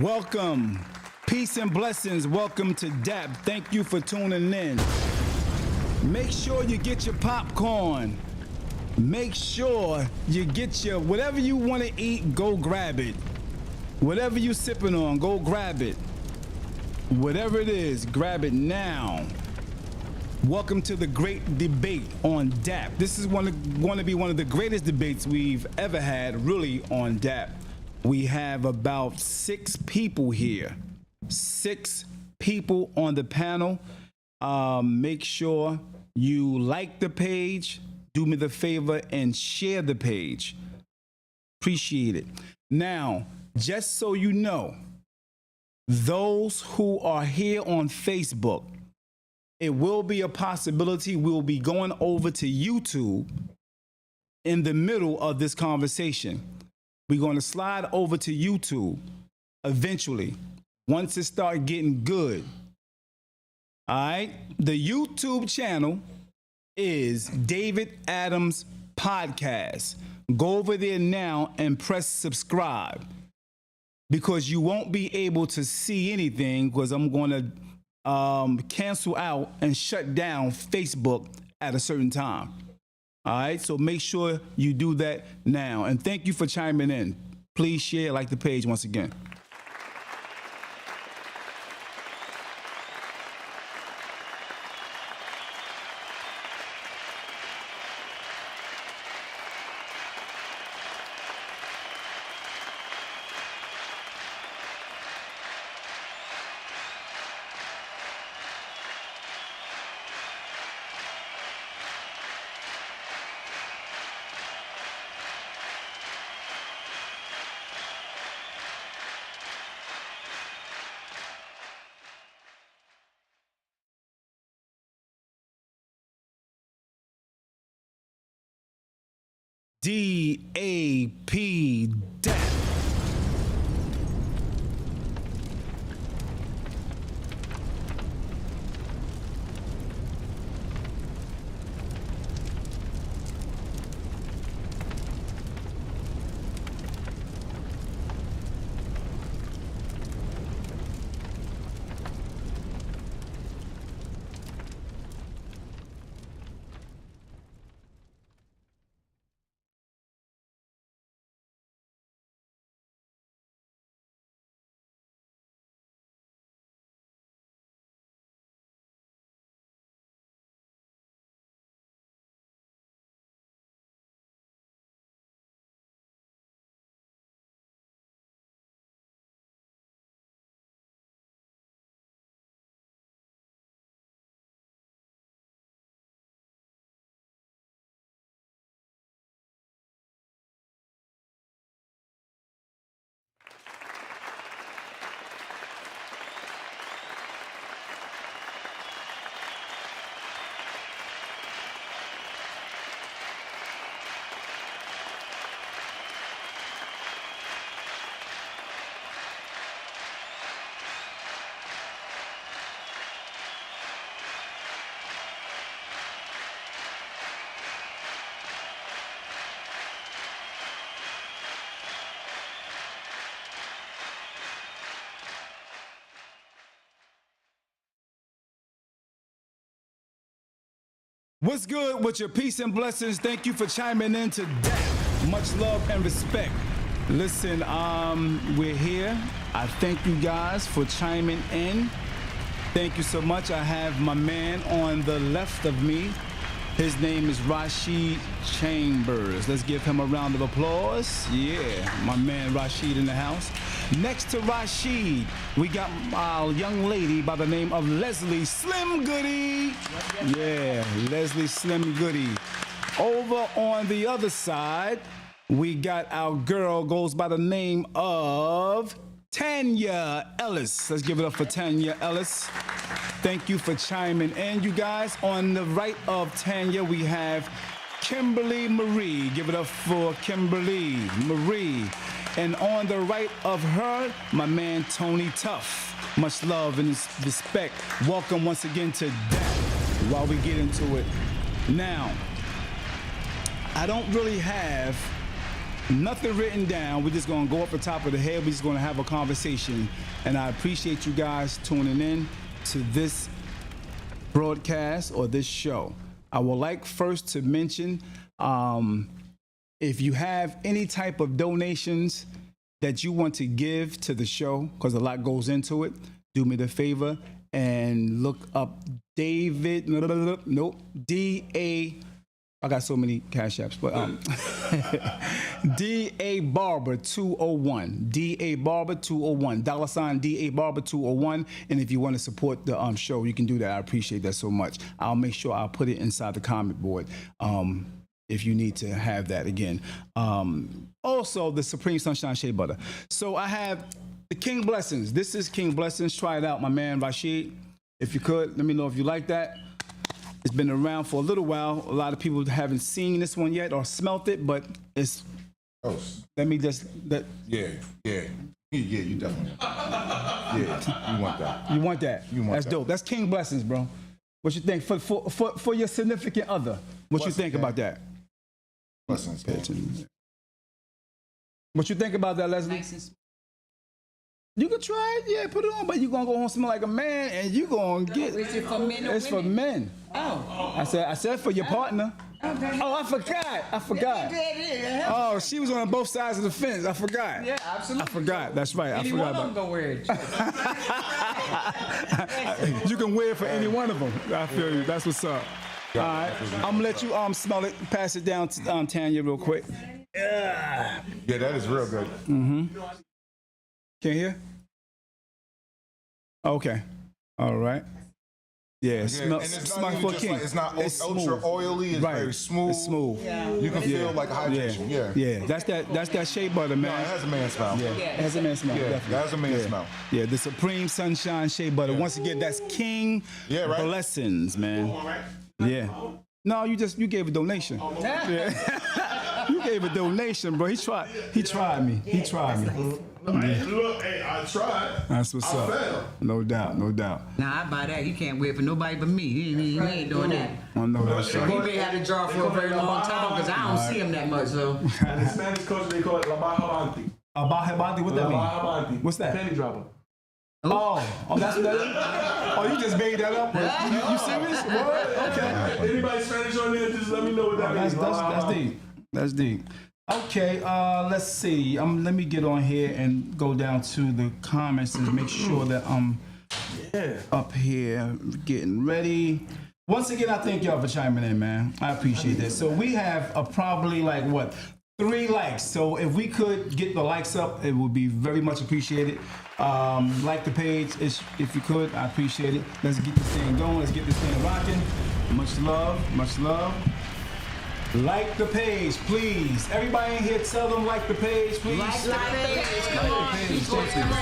Welcome. Peace and blessings. Welcome to D.A.P. Thank you for tuning in. Make sure you get your popcorn. Make sure you get your whatever you want to eat, go grab it. Whatever you sipping on, go grab it. Whatever it is, grab it now. Welcome to the great debate on D.A.P. This is going to be one of the greatest debates we've ever had, really, on D.A.P. We have about 6 people here. 6 people on the panel. Make sure you like the page. Do me the favor and share the page. Appreciate it. Now, just so you know, those who are here on Facebook, it will be a possibility we'll be going over to YouTube in the middle of this conversation. We're going to slide over to YouTube eventually, once it starts getting good. All right? The YouTube channel is David Adams Podcast. Go over there now and press subscribe, because you won't be able to see anything, because I'm going to cancel out and shut down Facebook at a certain time. All right, so make sure you do that now. And thank you for chiming in. Please share, like the page once again. D.A.P. D.A.P. What's good with your peace and blessings? Thank you for chiming in to D.A.P. Much love and respect. Listen, we're here. I thank you guys for chiming in. Thank you so much. I have my man on the left of me. His name is Rashid Chambers. Let's give him a round of applause. Yeah, my man Rashid in the house. Next to Rashid, we got our young lady by the name of Leslie Slim Goody. Yeah, Leslie Slim Goody. Over on the other side, we got our girl, goes by the name of Tanya Ellis. Let's give it up for Tanya Ellis. Thank you for chiming in, you guys. On the right of Tanya, we have Kimberly Marie. Give it up for Kimberly Marie. And on the right of her, my man Tony Tuff. Much love and respect. Welcome once again to D.A.P. While we get into it. Now, I don't really have Nothing written down. We're just gonna go up the top of the head. We're just gonna have a conversation. And I appreciate you guys tuning in to this broadcast or this show. I would like first to mention if you have any type of donations that you want to give to the show, because a lot goes into it, do me the favor and look up David, D.A. I got so many cash apps, but D.A. Barber 201, D.A. Barber 201, $ D.A. Barber 201. And if you want to support the show, you can do that. I appreciate that so much. I'll make sure I'll put it inside the comment board if you need to have that again. Also, the Supreme Sunshine Shea Butter. So I have the King Blessings. This is King Blessings. Try it out, my man Rashid. If you could, let me know if you like that. It's been around for a little while. A lot of people haven't seen this one yet or smelt it, but it's. Oh, let me just. Yeah, you definitely. Yeah, you want that. You want that. That's that. dope. That's King Blessings, bro. What you think for your significant other? What you think about that? Blessings, what you think about that, Leslie? You can try it, yeah, put it on, but you're gonna go home smell like a man and you're gonna get Is it for men or it's women? for men. Oh. I said for your partner. Okay. Oh, I forgot. Oh, she was on both sides of the fence. I forgot. Yeah, absolutely. I forgot. That's right. Any I forgot one of them about go wear it. You can wear it for any one of them. I feel you. That's what's up. All right. I'm gonna let you smell it, pass it down to Tanya real quick. Yeah, that is real good. Can't hear? Okay. All right. Yeah, smell for King. It's not ultra smooth. oily. It's very smooth. It's smooth. Yeah. You can feel like a hydration. Yeah. That's that shea butter, man. No, it has a man smell. Yeah, it has a man smell. Yeah, definitely. that has a man smell. Yeah, the Supreme Sunshine Shea Butter. Once again, that's King Blessings, man. Yeah. No, you gave a donation. Yeah. You gave a donation, bro. He tried me. He tried me. Look, hey, I tried. That's what's up. Failed. No doubt. Nah, I buy that. You can't wear it for nobody but me. He ain't doing that. I know that's He right. may have a jar for a very long time because I don't see him that much. So And in Spanish culture, they call it La Bajabanti. Abahabandi, what that La mean? Bajabanti. What's that? Penny dropper. Oh, that's what that is? Oh, you just made that up? You serious? What? Okay. Anybody Spanish on there, just let me know what that means. That's deep. That's deep. Okay, let's see. Let me get on here and go down to the comments and make sure that I'm up here getting ready. Once again, I thank y'all for chiming in, man. I appreciate that. So we have probably 3 likes. So if we could get the likes up, it would be very much appreciated. Like the page, if you could, I appreciate it. Let's get this thing going. Let's get this thing rocking. Much love. Much love. Like the page, please. Everybody in here, tell them like the page, please. like the page. Come on, people. Come on.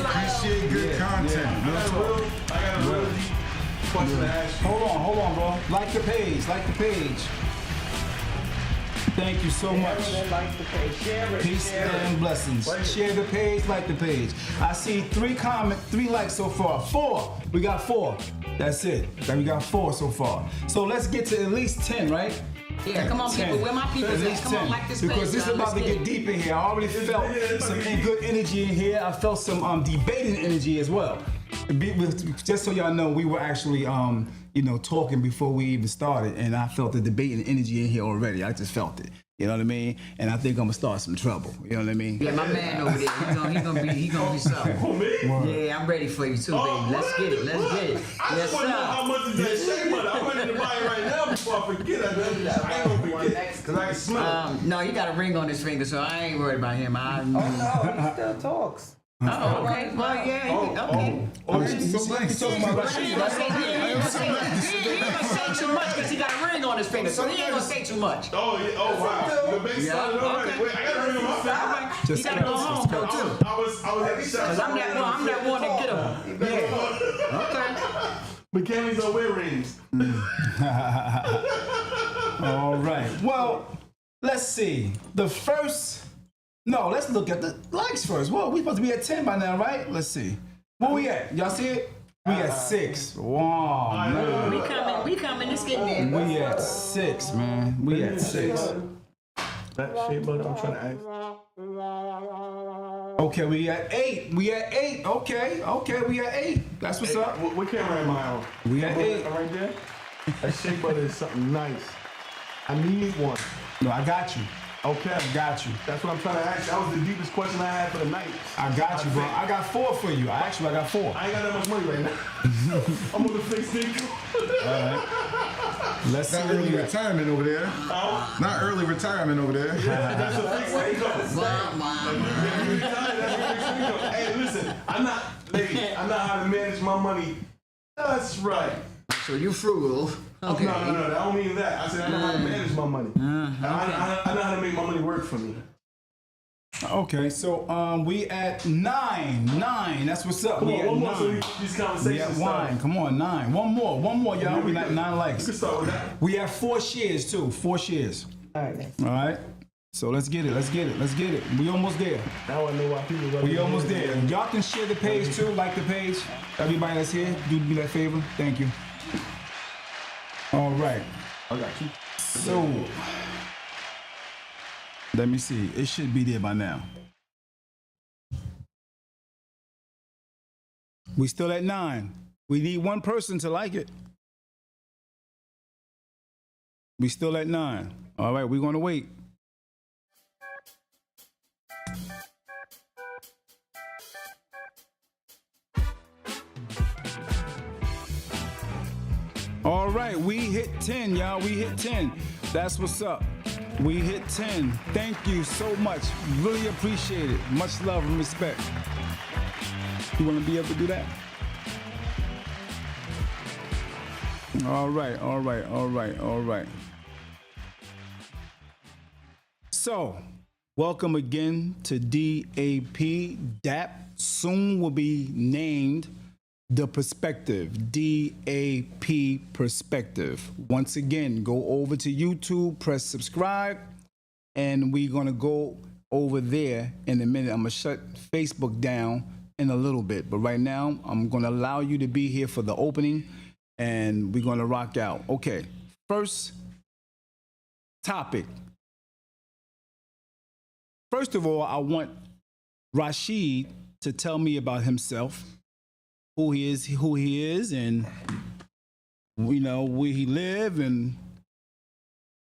Appreciate good content. I got a real deep question to ask you. Hold on, bro. Like the page. Thank you so much. Like the page. Share it. Peace and blessings. Share the page, like the page. I see 3 likes so far. 4. We got 4. That's it. We got 4 so far. So let's get to at least 10, right? Yeah, come on, people. Where my people At at? least Come 10. on, like this page. Because this is about to get deep in here. I already felt some good energy in here. I felt some debating energy as well. Just so y'all know, we were actually talking before we even started, and I felt the debating energy in here already. I just felt it. You know what I mean? And I think I'm gonna start some trouble. You know what I mean? Yeah, my man over there, he gonna be something. Who, me? Yeah, I'm ready for you too, baby. Let's get it. I just want to know how much is that shea butter. I'm ready to buy it right now before I forget. I ain't gonna forget because I can smell it. No, he got a ring on his finger, so I ain't worried about him. No, he still talks. Oh, okay. Well, yeah, okay. He's talking about Rashid, He ain't gonna say too much because he got a ring on his finger, so he ain't gonna say too much. Oh, yeah. Oh, wow. The big started already. okay. Wait, I got to ring on my finger. He gotta go home though too. I was at the shop. Cause I'm that one to get him. Yeah. Okay. Mechanics don't wear rings. All right. Well, let's see. Let's look at the likes first. Well, we supposed to be at 10 by now, right? Let's see. Where we at? Y'all see it? We at 6. Wow, man. We coming. It's getting there. We at 6, man. We at 6. That shea butter, I'm trying to ask. Okay, we at 8. We at 8. Okay, we at 8. That's what's up. What camera am I on? We at 8. Right there? That shea butter is something nice. I need one. No, I got you. Okay. I got you. That's what I'm trying to ask. That was the deepest question I had for the night. I got you, bro. I got 4 for you. I got 4. I ain't got that much money right now. I'm on the fixed income. All right. Let's see. Not early retirement over there. Not early retirement over there. That's a fixed income. Hey, listen, I'm not how to manage my money. That's right. So you frugal. Okay. No, I don't mean that. I said I know how to manage my money. Okay. I know how to make my money work for me. Okay, so we at 9. 9. That's what's up. Come We on, at one more so 9. these conversations We at 9. Come on, 9. One more, y'all. We at 9 You likes. can start with that. We have 4 shares too. 4 shares. All right. All right. So let's get it. We almost there. Now I know why people. We almost there. Y'all can share the page too. Like the page. Everybody that's here, do me that favor. Thank you. All right. I got you. So let me see. It should be there by now. We still at 9. We need one person to like it. We still at 9. All right, we're gonna wait. All right, we hit 10, y'all. We hit 10. That's what's up. We hit 10. Thank you so much. Really appreciate it. Much love and respect. You want to be able to do that? All right. So, welcome again to D.A.P. D.A.P. Soon will be named The Perspective, D.A.P. Perspective. Once again, go over to YouTube, press subscribe, and we're going to go over there in a minute. I'm going to shut Facebook down in a little bit, but right now, I'm going to allow you to be here for the opening, and we're going to rock out. Okay, first topic. First of all, I want Rashid to tell me about himself. Who he is, and where he live, and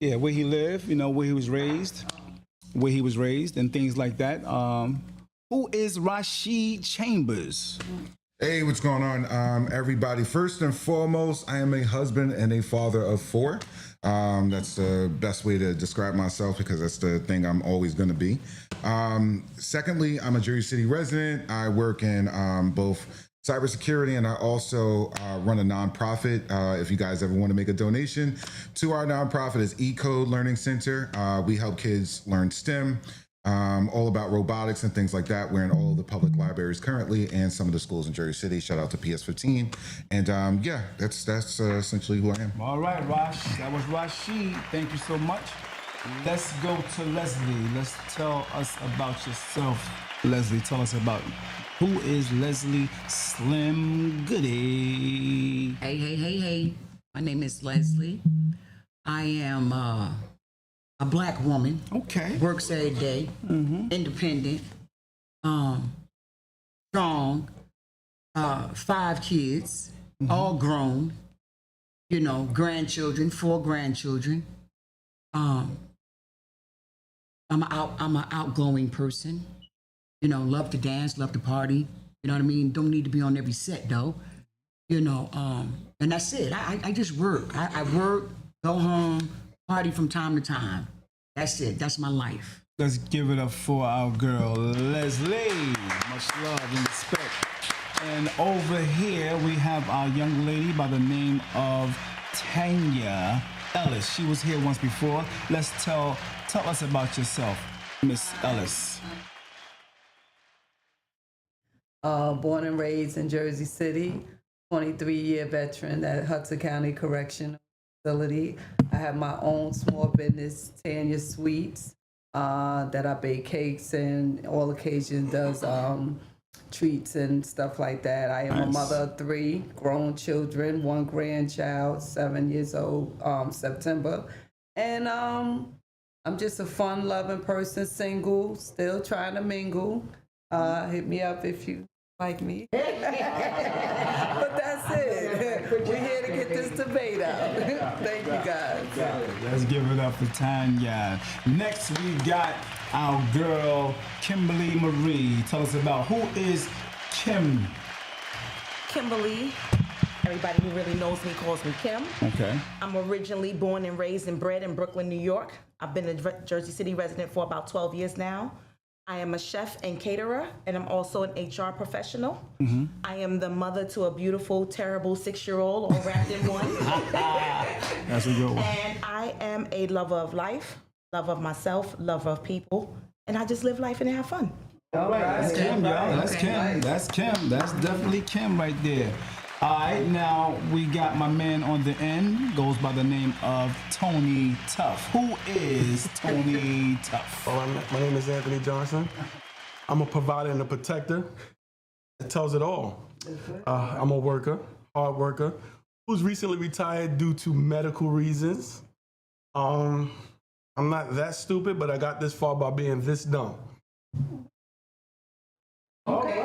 where he lived, where he was raised, and things like that. Who is Rashid Chambers? Hey, what's going on, everybody? First and foremost, I am a husband and a father of 4. That's the best way to describe myself because that's the thing I'm always going to be. Secondly, I'm a Jersey City resident. I work in both cybersecurity, and I also run a nonprofit. If you guys ever want to make a donation to our nonprofit, it's E-Code Learning Center. We help kids learn STEM, all about robotics and things like that. We're in all of the public libraries currently and some of the schools in Jersey City. Shout out to PS15. And that's essentially who I am. All right, Rash. That was Rashid. Thank you so much. Let's go to Leslie. Let's tell us about yourself. Leslie, tell us about who is Leslie Slim Goody. Hey. My name is Leslie. I am a black woman. Okay. Works every day. Independent. Strong. 5 kids. All grown. Grandchildren. 4 grandchildren. I'm an outgoing person. Love to dance, love to party. You know what I mean? Don't need to be on every set though. And that's it. I just work. I work, go home, party from time to time. That's it. That's my life. Let's give it up for our girl, Leslie. Much love and respect. And over here, we have our young lady by the name of Tanya Ellis. She was here once before. Let's tell us about yourself, Miss Ellis. Born and raised in Jersey City, 23-year veteran at Hudson County Correctional Facility. I have my own small business, Tanya Sweets, that I bake cakes and all occasions does treats and stuff like that. I am a mother of 3 grown children, 1 grandchild, 7 years old, September. And I'm I'm just a fun-loving person, single, still trying to mingle. Hit me up if you like me. But that's it. We're here to get this debate out. Thank you, guys. Let's give it up for Tanya. Next, we got our girl, Kimberly Marie. Tell us about who is Kim. Kimberly. Everybody who really knows me calls me Kim. Okay. I'm originally born and raised and bred in Brooklyn, New York. I've been a Jersey City resident for about 12 years now. I am a chef and caterer, and I'm also an HR professional. I am the mother to a beautiful, terrible 6-year-old, all wrapped in one. That's a good one. And I am a lover of life, lover of myself, lover of people, and I just live life and have fun. All right. That's Kim, y'all. That's Kim. That's Kim. That's definitely Kim right there. All right, now we got my man on the end, goes by the name of Tony Tough. Who is Tony Tough? Well, my name is Anthony Johnson. I'm a provider and a protector. It tells it all. I'm a worker, hard worker, who's recently retired due to medical reasons. I'm not that stupid, but I got this far by being this dumb. All right.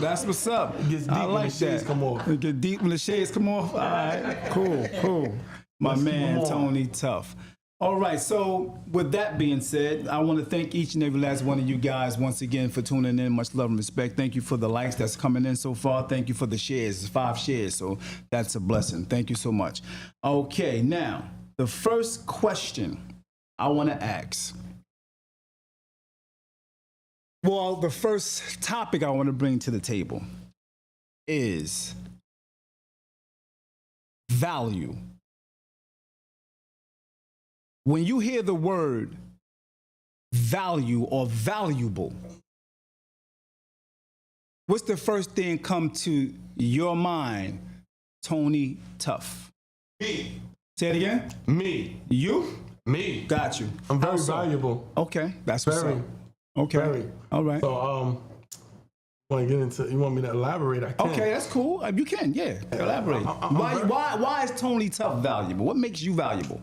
That's what's up. It gets deep I when like the shades that. come off. It get deep when the shades come off. All right, cool. My Let's keep man 'em on. Tony Tough. All right, so with that being said, I want to thank each and every last one of you guys once again for tuning in. Much love and respect. Thank you for the likes that's coming in so far. Thank you for the shares. It's 5 shares, so that's a blessing. Thank you so much. Okay, now the first question I want to ask. Well, the first topic I want to bring to the table is value. When you hear the word value or valuable, what's the first thing come to your mind, Tony Tough? Me. Say it again. Me. You? Me. Got you. I'm very How so? valuable. Okay, that's what's Very. up. Okay. Very. All right. So, want to get into? You want me to elaborate? I can. Okay, that's cool. You can, yeah. Elaborate. I'm very- Why is Tony Tough valuable? What makes you valuable?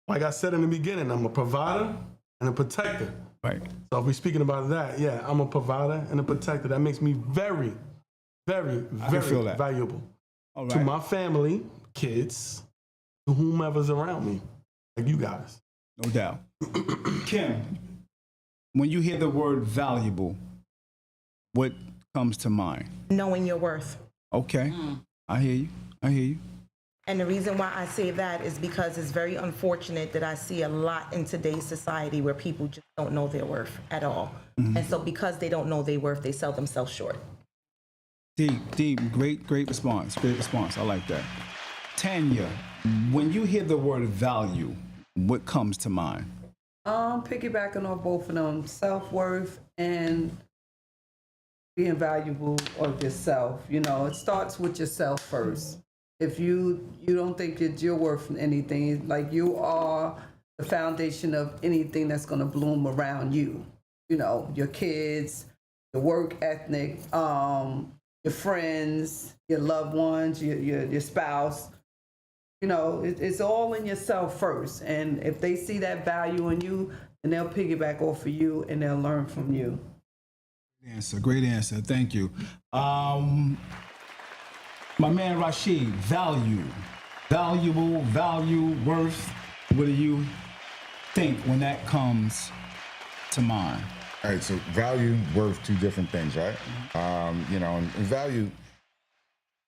Like I said in the beginning, I'm a provider and a protector. Right. So if we're speaking about that, yeah, I'm a provider and a protector. That makes me very, very, feel very that. valuable All to right. my family, kids, to whomever's around me, like you guys. No doubt. Kim, when you hear the word valuable, what comes to mind? Knowing your worth. Okay. I hear you. And the reason why I say that is because it's very unfortunate that I see a lot in today's society where people just don't know their worth at all. And so because they don't know their worth, they sell themselves short. Deep. Great response. Great response. I like that. Tanya, when you hear the word value, what comes to mind? Piggybacking off both of them, self-worth and being valuable of yourself. You know, it starts with yourself first. If you don't think that you're worth anything, like you are the foundation of anything that's going to bloom around you. You know, your kids, your work ethic, your friends, your loved ones, your spouse. You know, it's all in yourself first. And if they see that value in you, then they'll piggyback off of you and they'll learn from you. Great answer. Thank you. My man Rashid, value. Valuable, value, worth. What do you think when that comes to mind? All right, so value, worth, two different things, right? You know, and value,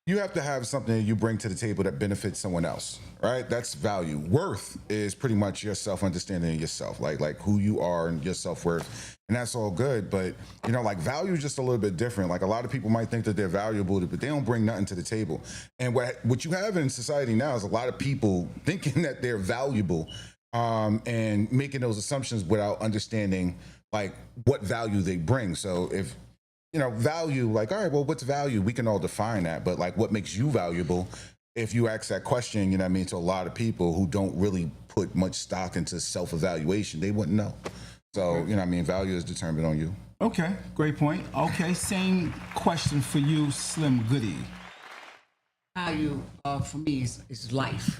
you have to have something that you bring to the table that benefits someone else, right? That's value. Worth is pretty much your self-understanding of yourself, like who you are and your self-worth, and that's all good. But you know, like value is just a little bit different. Like a lot of people might think that they're valuable, but they don't bring nothing to the table. And what you have in society now is a lot of people thinking that they're valuable, and making those assumptions without understanding like what value they bring. So if you know, value, like, all right, well, what's value? We can all define that, but like what makes you valuable? If you ask that question, you know what I mean, to a lot of people who don't really put much stock into self-evaluation, they wouldn't know. So, you know what I mean, value is determined on you. Okay, great point. Okay, same question for you, Slim Goody. Value for me is life.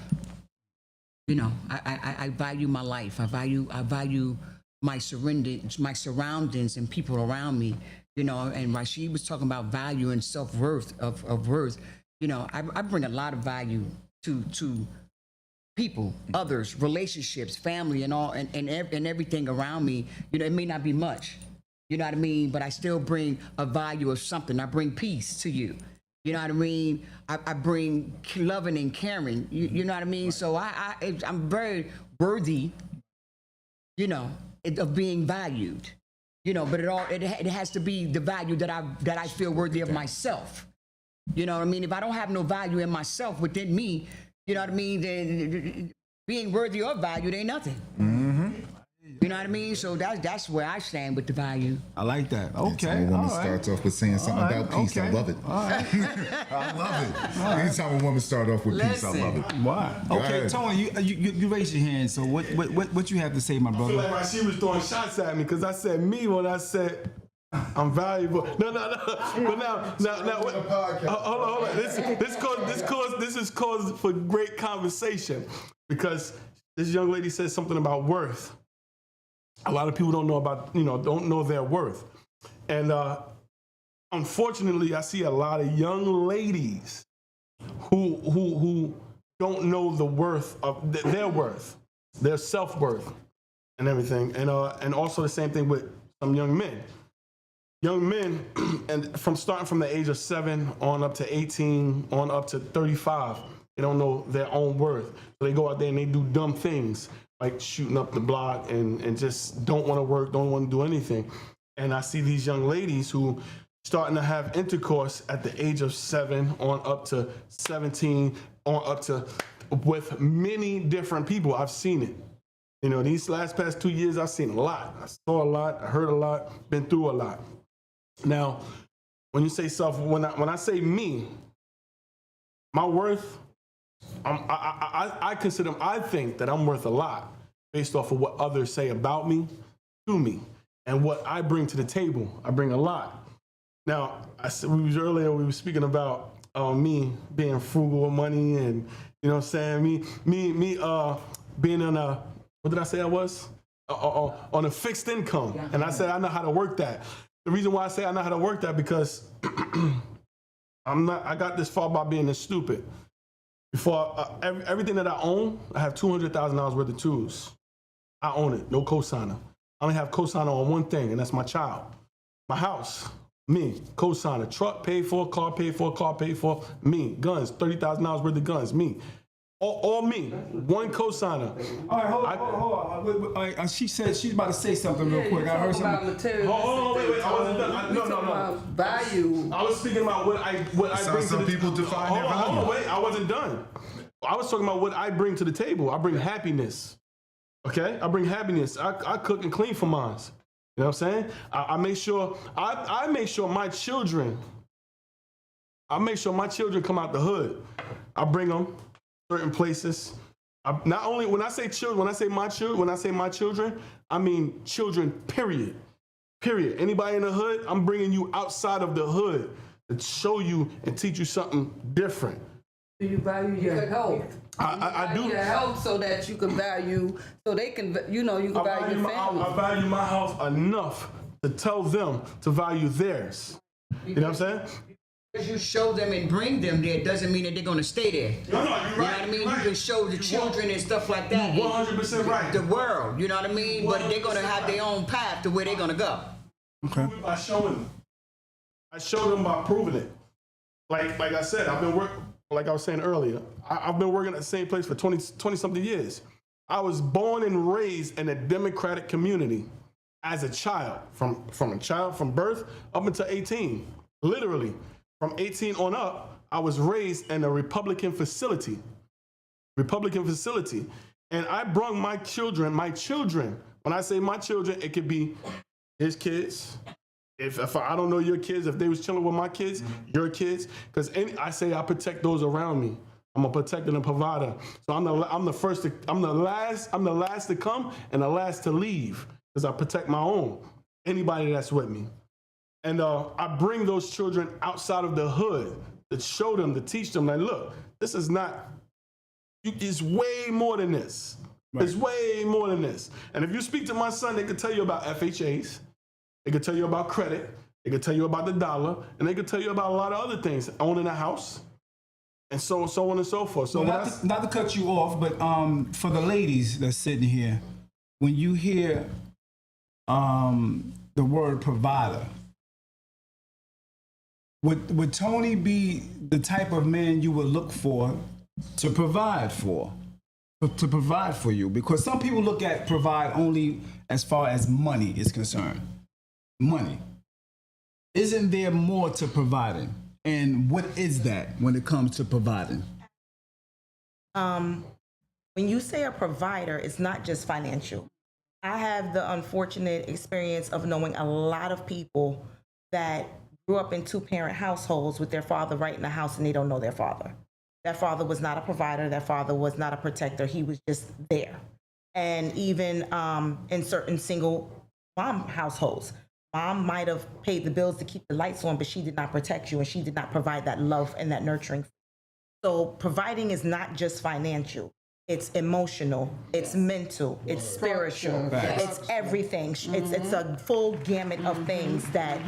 You know, I value my life. I value my surroundings and people around me. You know, and Rashid was talking about value and self-worth of worth. You know, I bring a lot of value to people, others, relationships, family, and all, and everything around me. You know, it may not be much. You know what I mean? But I still bring a value of something. I bring peace to you. You know what I mean? I bring loving and caring. You know what I mean? So I'm very worthy, you know, of being valued. You know, but it has to be the value that I feel worthy of myself. You know what I mean? If I don't have no value in myself within me, you know what I mean? Then being worthy of value, it ain't nothing. Mm-hmm. You know what I mean? So that's where I stand with the value. I like that. Okay. Anytime a woman all right. starts off with saying something All right, about peace, I okay. love it. All right. I love it. Anytime a woman starts off with peace, I love it. Why? Go Okay, ahead. Tony, you raised your hand. So what you have to say, my I feel like brother? Rashid was throwing shots at me because I said me when I said I'm valuable. No. But now. Hold on. This is cause for great conversation because this young lady said something about worth. A lot of people don't know their worth, and unfortunately, I see a lot of young ladies who don't know the worth of their worth, their self-worth, and everything, and also the same thing with some young men. Young men, and starting from the age of 7 on up to 18, on up to 35, they don't know their own worth. So they go out there and they do dumb things like shooting up the block and just don't want to work, don't want to do anything. And I see these young ladies who starting to have intercourse at the age of 7 on up to 17, on up to with many different people. I've seen it. You know, these past 2 years, I've seen a lot. I saw a lot, I heard a lot, been through a lot. Now, when you say self, when I say me, my worth, I think that I'm worth a lot based off of what others say about me, to me, and what I bring to the table. I bring a lot. Now, we were speaking about me being frugal with money, and you know what I'm saying, me being on a, what did I say I was? On a fixed income, and I said I know how to work that. The reason why I say I know how to work that because I got this far by being this stupid. Before everything that I own, I have $200,000 worth of tools. I own it, no cosigner. I only have cosigner on one thing, and that's my child. My house, me, cosigner. Truck paid for, car paid for, me. Guns, $30,000 worth of guns, me. All me, one cosigner. All right, hold on. All right, she said she's about to say something real quick. I heard About something. material. Wait, I wasn't done. No. Value. I was speaking about what I bring some to the people define their value. Hold on, wait, I wasn't done. I was talking about what I bring to the table. I bring happiness. Okay? I bring happiness. I cook and clean for mine. You know what I'm saying? I make sure my children come out the hood. I bring them certain places. Not only when I say children, when I say my children, I mean children, period. Anybody in the hood, I'm bringing you outside of the hood to show you and teach you something different. Do you value your health? I do. Your health so that you can value, so they can, you can value your family. I value my health enough to tell them to value theirs. You know what I'm saying? Because you show them and bring them there doesn't mean that they're going to stay there. No, you're right. You know what I mean? Right. You can show the children and stuff like that. 100% right. The world, you know what I mean? But they're going to have their own path to where they're going to go. Okay. By showing them. I show them by proving it. Like I said, I've been working, like I was saying earlier, I've been working at the same place for 20-something years. I was born and raised in a Democratic community as a child, from birth up until 18. Literally, from 18 on up, I was raised in a Republican facility. And I brought my children, when I say my children, it could be his kids. If I don't know your kids, if they was chilling with my kids, your kids, because I say I protect those around me. I'm a protector and a provider. So I'm the last to come and the last to leave because I protect my own. Anybody that's with me. And I bring those children outside of the hood to show them, to teach them, like, look, this is not It's way more than this. Right. It's way more than this. And if you speak to my son, they could tell you about FHAs. They could tell you about credit. They could tell you about the dollar. And they could tell you about a lot of other things. Owning a house. And so on and so forth. So Well, not to cut you off, but for the ladies that's sitting here, when you hear the word provider, would Tony be the type of man you would look for to provide for? To provide for you? Because some people look at provide only as far as money is concerned. Money. Isn't there more to providing? And what is that when it comes to providing? When you say a provider, it's not just financial. I have the unfortunate experience of knowing a lot of people that grew up in two-parent households with their father right in the house and they don't know their father. That father was not a provider. That father was not a protector. He was just there. And even in certain single mom households, mom might have paid the bills to keep the lights on, but she did not protect you and she did not provide that love and that nurturing. So providing is not just financial. It's emotional, it's mental, it's spiritual, it's everything. It's a full gamut of things that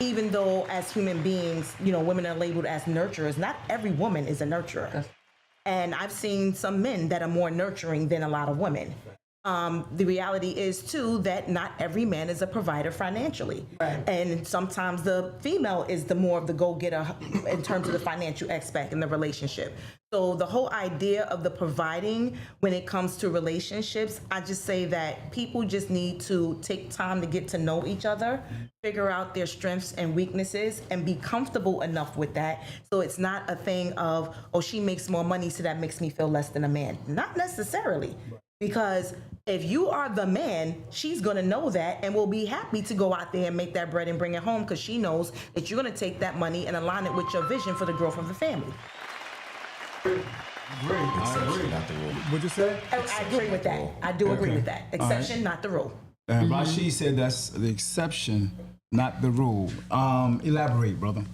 even though as human beings, you know, women are labeled as nurturers, not every woman is a nurturer. And I've seen some men that are more nurturing than a lot of women. The reality is too that not every man is a provider financially, and sometimes the female is the more of the go-getter in terms of the financial aspect in the relationship. So the whole idea of the providing when it comes to relationships, I just say that people just need to take time to get to know each other, figure out their strengths and weaknesses, and be comfortable enough with that. So it's not a thing of, oh, she makes more money, so that makes me feel less than a man. Not necessarily. Because if you are the man, she's going to know that and will be happy to go out there and make that bread and bring it home because she knows that you're going to take that money and align it with your vision for the growth of the family. Great. I agree. What'd you say? I agree with that. I do agree with that. Exception, not the rule. And Rashid said that's the exception, not the rule. Elaborate, brother.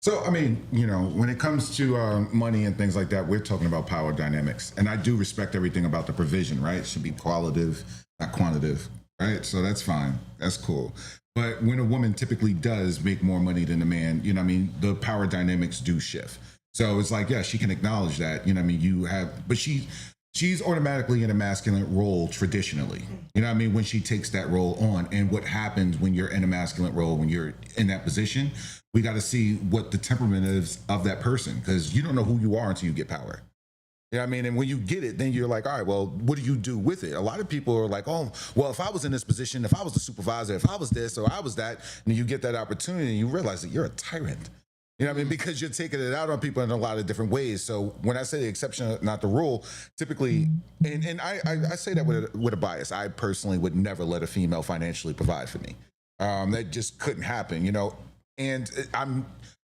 So, I mean, you know, when it comes to money and things like that, we're talking about power dynamics. And I do respect everything about the provision, right? It should be qualitative, not quantitative, right? So that's fine. That's cool. But when a woman typically does make more money than a man, you know what I mean, the power dynamics do shift. So it's like, yeah, she can acknowledge that, you know what I mean, you have, but she's automatically in a masculine role traditionally. You know what I mean? When she takes that role on. And what happens when you're in a masculine role, when you're in that position, we got to see what the temperament is of that person, because you don't know who you are until you get power. You know what I mean? And when you get it, then you're like, all right, well, what do you do with it? A lot of people are like, oh, well, if I was in this position, if I was the supervisor, if I was this or I was that, and you get that opportunity and you realize that you're a tyrant. You know what I mean? Because you're taking it out on people in a lot of different ways. So when I say the exception, not the rule, typically, and I say that with a bias. I personally would never let a female financially provide for me. That just couldn't happen, you know? And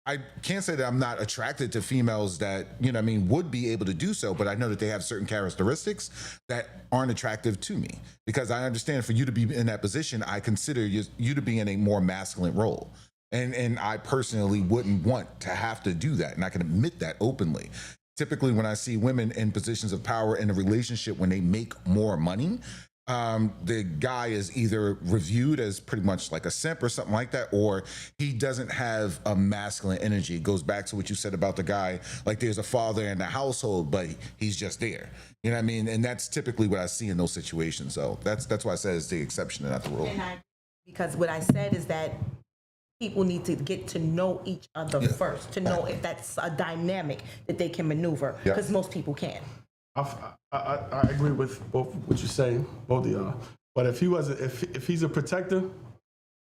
I can't say that I'm not attracted to females that, you know what I mean, would be able to do so, but I know that they have certain characteristics that aren't attractive to me. Because I understand for you to be in that position, I consider you to be in a more masculine role. And I personally wouldn't want to have to do that. And I can admit that openly. Typically, when I see women in positions of power in a relationship, when they make more money, the guy is either reviewed as pretty much like a simp or something like that, or he doesn't have a masculine energy. It goes back to what you said about the guy, like there's a father in the household, but he's just there. You know what I mean? And that's typically what I see in those situations. So that's why I said it's the exception and not the rule. Because what I said is that people need to get to know each other first, to know if that's a dynamic that they can maneuver, because most people can. I agree with both what you say, both of y'all. But if he's a protector,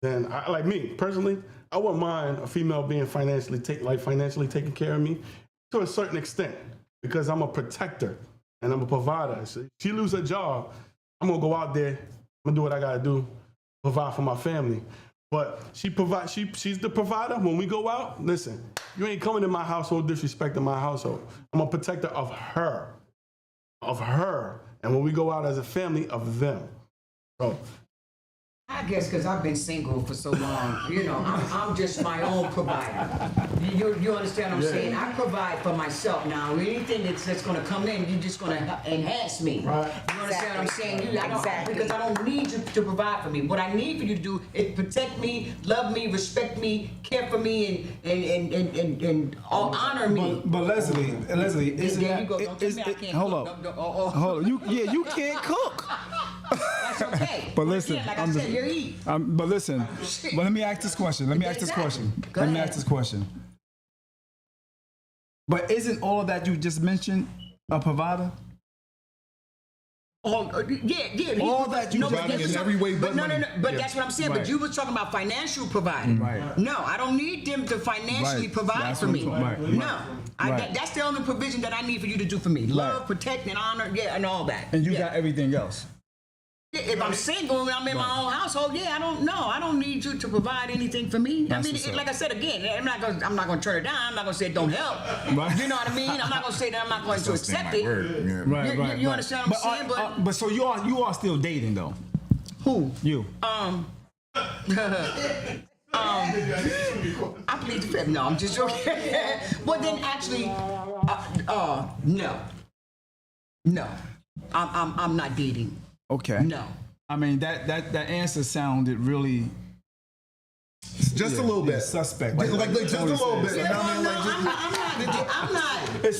then like me personally, I wouldn't mind a female being financially taking care of me to a certain extent, because I'm a protector and I'm a provider. So if she lose her job, I'm gonna go out there, I'm gonna do what I gotta do, provide for my family. But she's the provider. When we go out, listen, you ain't coming in my household disrespecting my household. I'm a protector of her. And when we go out as a family, of them. So I guess because I've been single for so long, you know, I'm just my own provider. You understand what I'm saying? I provide for myself now. Anything that's going to come in, you're just going to enhance me. Right. You understand what I'm saying? Exactly. Because I don't need you to provide for me. What I need for you to do is protect me, love me, respect me, care for me, and honor me. But Leslie, isn't There that? you go. Don't tell me I can't hold cook. up. Oh. You can't cook. That's okay. But listen, again, like I'm I just- said, you eat. But listen, but let me ask this question. Let me ask this question. Go Let me ahead. ask this question. But isn't all of that you just mentioned a provider? Oh, yeah. All that you providing just- in every way but no, money. but that's what I'm saying. Right. But you was talking about financial providing. Right. No, I don't need them to financially Right. provide That's for what me. I'm talking about. No, Right. that's the only provision that I need for you to do for me. Love, protect, and honor, and all that. And you Yeah. got everything else. If I'm single and I'm in my own household, I don't need you to provide anything for me. That's I mean, what's up. like I said again, I'm not gonna turn it down. I'm not gonna say it don't help. Right. You know what I mean? I'm not gonna say that I'm not going to accept it. Right. You understand what I'm saying? But so you are still dating though. Who? You. I plead the fifth. No, I'm just joking. Well, then actually, no, I'm not dating. Okay. No. I mean that answer sounded really Just a little bit. suspect. Like just a little bit. Yeah, I mean, well, like, no, just- I'm not. It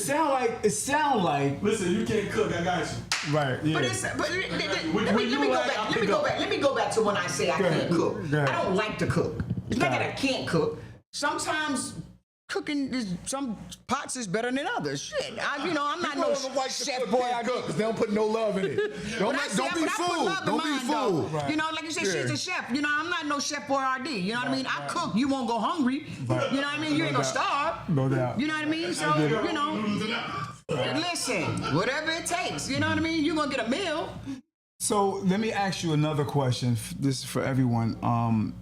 sound like Listen, you can't cook. I got you. right. Yeah. But When you like, I'll pick up. let me go back to when I say I ahead. can't cook. Go ahead. I don't like to cook. It's not Got that I it. can't cook. Sometimes cooking some pots is better than others. Shit, I'm not no chef boy. They don't put no love in it. Don't But I be put fooled. love in Don't be mine, though. fooled. You know, like you said, she's Yeah. a chef. You know, I'm not no chef boy RD. You know what I mean? I cook. You won't go hungry. You know what I mean? You ain't gonna starve. No doubt. You know what I mean? So, you know, listen, whatever it takes. You know what I mean? You're gonna get a meal. So let me ask you another question. This is for everyone.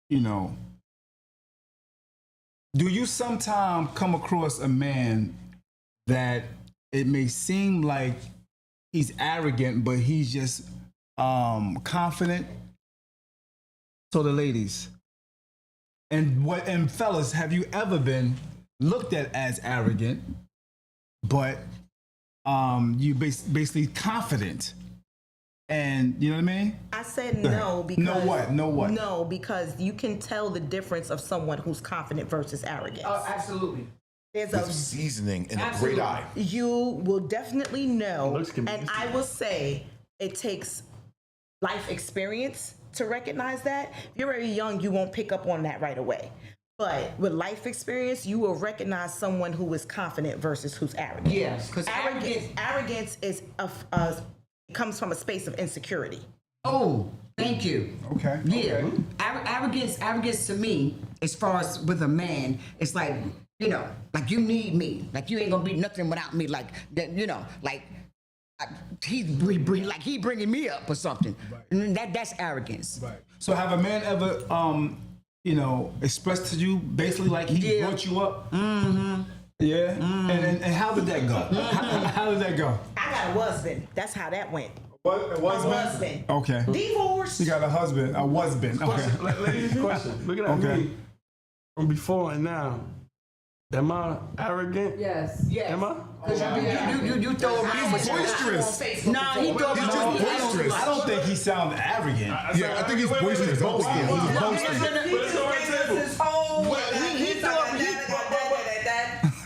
You know, do you sometimes come across a man that it may seem like he's arrogant, but he's just confident? So the ladies, and fellas, have you ever been looked at as arrogant, but you basically confident? And you know what I mean? I said no because No what? No, because you can tell the difference of someone who's confident versus arrogant. Absolutely. There's With a seasoning and a Absolutely. great eye. you will definitely know, Looks can be and deceiving. I will say it takes life experience to recognize that. If you're very young, you won't pick up on that right away. But with life experience, you will recognize someone who is confident versus who's arrogant. Yes, because Arrogance is comes from a space of insecurity. Oh, thank you. Okay. Yeah. Arrogance to me, as far as with a man, it's like, you know, like you need me. Like you ain't gonna be nothing without me. Like that, you know, like he bringing me up or something. And that's arrogance. Right. So have a man ever, you know, expressed to you basically like he Yeah. brought you up? Mm-hmm. Yeah. And how did that go? How did that go? I got a husband. That's how that went. What? A husband. Okay. Divorce. You got a husband, a husband. Okay. Question, ladies, question. Looking at Okay. me from before and now. Am I arrogant? Yes. Yes. Am I? Because you throw him He's boisterous. Nah, he throw He's just boisterous. I don't think he sounded arrogant. Yeah, I think he's boisterous. Boasting. He's boasting. But it's on my table.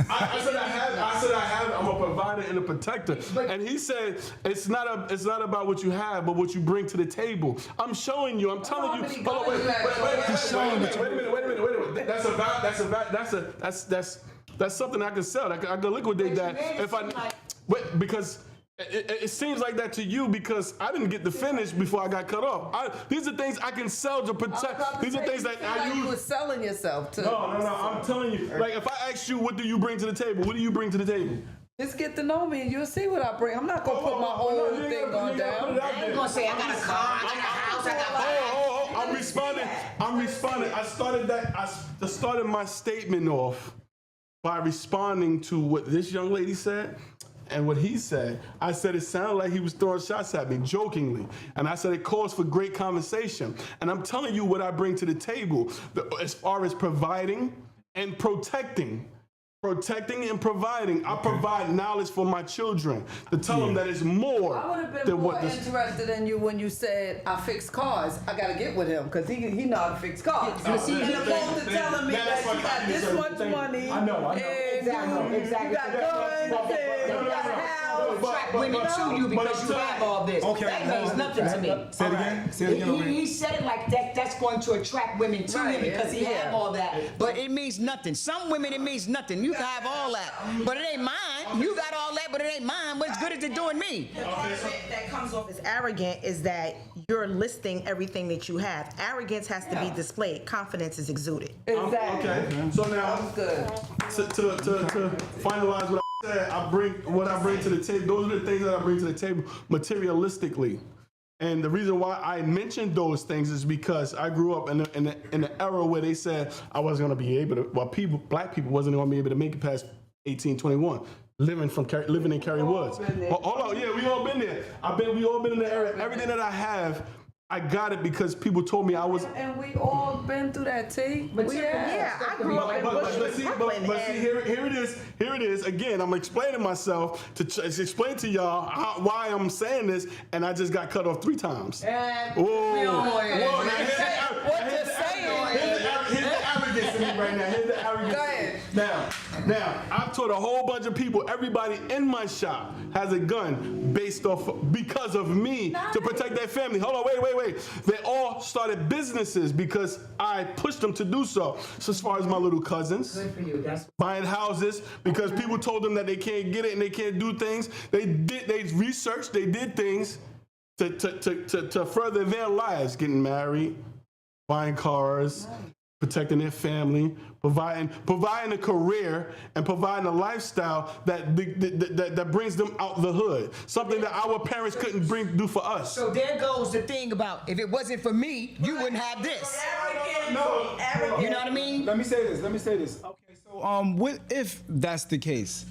I said I have. I'm a provider and a protector. And he said it's not about what you have, but what you bring to the table. I'm showing you. I'm telling you. Hold on, wait a minute. That's something I can sell. I can liquidate that if I. Wait, because. It seems like that to you because I didn't get to finish before I got cut off. These are things I can sell to protect. These are things that I You use. were selling yourself too. No. I'm telling you. Like if I ask you, what do you bring to the table? What do you bring to the table? Just get to know me and you'll see what I bring. I'm not gonna put my whole thing on down. I ain't gonna say I got a car, I got a house, I got I'm responding. I started my statement off by responding to what this young lady said, and what he said, I said it sounded like he was throwing shots at me, jokingly. And I said it calls for great conversation. And I'm telling you what I bring to the table as far as providing and protecting. Protecting and providing. I provide knowledge for my children to tell them that it's more I would have been than more what this. interested in you when you said I fix cars. I gotta get with him because he know how to fix cars. Yeah, see, and opposed to telling me that you got this much money. I know. And Exactly. you got guns and you got a house. Attract women to you because you have all this. Okay. That means nothing to me. Say it again. Say it again. He said it like that. That's going to attract women to Right, him because he yeah. have all that. But it means nothing. Some women it means nothing. You can have all that, but it ain't mine. You got all that, but it ain't mine. What's good is it doing me? The part of it that comes off as arrogant is that you're listing everything that you have. Arrogance has to be displayed. Confidence is exuded. Exactly. Okay. So now, That was good. to finalize what I said, I bring to the table. Those are the things that I bring to the table materialistically. And the reason why I mentioned those things is because I grew up in the era where they said I wasn't going to be able to, black people wasn't going to be able to make it past 18, 21. Living in Cary Woods. Hold on, yeah, we all been there. We all been in the era. Everything that I have, I got it because people told me I was. And we all been through that, T. Yeah, I grew up in But see, here it is. Again, I'm explaining myself to explain to y'all why I'm saying this, and I just got cut off 3 times. Here's the arrogance in me right now. Here's the arrogance. Go ahead. Now, I've taught a whole bunch of people. Everybody in my shop has a gun because of me to protect their family. Hold on, wait. They all started businesses because I pushed them to do so. So as far as my little cousins, Good for you. That's buying houses because people told them that they can't get it and they can't do things. They researched, they did things to further their lives, getting married, buying cars, protecting their family, providing a career, and providing a lifestyle that brings them out the hood. Something that our parents couldn't do for us. so. There goes the thing about if it wasn't for me, you wouldn't have this. No. You know what I mean? Let me say this. Okay, so what if that's the case?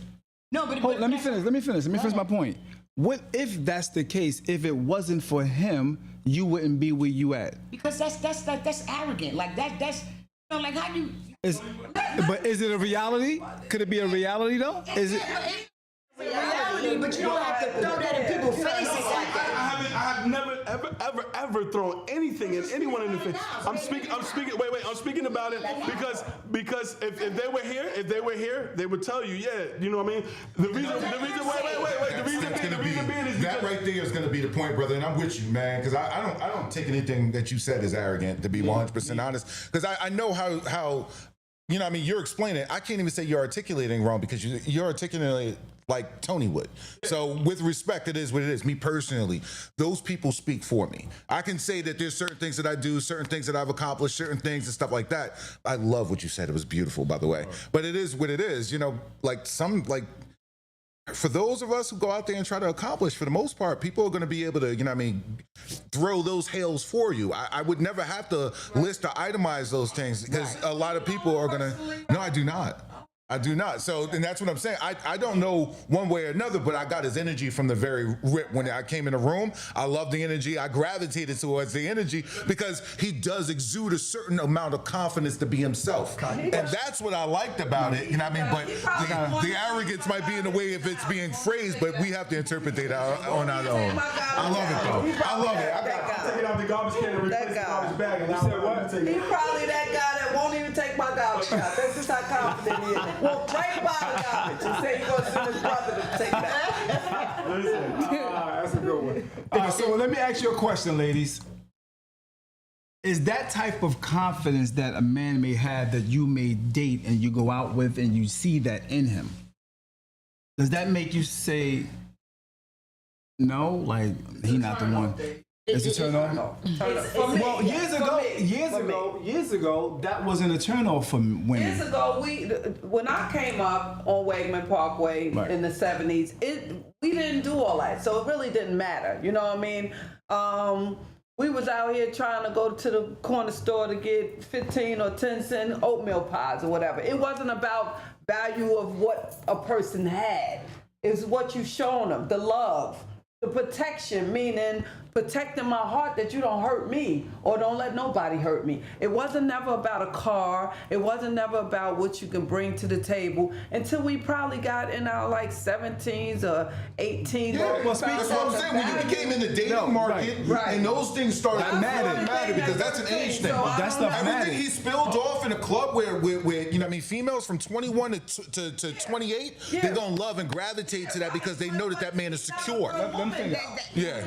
No, but Let me finish my point. What if that's the case? If it wasn't for him, you wouldn't be where you at. because that's arrogant. Like that's like how you. But is it a reality? Could it be a reality though? Is it? Reality, but you don't have to throw that in people's faces like that. I have never, ever thrown anything at anyone in the face. I'm speaking about it because if they were here, they would tell you, yeah, you know what I mean? The reason being is that because right there is going to be the point, brother. And I'm with you, man, because I don't take anything that you said as arrogant, to be 100% honest, because I know how you know what I mean, you're explaining it. I can't even say you're articulating wrong because you're articulating it like Tony would. So with respect, it is what it is. Me personally, those people speak for me. I can say that there's certain things that I do, certain things that I've accomplished, certain things and stuff like that. I love what you said. It was beautiful, by the way. But it is what it is. You know, for those of us who go out there and try to accomplish, for the most part, people are going to be able to, you know what I mean, throw those hails for you. I would never have to list or itemize those things because a lot of people are going to, no, I do not. So, and that's what I'm saying. I don't know one way or another, but I got his energy from the very rip when I came in the room. I love the energy. I gravitated towards the energy because he does exude a certain amount of confidence to be himself. And that's what I liked about it. You know what I mean? But the arrogance might be in the way if it's being phrased, but we have to interpret it on our own. I love it though. I love it. I take it out the garbage can and replace the garbage bag. And you said what? He's probably that guy that won't even take my garbage out. That's just how confident he is. Walk right by the garbage and say he's gonna send his brother to take that. That's a good one. All right, so let me ask you a question, ladies. Is that type of confidence that a man may have that you may date and you go out with and you see that in him? Does that make you say, no, like he not the one? Is it turn off? Well, years ago, that wasn't a turn off for women. Years ago, when I came up on Wegman Parkway in the 70s, we didn't do all that, so it really didn't matter. You know what I mean? We was out here trying to go to the corner store to get 15 or 10 cent oatmeal pies or whatever. It wasn't about value of what a person had. is what you showing them, the love. The protection, meaning protecting my heart that you don't hurt me or don't let nobody hurt me. It wasn't never about a car. It wasn't never about what you can bring to the table until we probably got in our like 17s or 18s. Yeah, Well, that's what I'm saying. When you became in the dating market, right. and those things started That matter because that's an age thing. That stuff Everything matters. he spilled off in a club where you know what I mean, females from 21 to 28, they're gonna love and gravitate to that because they know that man is secure. Yeah.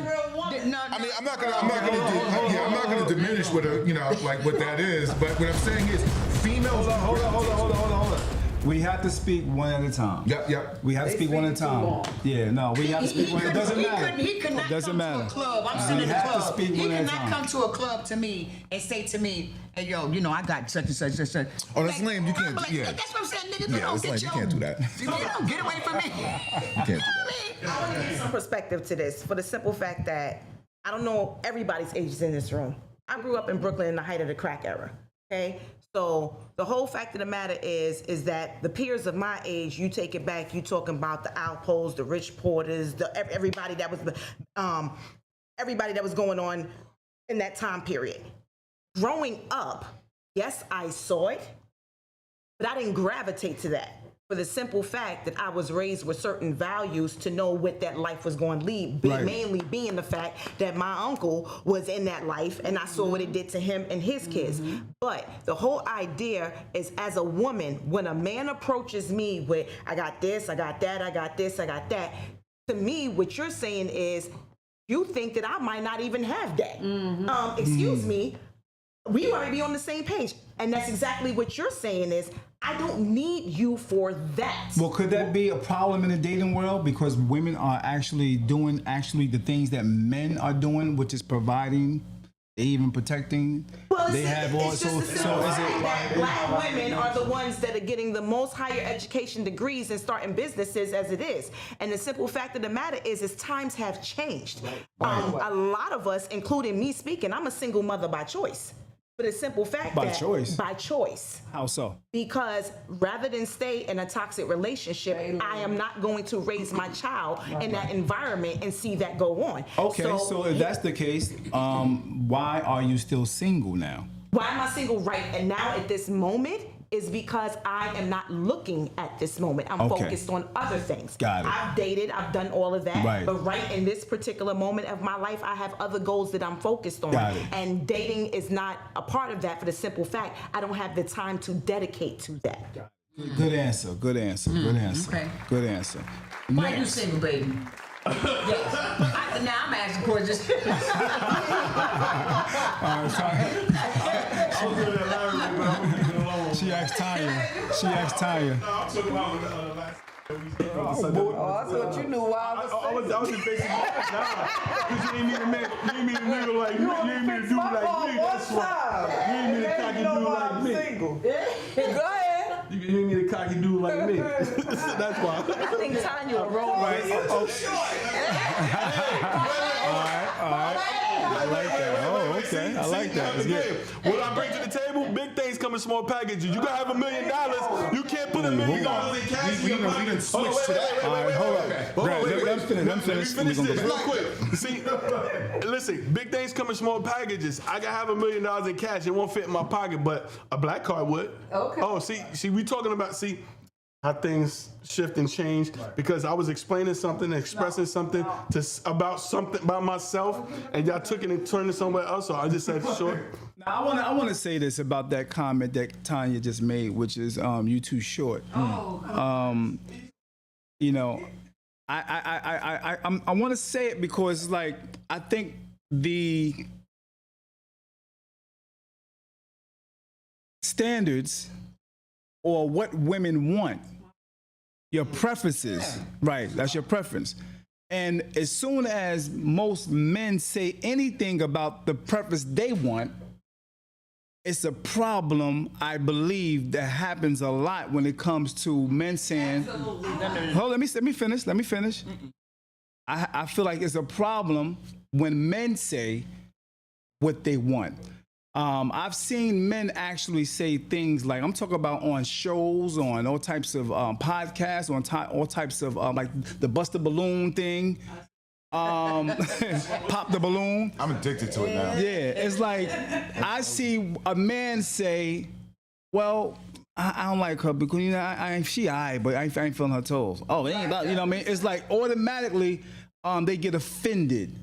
I mean, I'm not gonna diminish what what that is, but what I'm saying is females. Hold on. We have to speak one at a time. Yep. We have to speak one at a time. Yeah, no, we have to speak one. It doesn't matter. He could not It doesn't come matter. to a club. I'm sitting in the have to club. speak He one at a cannot time. come to a club to me and say to me, "Hey, yo, I got such and such and such." Oh, that's lame. You can't. Like, Yeah. that's what I'm saying, nigga. Yeah, that's lame. You can't do that. You don't get away from me. You can't do that. I want to give some perspective to this for the simple fact that I don't know everybody's ages in this room. I grew up in Brooklyn in the height of the crack era. Okay, so the whole fact of the matter is that the peers of my age, you take it back, you talking about the Alpos, the Rich Porters, everybody that was going on in that time period. Growing up, yes, I saw it, but I didn't gravitate to that. For the simple fact that I was raised with certain values to know what that life was going to lead, Right. mainly being the fact that my uncle was in that life and I saw what it did to him and his kids. But the whole idea is, as a woman, when a man approaches me with, I got this, I got that, I got this, I got that, to me, what you're saying is, you think that I might not even have that. Excuse me, we might be on the same page. And that's exactly what you're saying is, I don't need you for that. Well, could that be a problem in the dating world because women are actually doing the things that men are doing, which is providing, they even protecting. Well, they have all. it's So just is the simple fact it? that black women are the ones that are getting the most higher education degrees and starting businesses as it is. And the simple fact of the matter is times have changed. A lot of us, including me speaking, I'm a single mother by choice. But the simple fact By that choice? by choice. How so? Because rather than stay in a toxic relationship, I am not going to raise my child in that environment and see that go on. Okay, so if that's the case, why are you still single now? Why am I single right now at this moment? Is because I am not looking at this moment. I'm Okay. focused on other things. Got it. I've dated, I've done all of that. Right. But right in this particular moment of my life, I have other goals that I'm focused on. Got it. And dating is not a part of that for the simple fact I don't have the time to dedicate to that. Good answer. Good answer. Good answer. okay. Good answer. Why you single, baby? Yes. Now I'm asking questions. She asked Tanya. She asked Tanya. I'm talking about the last. I thought you knew why I was I was just basically because you ain't mean to make, you ain't mean to nigga like me, you ain't mean to do like me. That's why. You ain't mean to cocky dude like me. Go ahead. You ain't mean to cocky dude like me. That's why. I think Tanya will roll Right. with you. All right. I like that. Oh, okay. I like that. That's good. What I bring to the table, big things come in small packages. You can have $1 million. You can't put $1 million in cash. We didn't switch to that. All right, hold up. Brad, let me finish. Let me finish We're gonna this go real back. quick. See, listen, big things come in small packages. I can have $1 million in cash. It won't fit in my pocket, but a black card would. Okay. Oh, see, we talking about, how things shift and change because I was explaining something, expressing something about something about myself, and y'all took it and turned it somewhere else. So I just said, sure. Now, I want to say this about that comment that Tanya just made, which is you too short. You know, I want to say it because like I think the standards or what women want, your preferences, right? That's your preference. And as soon as most men say anything about the preference they want, it's a problem, I believe, that happens a lot when it comes to men saying, hold, let me finish. I feel like it's a problem when men say what they want. I've seen men actually say things like, I'm talking about on shows, on all types of podcasts, on all types of like the bust the balloon thing, pop the balloon. I'm addicted to it now. Yeah, it's like I see a man say, well, I don't like her because, you know, she aight, but I ain't feeling her toes. Oh, it ain't about, you know what I mean? It's like automatically they get offended.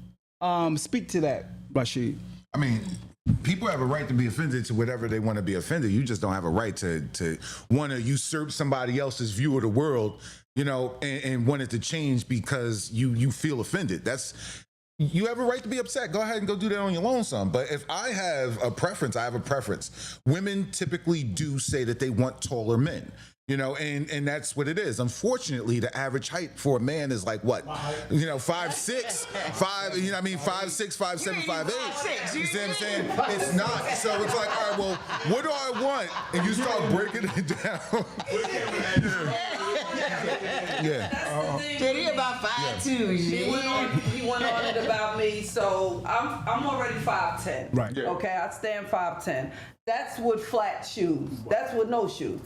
Speak to that, Rashid. I mean, people have a right to be offended to whatever they want to be offended. You just don't have a right to want to usurp somebody else's view of the world, you know, and want it to change because you feel offended. You have a right to be upset. Go ahead and go do that on your own, son. But if I have a preference, I have a preference. Women typically do say that they want taller men. You know, and that's what it is. Unfortunately, the average height for a man is like what? You know, 5'6", 5. You know, what I mean, 5'6", 5'7", 5'8". You see what I'm saying? It's not. So it's like, all right, well, what do I want? And you start breaking it down. Yeah. Did he about 5'2"? He went on it about me, so I'm already 5'10". Right. Yeah. Okay, I stand 5'10". That's with flat shoes. That's with no shoes.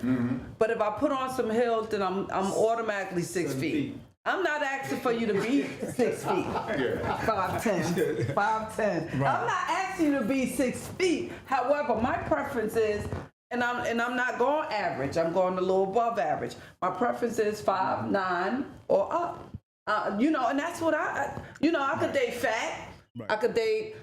But if I put on some heels, then I'm automatically 6 feet. I'm not asking for you to be 6 feet. 5'10". 5'10". I'm not asking you to be 6 feet. However, my preference is, and I'm not going average. I'm going a little above average. My preference is 5'9" or up. You know, and that's what I could date fat. I could date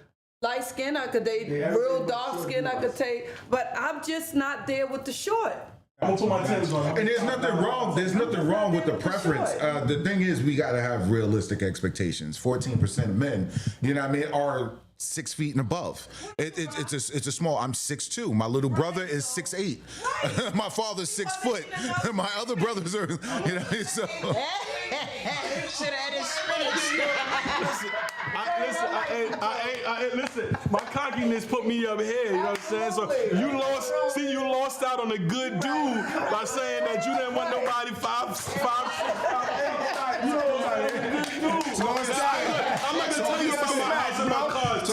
light skin, I could date real dark skin, I could take, but I'm just not there with the short. I'm gonna put my Timbs on. And there's nothing wrong. There's nothing wrong with the preference. The thing is, we got to have realistic expectations. 14% of men, you know what I mean, are 6 feet and above. It's a small. I'm 6'2". My little brother is 6'8". My father's 6 foot. My other brothers are, you know, so. Should have had his spinach. Listen, my cockiness put me up here, you know what I'm saying? So you lost out on a good dude by saying that you didn't want nobody 5'8". You know what I'm saying? I'm not gonna tell you about my house and my cars.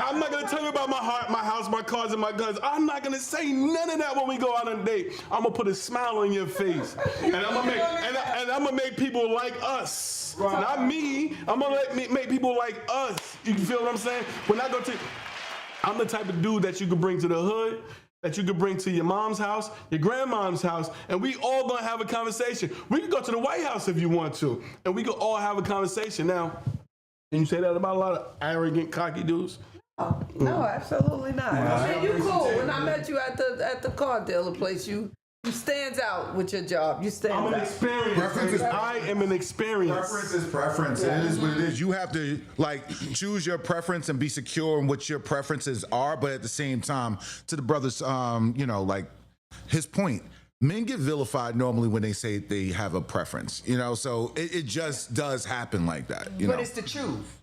I'm not gonna tell you about my house, my cars, and my guns. I'm not gonna say none of that when we go out on a date. I'm gonna put a smile on your face, and I'm gonna make people like us, not me. I'm gonna make people like us. You feel what I'm saying? I'm the type of dude that you could bring to the hood, that you could bring to your mom's house, your grandmom's house, and we all gonna have a conversation. We can go to the White House if you want to, and we can all have a conversation. Now, can you say that about a lot of arrogant, cocky dudes? No, absolutely not. I mean, you cool. When I met you at the car dealer place, you stands out with your job. You stand out. I'm an experience. I am an experience. Preference is preference. It is what it is. You have to like choose your preference and be secure in what your preferences are. But at the same time, to the brother's, you know, like his point, men get vilified normally when they say they have a preference. You know, so it just does happen like that. You know, But it's the truth.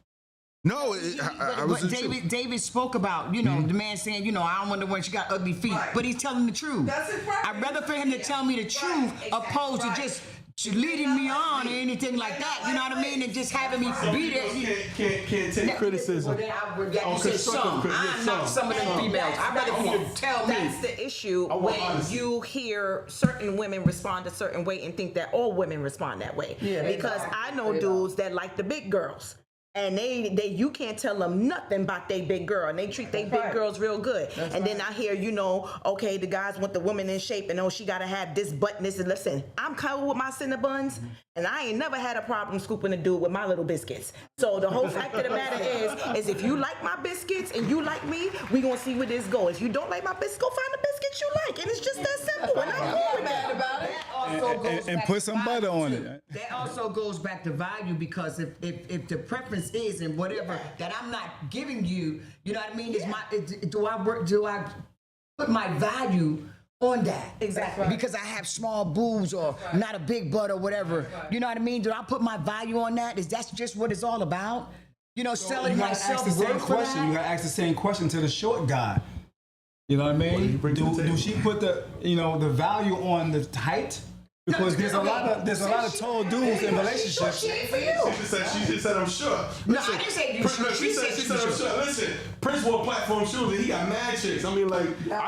no, I was But David spoke about, you know, the man saying, you know, I don't wonder when she got ugly feet, but he's telling the truth. That's his preference. I'd rather for him to tell me the truth opposed to just leading me on or anything like that. You know what I mean? And just having me be there. Can't take criticism. You said some. I'm not some of them females. I'd rather for you to tell me. That's the issue when you hear certain women respond a certain way and think that all women respond that way. Yeah, because I know dudes that like the big girls. And they you can't tell them nothing about they big girl, and they treat they big girls real good. And then I hear, you know, okay, the guys want the woman in shape, and oh, she gotta have this butt and this. And listen, I'm covered with my Cinnabons, and I ain't never had a problem scooping a dude with my little biscuits. So the whole fact of the matter is if you like my biscuits and you like me, we gonna see where this goes. If you don't like my biscuits, go find the biscuits you like, and it's just that simple. And I'm cool with that. about it. And put some butter on it. That also goes back to value, because if the preference is and whatever that I'm not giving you, you know what I mean? Do I put my value on that? Exactly. Because I have small boobs or not a big butt or whatever. You know what I mean? Do I put my value on that? Is that just what it's all about? You know, selling You gotta ask myself the same worth for question. You that? gotta ask the same question to the short guy. You know what I mean? Do she put the, you know, the value on the height? Because there's a lot of tall dudes in relationships. She ain't for you. She just said I'm sure. No, I didn't say you Prince, sure. she said I'm sure. Listen, Prince wore platform shoes and he got mad chicks. I mean, like, I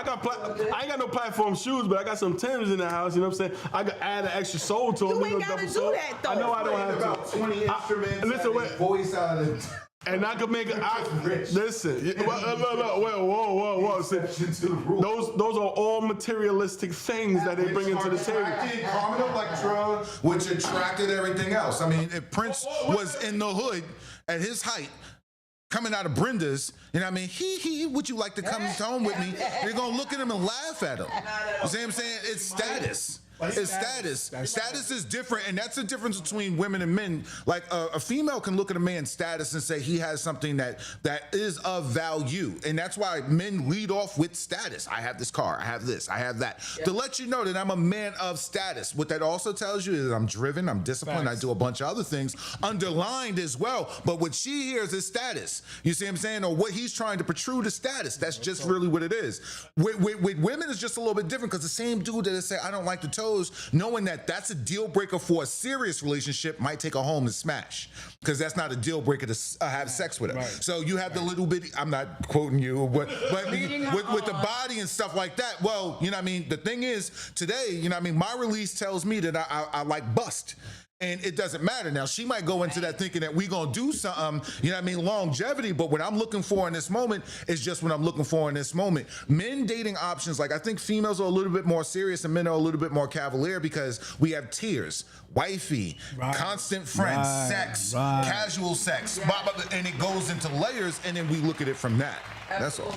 ain't got no platform shoes, but I got some Timbs in the house. You know what I'm saying? I could add an extra soul to them. You ain't gotta do that, though. I know I don't have About to. 20 instruments. Listen, wait. Voice out of And I could make it. Rich. Listen, look, whoa. See, those are all materialistic things that they bring into the table. Carmen Electra, which attracted everything else. I mean, if Prince was in the hood at his height, coming out of Brenda's, you know what I mean? Would you like to come home with me? They're gonna look at him and laugh at him. You see what I'm saying? It's status. It's status. Status is different, and that's the difference between women and men. Like a female can look at a man's status and say he has something that is of value, and that's why men lead off with status. I have this car, I have this, I have that, to let you know that I'm a man of status. What that also tells you is I'm driven, I'm disciplined, I do a bunch of other things underlined as well. But what she hears is status. You see what I'm saying? Or what he's trying to protrude is status. That's just really what it is. With women, it's just a little bit different because the same dude that say I don't like the toes, knowing that that's a deal breaker for a serious relationship, might take her home and smash, because that's not a deal breaker to have sex with her. Right. So you have the little bit, I'm not quoting you, but with the body and stuff like that. Well, you know what I mean? The thing is, today, you know what I mean, my release tells me that I like bust. And it doesn't matter. Now, she might go into that thinking that we gonna do something, you know what I mean, longevity, but what I'm looking for in this moment is just what I'm looking for in this moment. Men dating options, like I think females are a little bit more serious and men are a little bit more cavalier because we have tiers. Wifey, constant friends, sex, casual sex, blah, blah, blah, and it goes into layers, and then we look at it from that. That's all.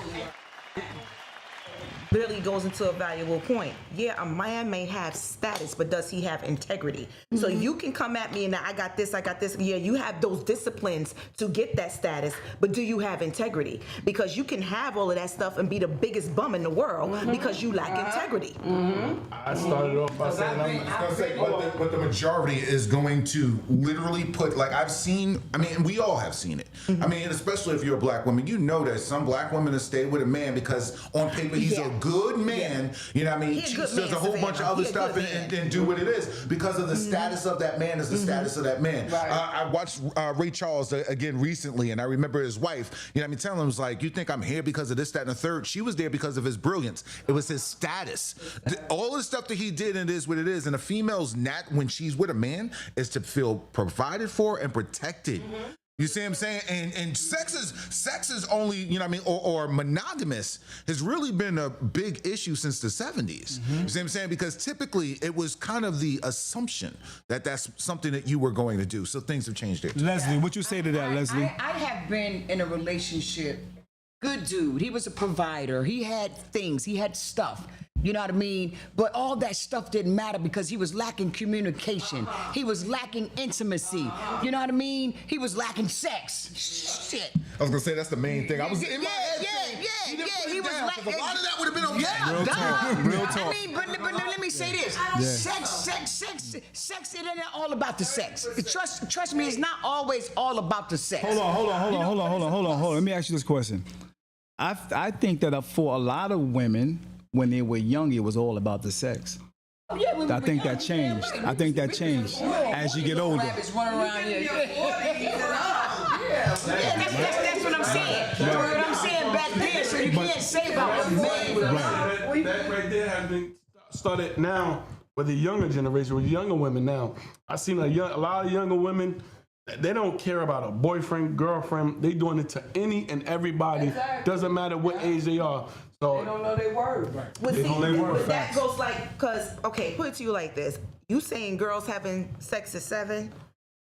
Really goes into a valuable point. Yeah, a man may have status, but does he have integrity? So you can come at me and I got this. Yeah, you have those disciplines to get that status, but do you have integrity? Because you can have all of that stuff and be the biggest bum in the world because you lack integrity. I started off by saying but the majority is going to literally put, like I've seen, I mean, we all have seen it. I mean, especially if you're a black woman, you know that some black women have stayed with a man because on paper he's a good man, you know what I mean? He does a whole bunch of other stuff and do what it is because of the status of that man is the status of that man. Right. I watched Ray Charles again recently, and I remember his wife, you know what I mean, telling him, was like, you think I'm here because of this, that, and the third? She was there because of his brilliance. It was his status. All the stuff that he did, and it is what it is. And a female's nat when she's with a man is to feel provided for and protected. You see what I'm saying? And sex is only, you know what I mean, or monogamous has really been a big issue since the 70s. You see what I'm saying? Because typically it was kind of the assumption that that's something that you were going to do. So things have changed there. Leslie, what you say to that, Leslie? I have been in a relationship. Good dude. He was a provider. He had things. He had stuff. You know what I mean? But all that stuff didn't matter because he was lacking communication. He was lacking intimacy. You know what I mean? He was lacking sex. Shit. I was gonna say that's the main thing. I was in my head. He was lacking. A lot of that would have been okay. Real talk. I mean, but let me say this. Sex, it ain't all about the sex. Trust me, it's not always all about the sex. Hold on. Let me ask you this question. I think that for a lot of women, when they were young, it was all about the sex. I think that changed. I think that changed as you get older. Rabbits run around here. That's what I'm saying. That's what I'm saying back then. So you can't say about the man. That right there has been started now with the younger generation, with younger women now. I've seen a lot of younger women. They don't care about a boyfriend, girlfriend. They doing it to any and everybody. Doesn't matter what age they are. So They don't know their word. Well, They see, don't know their word. that goes like, because, okay, put it to you like this. You saying girls having sex at 7,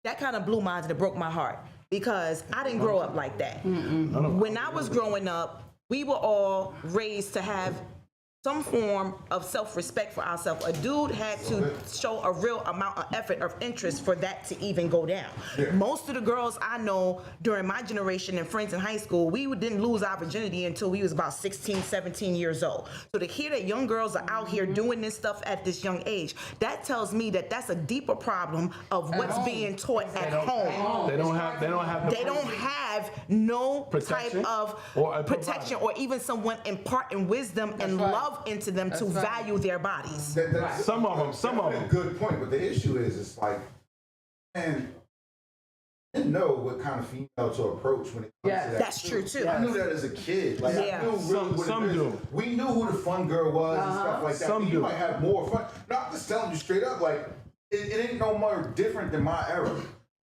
that kind of blew my eyes and it broke my heart because I didn't grow up like that. When I was growing up, we were all raised to have some form of self-respect for ourselves. A dude had to show a real amount of effort or interest for that to even go down. Most of the girls I know during my generation and friends in high school, we didn't lose our virginity until we was about 16, 17 years old. So to hear that young girls are out here doing this stuff at this young age, that tells me that that's a deeper problem of what's being taught at home. They don't have No protection type of or a protection provider. or even someone imparting wisdom and love enough into them to value their bodies. Some of them. Good point, but the issue is, it's like, and I didn't know what kind of female to approach when it comes to that. That's true too. I knew that as a kid. Like, I knew really what Some it is. do. We knew who the fun girl was and stuff like that. Some And do. you might have more fun. No, I'm just telling you straight up, like, it ain't no more different than my era.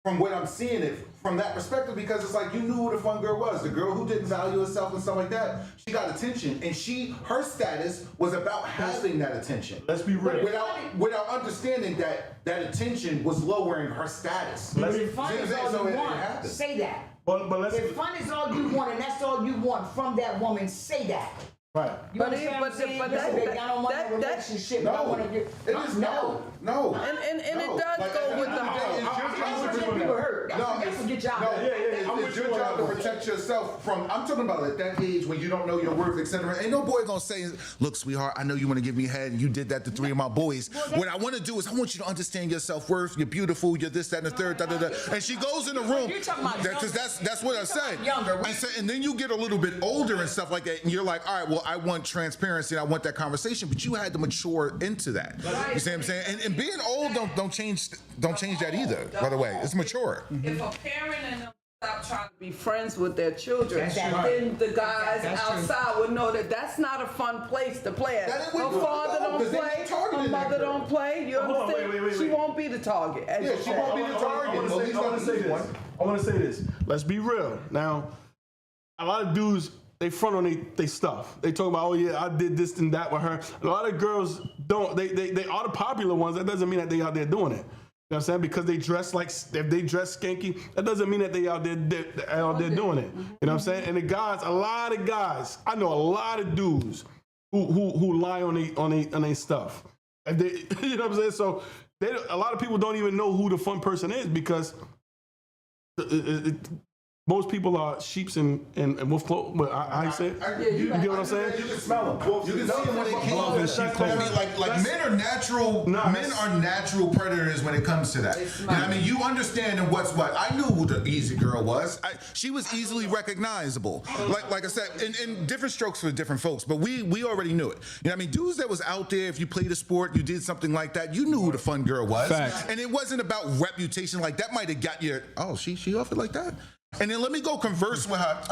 From what I'm seeing it from that perspective, because it's like you knew who the fun girl was, the girl who didn't value herself and stuff like that. She got attention, and her status was about having that attention. Let's be real. Without understanding that attention was lowering her status. If fun is all So you it want, happened. say that. But let's. If fun is all you want and that's all you want from that woman, say that. Right. You understand what I'm saying? Listen, baby, I don't want a relationship. I want to get. It is no. And it does go with the whole. That's what people hurt. That's what get y'all. It's your job to protect yourself from. I'm talking about at that age when you don't know your worth, etc. Ain't no boy gonna say, "Look, sweetheart, I know you want to give me head, and you did that to 3 of my boys. What I want to do is I want you to understand your self-worth. You're beautiful. You're this, that, and the third. Da, da, da." And she goes in the room because that's what I said. And then you get a little bit older and stuff like that, and you're like, all right, well, I want transparency. And I want that conversation, but you had to mature into that. You see what I'm saying? And being old don't change that either. By the way, it's mature. If a parent and them stop trying to be friends with their children, then the guys outside would know that that's not a fun place to play at. Her father don't play, her mother don't play. You understand? Wait. She won't be the target. She won't be the target. I want to say this. Let's be real. Now, a lot of dudes, they front on they stuff. They talk about, oh yeah, I did this and that with her. A lot of girls don't. They are the popular ones. That doesn't mean that they out there doing it. You know what I'm saying? Because they dress like, if they dress skanky, that doesn't mean that they out there doing it. You know what I'm saying? And the guys, a lot of guys, I know a lot of dudes who lie on they stuff. And they, you know what I'm saying? So a lot of people don't even know who the fun person is because most people are sheeps and wolf clothes. But I say it. You get what I'm saying? You can smell them. You can see them when they came. I mean, like men are natural. Men are natural predators when it comes to that. You know what I mean, you understand what's what. I knew who the easy girl was. She was easily recognizable. Like I said, in different strokes for different folks. But we already knew it. You know what I mean? Dudes that was out there, if you played a sport, you did something like that, you knew who the fun girl was. Facts. And it wasn't about reputation. Like that might have got you. Oh, she off it like that. And then let me go converse with her.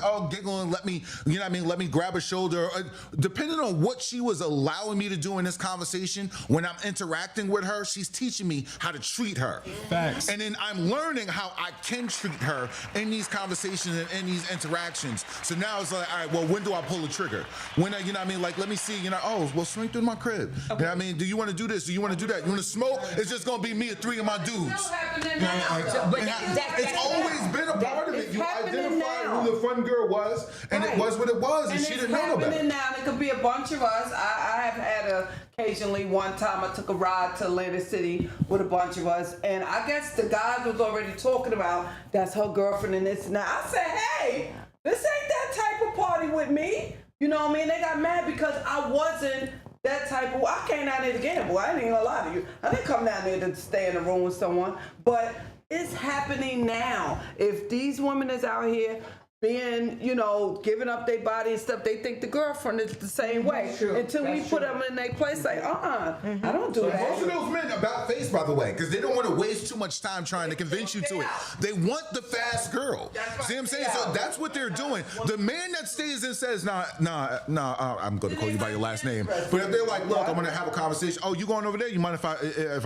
I'll giggle and let me, you know what I mean, let me grab a shoulder. Depending on what she was allowing me to do in this conversation, when I'm interacting with her, she's teaching me how to treat her. Facts. And then I'm learning how I can treat her in these conversations and in these interactions. So now it's like, all right, well, when do I pull the trigger? When, you know what I mean, like, let me see, you know, oh, well, swing through my crib. Okay. You know what I mean? Do you want to do this? Do you want to do that? You want to smoke? It's just going to be me and 3 of my dudes. It's always been a part of it. You identified who the fun girl was, and it was what it was, and she didn't know about it. It's happening now. It could be a bunch of us. I have had occasionally one time I took a ride to Atlantic City with a bunch of us, and I guess the guys was already talking about that's her girlfriend and this and that. I said, hey, this ain't that type of party with me. You know what I mean? They got mad because I wasn't that type of. I came down there to gamble. I ain't even gonna lie to you. I didn't come down there to stay in a room with someone, but it's happening now. If these women is out here being, you know, giving up their body and stuff, they think the girlfriend is the same way. Until we put them in their place, like, I don't do that. Most of those men about face, by the way, because they don't want to waste too much time trying to convince you to it. They want the fast girl. See what I'm saying? So that's what they're doing. The man that stays and says, nah, I'm going to call you by your last name. But if they're like, look, I'm going to have a conversation. Oh, you going over there? You mind if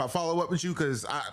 I follow up with you? Because I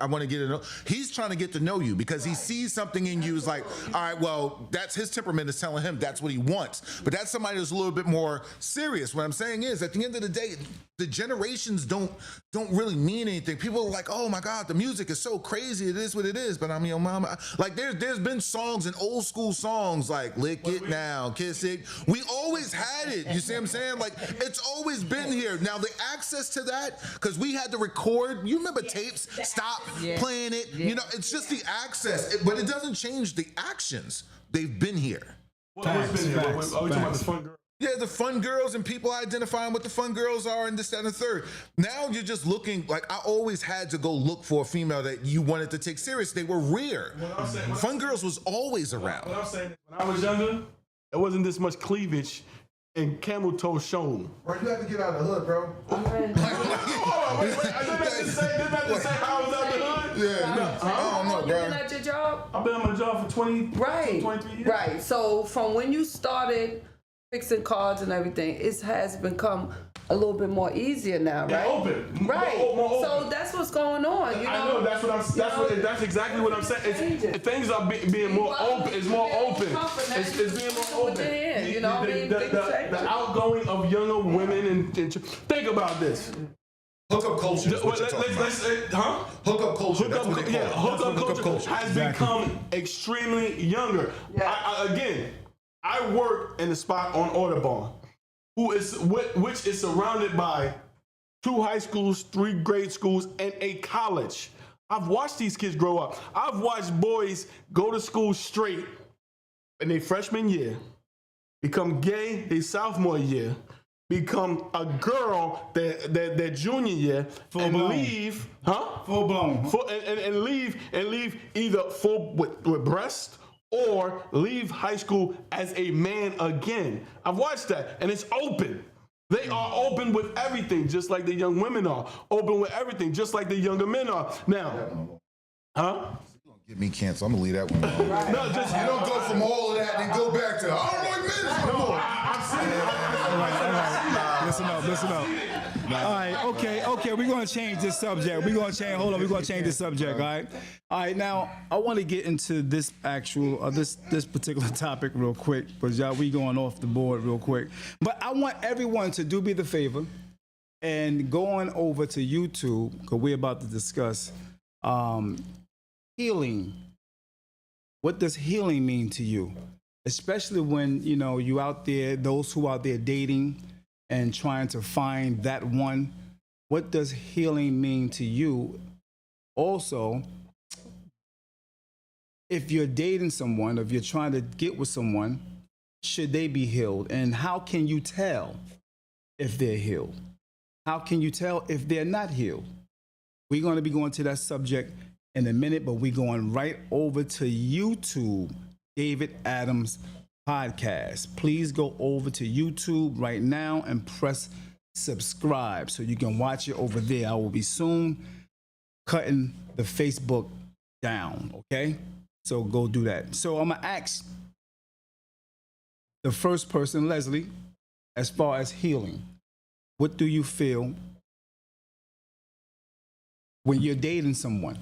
want to get to know. He's trying to get to know you because he sees something in you. Is like, all right, well, that's his temperament is telling him that's what he wants. But that's somebody that's a little bit more serious. What I'm saying is, at the end of the day, the generations don't really mean anything. People are like, oh my God, the music is so crazy. It is what it is. But I mean, mama, like there's been songs and old school songs like Lick It Now, Kiss It. We always had it. You see what I'm saying? Like it's always been here. Now the access to that, because we had to record. You remember tapes? Stop playing it. You know, it's just the access, but it doesn't change the actions. They've been here. What's been here? Are we talking about the fun girl? Yeah, the fun girls and people identifying what the fun girls are and this, that, and the third. Now you're just looking, like I always had to go look for a female that you wanted to take serious. They were rare. Fun girls was always around. What I'm saying is, when I was younger, there wasn't this much cleavage and camel toe shown. Bro, you have to get out of the hood, bro. Hold on, wait. I didn't have to say how I was out the hood. Yeah, no, I don't know, You bro. been at your job? I've been on my job for 23 years. Right. So from when you started fixing cars and everything, it has become a little bit more easier now, right? Yeah, open. Right. More open. So that's what's going on. You know? I know that's exactly what I'm saying. Things are being more open. It's more open. It's being more open. You know what I mean? The outgoing of younger women and think about this. Hookup culture. Is what you're talking about. Hookup culture. That's what they call it. Hookup culture has become extremely younger. Yeah. I work in the spot on Audubon, which is surrounded by 2 high schools, 3 grade schools, and a college. I've watched these kids grow up. I've watched boys go to school straight in their freshman year, become gay their sophomore year, become a girl their junior year, and leave, Full blown. and leave either full with breast or leave high school as a man again. I've watched that, and it's open. They are open with everything, just like the young women are. Open with everything, just like the younger men are. Now, Get me canceled. I'm gonna leave that one alone. no, just You don't go from all of that and go back to I don't like men no more. Listen up. All right, okay, we're gonna change this subject. We're gonna change this subject, all right, now I wanna get into this actual, this particular topic real quick, because y'all, we going off the board real quick. But I want everyone to do me the favor and go on over to YouTube, because we're about to discuss healing. What does healing mean to you? Especially when, you out there, those who out there dating and trying to find that one. What does healing mean to you? Also, if you're dating someone, if you're trying to get with someone, should they be healed? And how can you tell if they're healed? How can you tell if they're not healed? We're going to be going to that subject in a minute, but we're going right over to YouTube, David Adams Podcast. Please go over to YouTube right now and press subscribe so you can watch it over there. I will be soon cutting the Facebook down, okay? So go do that. So I'm gonna ask the first person, Leslie, as far as healing, what do you feel when you're dating someone?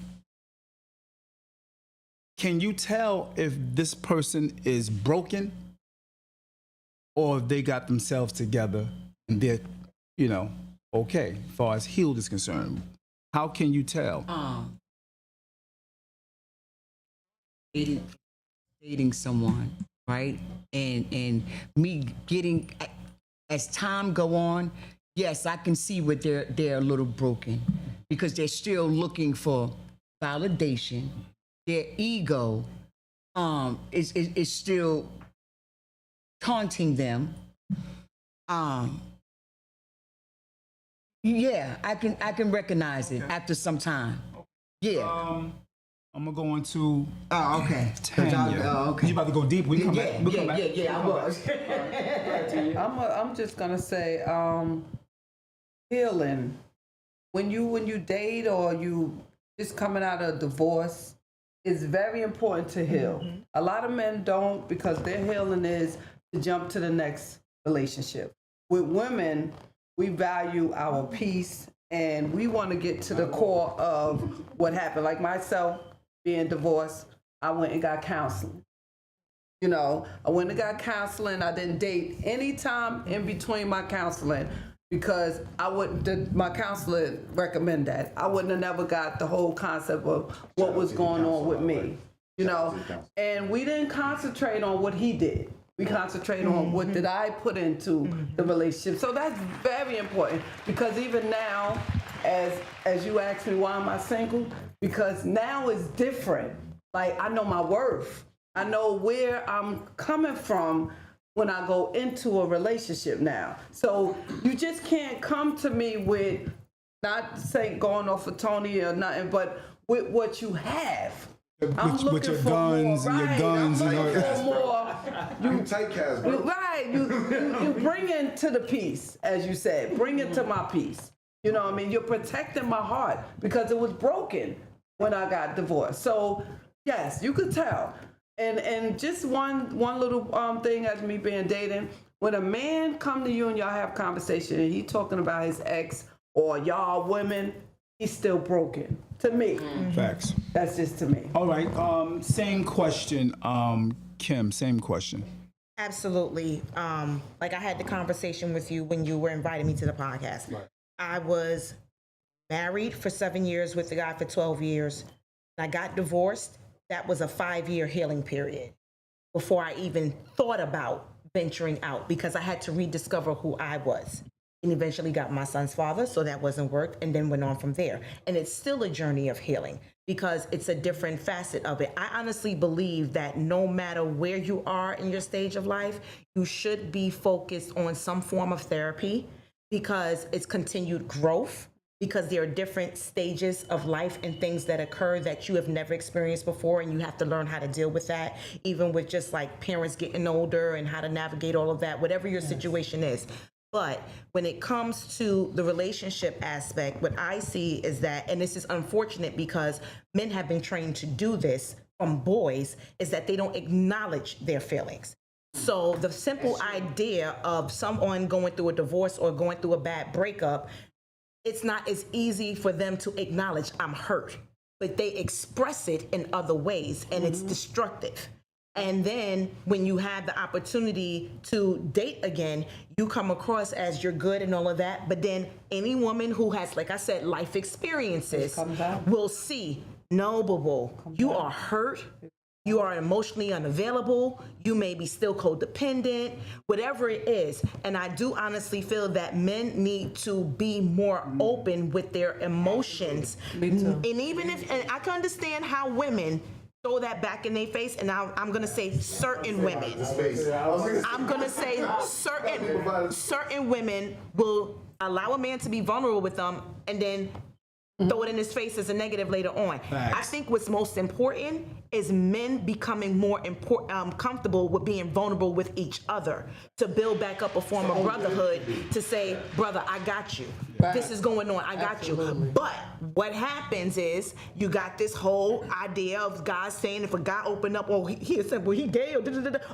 Can you tell if this person is broken or if they got themselves together and they're, okay, as far as healed is concerned? How can you tell? Dating someone, right? And me getting, as time go on, yes, I can see what they're a little broken because they're still looking for validation. Their ego is still taunting them. Yeah, I can recognize it after some time. Yeah. I'm gonna go into okay. Tanya. Okay. You about to go deep? We come back. We'll come back. Yeah, I was. I'm just gonna say, healing. When you date or you just coming out of divorce, it's very important to heal. Mm-hmm. A lot of men don't because their healing is to jump to the next relationship. With women, we value our peace and we want to get to the core of what happened. Like myself, being divorced, I went and got counseling. I went and got counseling. I didn't date any time in between my counseling because my counselor recommend that. I wouldn't have never got the whole concept of what was going on with me, and we didn't concentrate on what he did. We concentrated on what did I put into the relationship. So that's very important because even now, as you ask me, why am I single? Because now it's different. Like I know my worth. I know where I'm coming from when I go into a relationship now. So you just can't come to me with, not saying going off of Tony or nothing, but with what you have. I'm with looking your for guns more, and your right. guns I'm and looking all for more. You typecast, bro. Right, you bring into the peace, as you said. Bring it to my peace. You know what I mean? You're protecting my heart because it was broken when I got divorced. So yes, you could tell. And just one little thing as me being dating. When a man come to you and y'all have conversation and he talking about his ex or y'all women, he's still broken. To me. Facts. That's just to me. All right. Same question, Kim. Same question. Absolutely. Like I had the conversation with you when you were inviting me to the podcast. Right. I was married for 7 years with the guy for 12 years. I got divorced. That was a 5-year healing period before I even thought about venturing out because I had to rediscover who I was. And eventually got my son's father, so that wasn't worked, and then went on from there. And it's still a journey of healing because it's a different facet of it. I honestly believe that no matter where you are in your stage of life, you should be focused on some form of therapy because it's continued growth, because there are different stages of life and things that occur that you have never experienced before, and you have to learn how to deal with that, even with just like parents getting older and how to navigate all of that, whatever your situation is. But when it comes to the relationship aspect, what I see is that, and this is unfortunate because men have been trained to do this from boys, is that they don't acknowledge their feelings. So the simple idea of someone going through a divorce or going through a bad breakup, it's not as easy for them to acknowledge I'm hurt, but they express it in other ways and it's destructive. And then when you have the opportunity to date again, you come across as you're good and all of that. But then any woman who has, like I said, life experiences will see, no, boo-boo, you are hurt. You are emotionally unavailable. You may be still codependent, whatever it is. And I do honestly feel that men need to be more open with their emotions. Me too. And even if, and I can understand how women throw that back in their face, and I'm gonna say certain women. I'm gonna say certain women will allow a man to be vulnerable with them and then throw it in his face as a negative later on. I think what's most important is men becoming more comfortable with being vulnerable with each other to build back up a form of brotherhood, to say, brother, I got you. This is going on, I got you. But what happens is you got this whole idea of guys saying if a guy opened up, oh, he said, well, he gay, or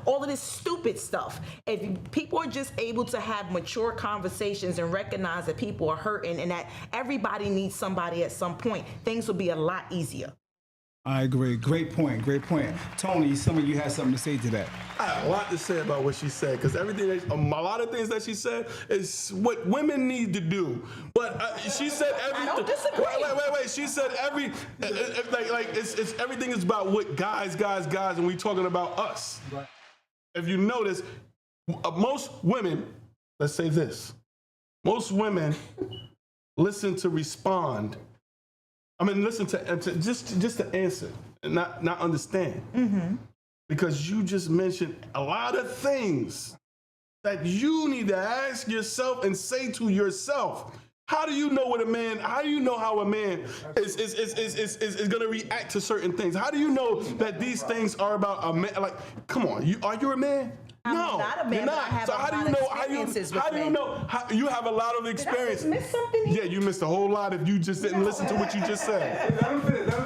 all of this stupid stuff. If people are just able to have mature conversations and recognize that people are hurting and that everybody needs somebody at some point, things will be a lot easier. I agree. Great point. Great point. Tony, some of you had something to say to that. I have a lot to say about what she said because everything, a lot of things that she said is what women need to do. But she said everything. I don't disagree. Wait. She said it's everything is about what guys, and we talking about us. Right. If you notice, most women, let's say this, most women listen to respond. I mean, listen to just to answer and not understand. Mm-hmm. Because you just mentioned a lot of things that you need to ask yourself and say to yourself. How do you know what a man? How do you know how a man is going to react to certain things? How do you know that these things are about a man? Like, come on, are you a man? I'm no, not a man, you're not. but I have so a how do lot you know? of experiences with How do you men. know? You have a lot of experience. Did I miss something here? Yeah, you missed a whole lot if you just didn't listen to what you just said.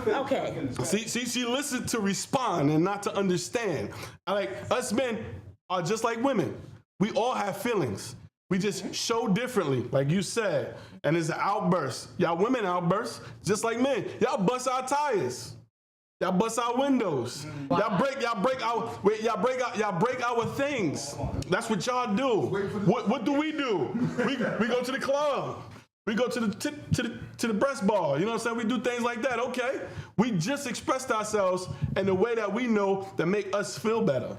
Okay. See, she listened to respond and not to understand. Like us men are just like women. We all have feelings. We just show differently, like you said. And it's an outburst. Y'all women outburst just like men. Y'all bust our tires. Y'all bust our windows. Y'all break our things. That's what y'all do. What do? We go to the club. We go to the breast ball. You know what I'm saying? We do things like that. Okay. We just expressed ourselves in a way that we know that make us feel better.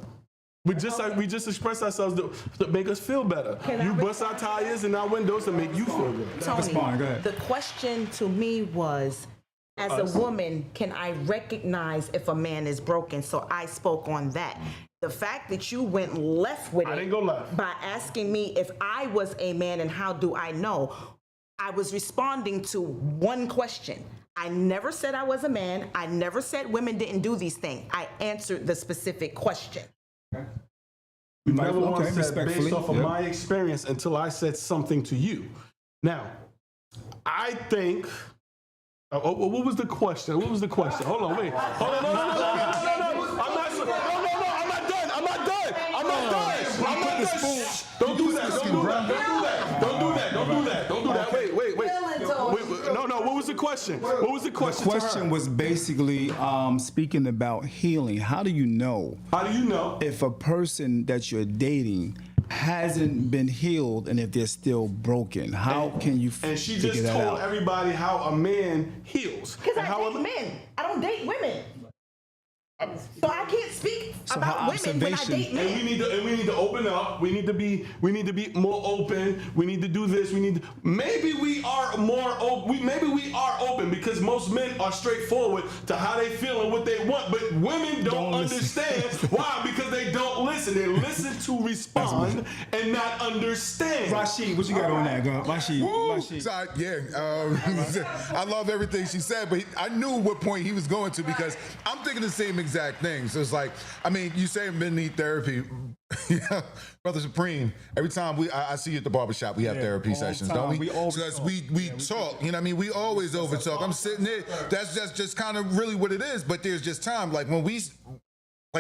We just express ourselves to make us feel better. You bust our tires and our windows to make you feel good. Tony, Go ahead. the question to me was, as a woman, can I recognize if a man is broken? So I spoke on that. The fact that you went left with I didn't go left. by asking me if I was a man and how do I know, I was responding to one question. I never said I was a man. I never said women didn't do these things. I answered the specific question. You never once Okay, said respectfully, based off of yep. my experience until I said something to you. Now, I think. What was the question? What was the question? Hold on, wait. Hold on, no. I'm not done. I'm not done. Shh. Don't do that. Wait. No. What was the question? What was the question? The question to her? was basically speaking about healing. How do you know How do you know? if a person that you're dating hasn't been healed and if they're still broken? How can you And she figure just that told out? everybody how a man heals. Because And I how date men. I don't date women. So I can't speak about her women when I observation- date men. And we need to open up. We need to be more open. We need to do this. Maybe we are more open. Maybe we are open because most men are straightforward to how they feel and what they want. But women don't listen. understand. Why? Because they don't listen. They listen to respond and not understand. Rashid, what you got on that, girl? Rashid. So, I love everything she said, but I knew what point he was going to because I'm thinking the same exact thing. So it's like, I mean, you say men need therapy. Yeah, Brother Supreme, every time I see you at the barbershop, we have therapy all sessions, time. don't we? We always Because talk. we talk, you know what I mean? We always over talk. I'm sitting there, that's just kind of really what it is, but there's just time, like when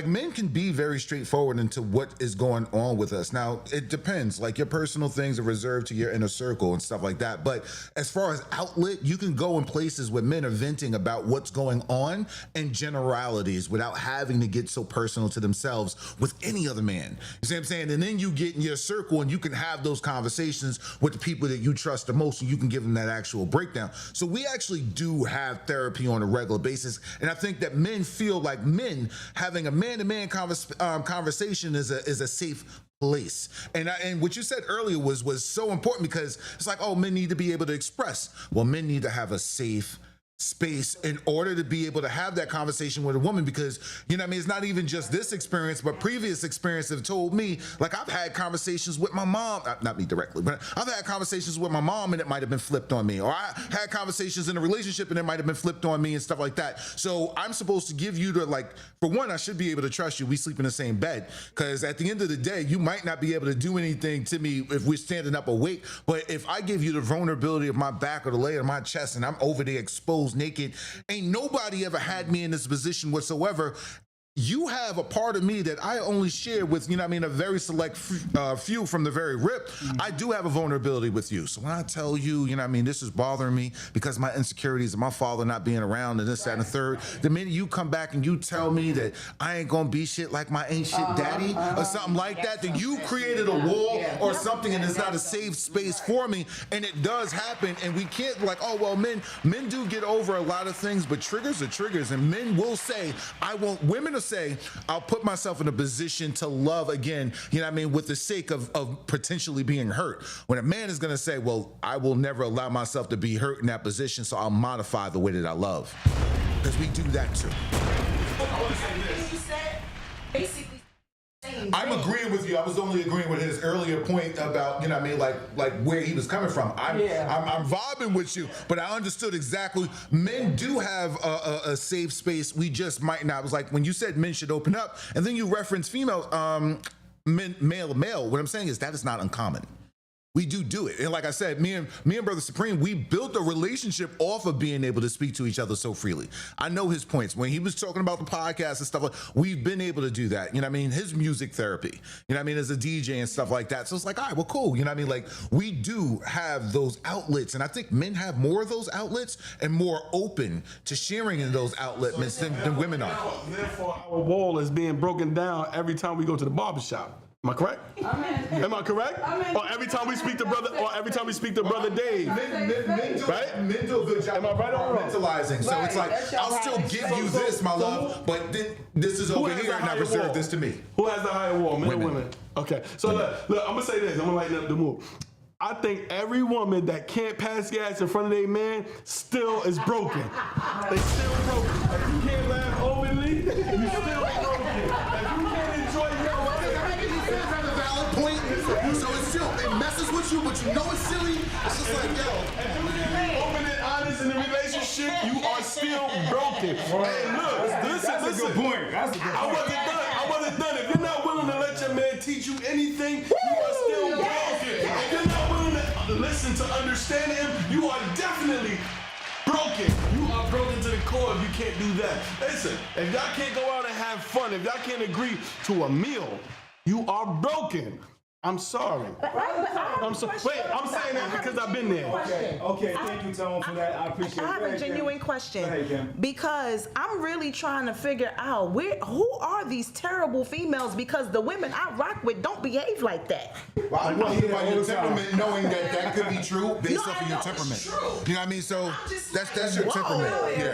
men can be very straightforward into what is going on with us. Now, it depends. Like your personal things are reserved to your inner circle and stuff like that. But as far as outlet, you can go in places where men are venting about what's going on in generalities without having to get so personal to themselves with any other man. You see what I'm saying? And then you get in your circle and you can have those conversations with the people that you trust the most and you can give them that actual breakdown. So we actually do have therapy on a regular basis. And I think that men feel like men having a man-to-man conversation is a safe place. And what you said earlier was so important because it's like, oh, men need to be able to express. Well, men need to have a safe space in order to be able to have that conversation with a woman because, you know what I mean, it's not even just this experience, but previous experience have told me, like I've had conversations with my mom, not me directly, but I've had conversations with my mom and it might have been flipped on me, or I had conversations in a relationship and it might have been flipped on me and stuff like that. So I'm supposed to give you the, like, for one, I should be able to trust you. We sleep in the same bed because at the end of the day, you might not be able to do anything to me if we're standing up awake, but if I give you the vulnerability of my back or the layer of my chest and I'm over there exposed naked, ain't nobody ever had me in this position whatsoever. You have a part of me that I only share with, you know what I mean, a very select few from the very rip. I do have a vulnerability with you. So when I tell you, you know what I mean, this is bothering me because of my insecurities and my father not being around and this, that, and the third, the minute you come back and you tell me that I ain't gonna be shit like my ain't shit daddy or something like that, then you created a wall or something and it's not a safe space for me. And it does happen. And we can't like, oh, well, men do get over a lot of things, but triggers are triggers. And men will say, women are say, I'll put myself in a position to love again, you know what I mean, with the sake of potentially being hurt. When a man is going to say, well, I will never allow myself to be hurt in that position, so I'll modify the way that I love. Because we do that too. You said basically I'm agreeing with you. I was only agreeing with his earlier point about, you know what I mean, like where he was coming from. I'm vibing with you, but I understood exactly. Men do have a safe space. We just might not. It was like when you said men should open up, and then you reference female, male. What I'm saying is that is not uncommon. We do it. And like I said, me and Brother Supreme, we built a relationship off of being able to speak to each other so freely. I know his points. When he was talking about the podcast and stuff, like we've been able to do that. You know what I mean? His music therapy, you know what I mean, as a DJ and stuff like that. So it's like, all right, well, cool. You know what I mean? Like we do have those outlets. And I think men have more of those outlets and more open to sharing in those outlets than women are. Therefore, our wall is being broken down every time we go to the barbershop. Am I correct? Am I correct? Or every time we speak to brother Dave. Right? Men do a good job. Am I right or wrong? Mentalizing. So it's like, I'll still give you this, my love, but this is over here and I reserve this to me. Who has the higher wall, men or Women. women? Okay, so look, I'm gonna say this. I'm gonna lighten up the mood. I think every woman that can't pass gas in front of their man still is broken. They still broken. If you can't laugh openly, you still broken. If you can't enjoy your life, A valid point. So it's still, it messes with you, but you know it's silly. It's just like, yo. if you can't be open and honest in the relationship, you are still broken. Hey, look, listen. That's a good point. That's a good I point. wasn't done. If you're not willing to let your man teach you anything, you are still broken. If you're not willing to listen to understand him, you are definitely broken. You are broken to the core if you can't do that. Listen, if y'all can't go out and have fun, if y'all can't agree to a meal, you are broken. I'm sorry. I'm sorry. Wait, I'm saying that because I've been there. Okay, thank you, Tone, for that. I appreciate it. I have Go a ahead, Kim. genuine question Go ahead, Kim. because I'm really trying to figure out who are these terrible females, because the women I rock with don't behave like that. Well, I'm Like, talking yeah, about all your the time. temperament, knowing that could be true based No, off I of your know it's temperament. true. You know what I mean? So just that's your whoa. temperament.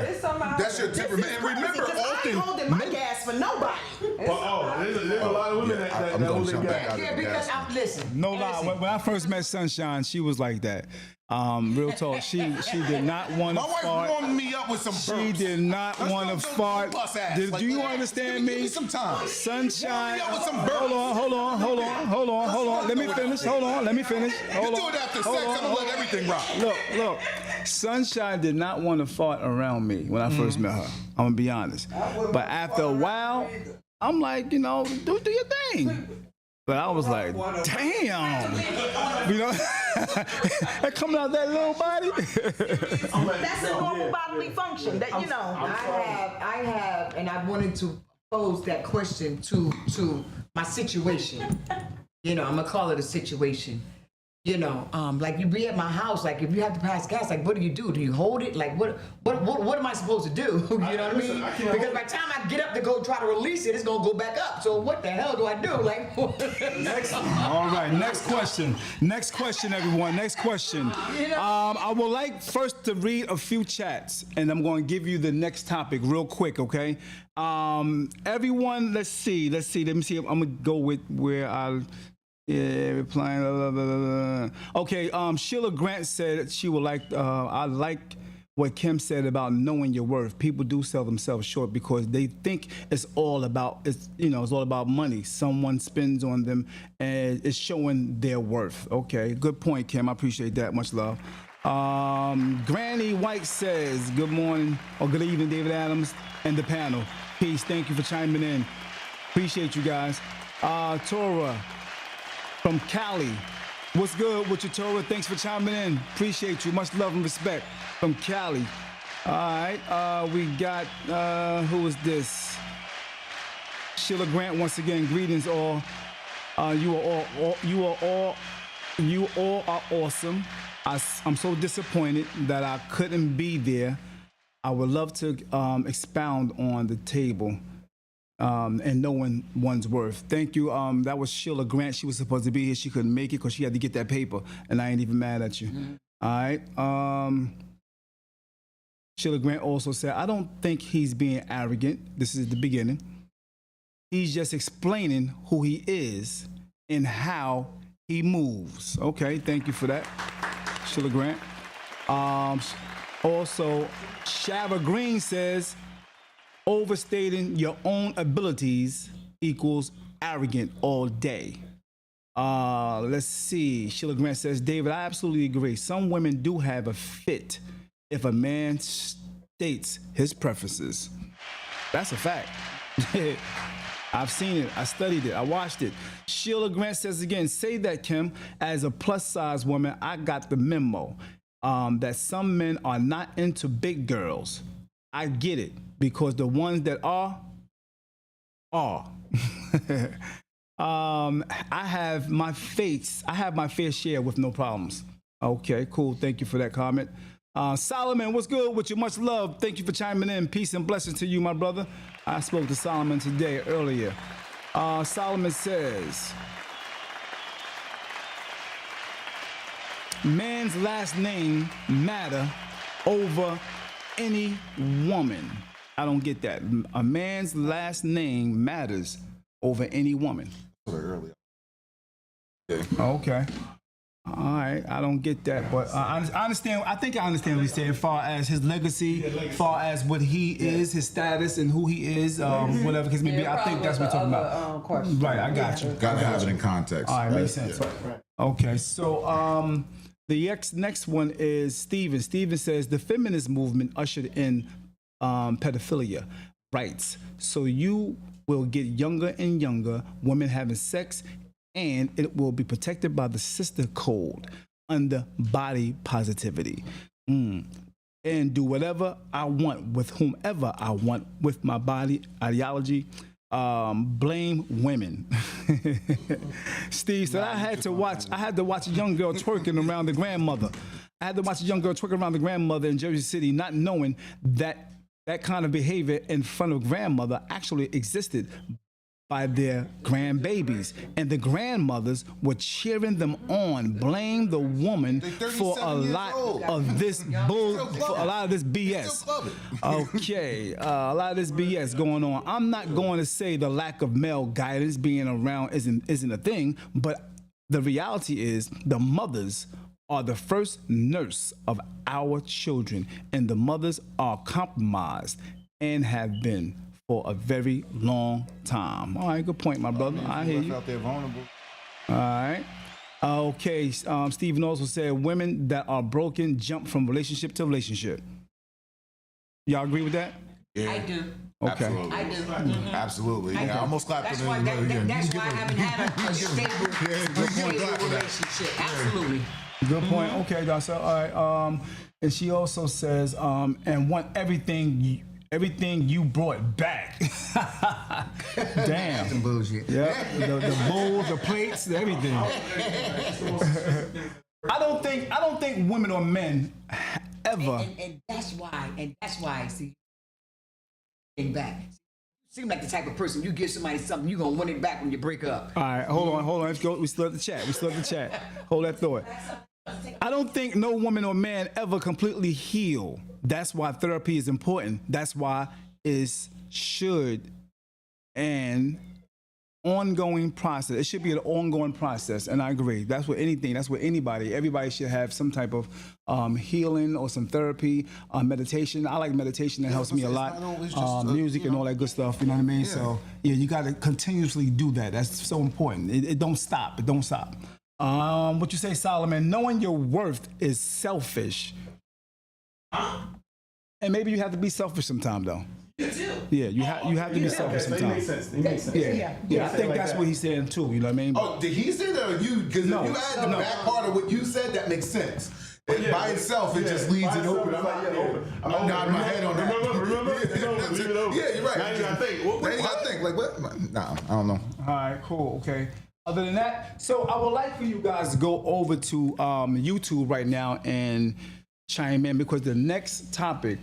It's somehow- Yeah, that's your This is temperament. And crazy, remember, 'cause I ain't holding my gas for nobody. There's a lot of women that I'm gonna hold jump their back gas. out Yeah, of the because gas. listen. No lie, when I first met Sunshine, she was like that. Real talk, she did not want My to wife fart. warmed me up with some She burps. did not want to fart. Bust ass. Do Like, you yeah, understand give me? me some time. Sunshine. Warm me up with some burps. Hold on. Let me finish. Hold on. You do it after sex, I'm gonna let everything rock. Look. Sunshine did not want to fart around me when I first met her. I'm gonna be honest. But after a while, I'm like, do your thing. But I was like, damn. That coming out that little body. That's a normal bodily function that I have, and I wanted to pose that question to my situation. I'm gonna call it a situation. Like you be at my house, like if you have to pass gas, like what do? Do you hold it? Like what am I supposed to do? You know what I mean? Because by the time I get up to go try to release it, it's gonna go back up. So what the hell do I do? Like All right, next question. Next question, everyone. Next question. I would like first to read a few chats, and I'm going to give you the next topic real quick, okay? Everyone, let's see. Let me see. I'm going to go with where replying. Blah, blah, blah, blah. Okay, Sheila Grant said she would like, I like what Kim said about knowing your worth. People do sell themselves short because they think it's all about money. Someone spends on them and it's showing their worth. Okay, good point, Kim. I appreciate that. Much love. Granny White says, good morning or good evening, David Adams and the panel. Peace. Thank you for chiming in. Appreciate you guys. Tora from Cali. What's good with you, Tora? Thanks for chiming in. Appreciate you. Much love and respect from Cali. All right, we got, who is this? Sheila Grant, once again, greetings all. You all are awesome. I'm so disappointed that I couldn't be there. I would love to expound on the table and knowing one's worth. Thank you. That was Sheila Grant. She was supposed to be here. She couldn't make it because she had to get that paper, and I ain't even mad at you. All right. Sheila Grant also said, I don't think he's being arrogant. This is the beginning. He's just explaining who he is and how he moves. Okay, thank you for that, Sheila Grant. Also, Shava Green says, overstating your own abilities equals arrogant all day. Let's see. Sheila Grant says, David, I absolutely agree. Some women do have a fit if a man states his preferences. That's a fact. I've seen it. I studied it. I watched it. Sheila Grant says again, say that, Kim, as a plus size woman, I got the memo that some men are not into big girls. I get it because the ones that are. I have my fair share with no problems. Okay, cool. Thank you for that comment. Solomon, what's good with you? Much love. Thank you for chiming in. Peace and blessings to you, my brother. I spoke to Solomon today, earlier. Solomon says, man's last name matter over any woman. I don't get that. A man's last name matters over any woman. Okay. All right, I don't get that, but I understand. I think I understand what he's saying, as far as his legacy, as far as what he is, his status, and who he is, whatever case may be. I think that's what we're talking about. Right, I got you. Gotta have it in context. All right, makes sense. Yeah. Okay, so the next one is Steven. Steven says the feminist movement ushered in pedophilia rights. So you will get younger and younger women having sex, and it will be protected by the sister code under body positivity. And do whatever I want with whomever I want with my body ideology. Blame women. Steve said I had to watch a young girl twerking around the grandmother. I had to watch a young girl twerking around the grandmother in Jersey City, not knowing that kind of behavior in front of grandmother actually existed by their grandbabies, and the grandmothers were cheering them on. Blame the woman for a lot of this BS. Okay, a lot of this BS going on. I'm not going to say the lack of male guidance being around isn't a thing, but the reality is the mothers are the first nurse of our children, and the mothers are compromised and have been for a very long time. All right, good point, my brother. I hear you. Out there vulnerable. All right. Okay. Stephen also said women that are broken jump from relationship to relationship. Y'all agree with that? Yeah. I do. Okay. Absolutely. I do. Absolutely. Yeah, I almost clapped That's it why, in. that's why I haven't had a stable relationship. Absolutely. Good point. Okay, Darcel. All right. And she also says, and want everything you brought back. Damn. Some bullshit. Yeah. The bowls, the plates, everything. I don't think women or men ever. And that's why, see, getting back. Seem like the type of person you give somebody something, you're gonna want it back when you break up. All right, hold on. Let's go. We still at the chat. Hold that thought. I don't think no woman or man ever completely heal. That's why therapy is important. That's why it should an ongoing process. It should be an ongoing process, and I agree. That's with anything. That's with anybody. Everybody should have some type of healing or some therapy, meditation. I like meditation. That helps me a lot. Music and all that good stuff. You know what I mean? Yeah. So yeah, you got to continuously do that. That's so important. It don't stop. It don't stop. What you say, Solomon? Knowing your worth is selfish. And maybe you have to be selfish sometime, though. You do. Yeah, you have to be selfish sometimes. He makes sense. Yeah. I think that's what he's saying too. You know what I mean? Oh, did he say that or you? Because if you add the back part of what you said, that makes sense. By itself, it just leaves it open. I'm nodding my head on that. Remember? Leave it open. Yeah, you're right. Now you gotta think. Now you gotta think. Like what? Nah, I don't know. All right, cool. Okay. Other than that, so I would like for you guys to go over to YouTube right now and chime in, because the next topic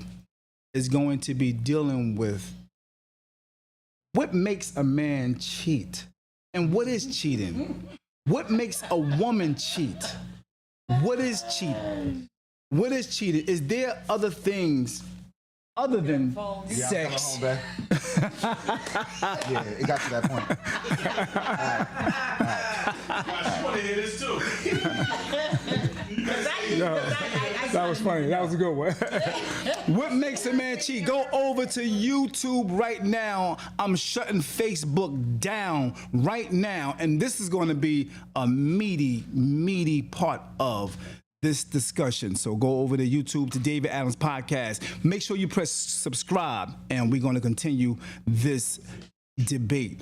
is going to be dealing with what makes a man cheat and what is cheating. What makes a woman cheat? What is cheating? What is cheating? Is there other things other than sex? Yeah, it got to that point. I want to hear this too. That was funny. That was a good one. What makes a man cheat? Go over to YouTube right now. I'm shutting Facebook down right now. And this is going to be a meaty part of this discussion. So go over to YouTube to David Adams Podcast. Make sure you press subscribe, and we're going to continue this debate.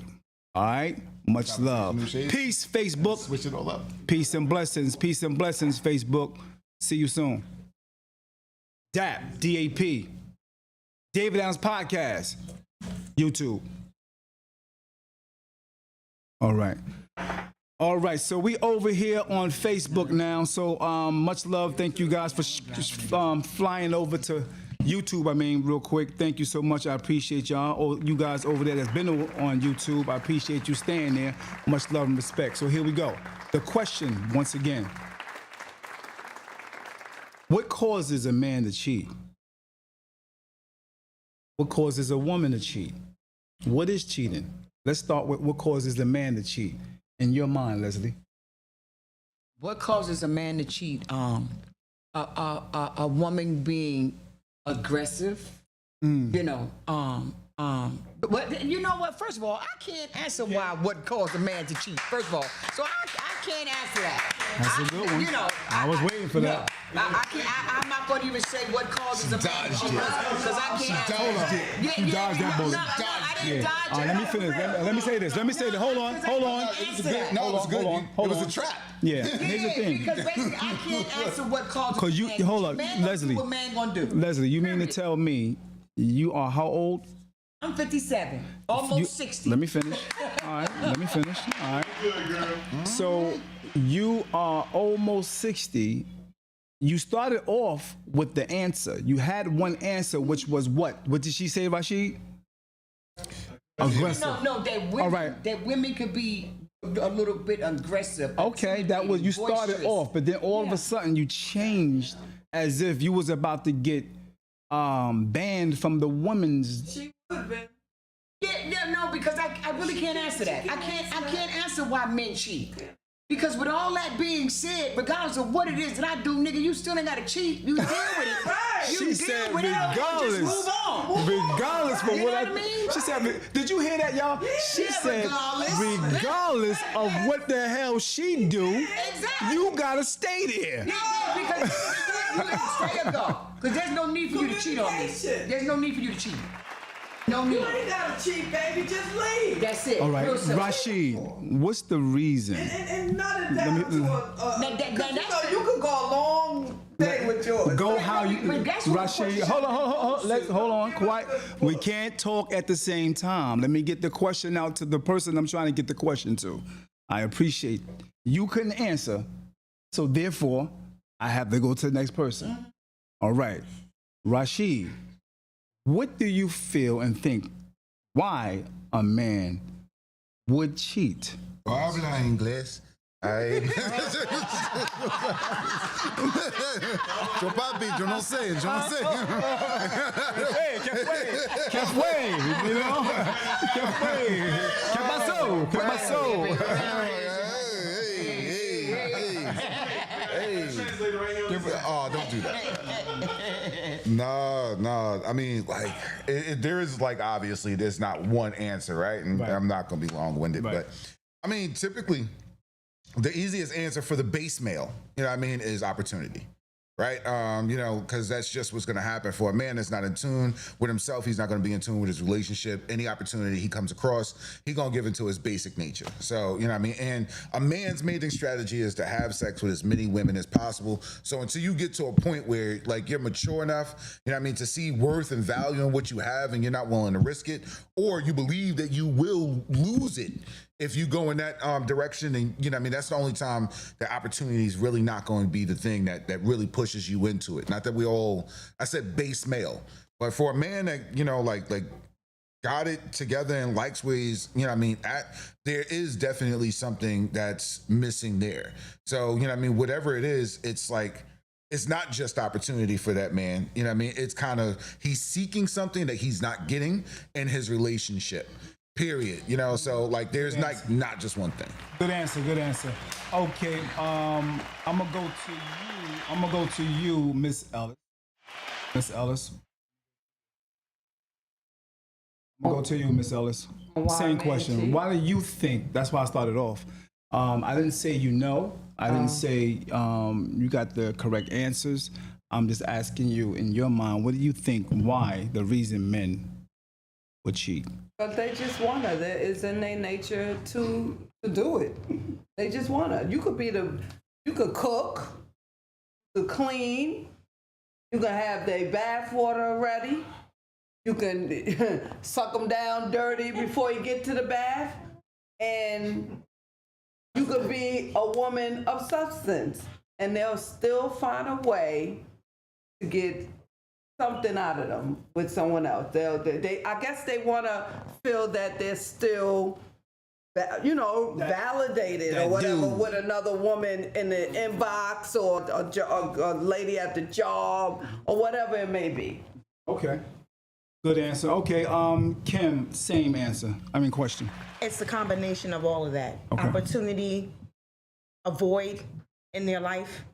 All right? Much love. Peace, Facebook. Switch it all up. Peace and blessings. Peace and blessings, Facebook. See you soon. D.A.P. D.A.P. David Adams Podcast. YouTube. All right. All right, so we over here on Facebook now. So much love. Thank you guys for flying over to YouTube. I mean, real quick. Thank you so much. I appreciate y'all. Oh, you guys over there that's been on YouTube, I appreciate you staying there. Much love and respect. So here we go. The question, once again. What causes a man to cheat? What causes a woman to cheat? What is cheating? Let's start with what causes the man to cheat. In your mind, Leslie. What causes a man to cheat? A woman being aggressive. You know. But you know what? First of all, I can't answer what caused a man to cheat. First of all, so I can't answer that. That's a good one. You know, I was waiting for that. I'm not going to even say what causes a man dodged it. because I can't. dodged it. She dodged that bullet. No, I didn't dodge it. All right, let me finish. Let me say this. Hold on. No, it was good. It was a trap. Yeah, here's the thing. Because basically, I can't answer what causes. Because you, a man. hold on, Man gonna Leslie. do what man gonna do? Leslie, you mean to tell me you are how old? I'm 57, almost 60. Let me finish. All right, let me finish. All right. So you are almost 60. You started off with the answer. You had one answer, which was what? What did she say, Rashid? Aggressive. No, that women, All right. that women could be a little bit aggressive. Okay, that was, you started boisterous. off, but then all of a sudden you changed as if you was about to get banned from the women's. She would have been. Yeah, no, because I really can't answer that. I can't answer why men cheat. Because with all that being said, regardless of what it is that I do, nigga, you still ain't gotta cheat. You deal with it. You She deal said with it. regardless. Just move on. Regardless for You what know I what I mean? She said, did you hear that, y'all? She Yeah, said, regardless. regardless of what the hell she do, Exactly. you gotta stay there. Yeah, because you let the stay go. Because there's no need for you to cheat on me. Communication. There's no need for you to cheat. No need. You ain't gotta cheat, baby. Just leave. That's it. All right, Real simple. Rashid, what's the reason? And none of that to you could go a long day with yours. Go how you, But that's what the Rashid. question Hold on. Hold on. Quiet. We can't talk at the same time. Let me get the question out to the person I'm trying to get the question to. I appreciate you couldn't answer, so therefore I have to go to the next person. All right, Rashid, what do you feel and think why a man would cheat? Habla inglés. Ay. Yo papi, yo no sé. Hey, ¿qué fue? You know? ¿Qué fue? ¿Qué pasó? Oh, don't do that. No. I mean, like, there is, like, obviously, there's not one answer, right? And Right. I'm not going to be long-winded, Right. but I mean, typically, the easiest answer for the base male, you know what I mean, is opportunity. Right? You know, because that's just what's going to happen for a man that's not in tune with himself. He's not going to be in tune with his relationship. Any opportunity he comes across, he's going to give into his basic nature. So, you know what I mean? And a man's mating strategy is to have sex with as many women as possible. So until you get to a point where, like, you're mature enough, you know what I mean, to see worth and value in what you have and you're not willing to risk it, or you believe that you will lose it if you go in that direction, and you know what I mean, that's the only time the opportunity is really not going to be the thing that really pushes you into it. Not that we all, I said base male, but for a man that, you know, like got it together and likes ways, you know what I mean, there is definitely something that's missing there. So, you know what I mean, whatever it is, it's like, it's not just opportunity for that man. You know what I mean? It's kind of, he's seeking something that he's not getting in his relationship. Period. You know, so like there's not just one thing. Good answer. Okay, I'm gonna go to you, Miss Ellis. Miss Ellis. I'm gonna go to you, Miss Ellis. Same question. cheat? Why do you think? That's why I started off. I didn't say you know. I didn't say you got the correct answers. I'm just asking you, in your mind, what do you think? Why the reason men would cheat? But they just want to. It's in their nature to do it. They just want to. You could cook, you could clean, you can have their bath water ready, you can suck them down dirty before you get to the bath, and you could be a woman of substance, and they'll still find a way to get something out of them with someone else. They I guess they want to feel that they're still, you know, validated or whatever with another woman in the inbox or a lady at the job or whatever it may be. Okay. Good answer. Okay, Kim, same answer. Question. It's a combination of all of that. Okay. Opportunity, a void in their life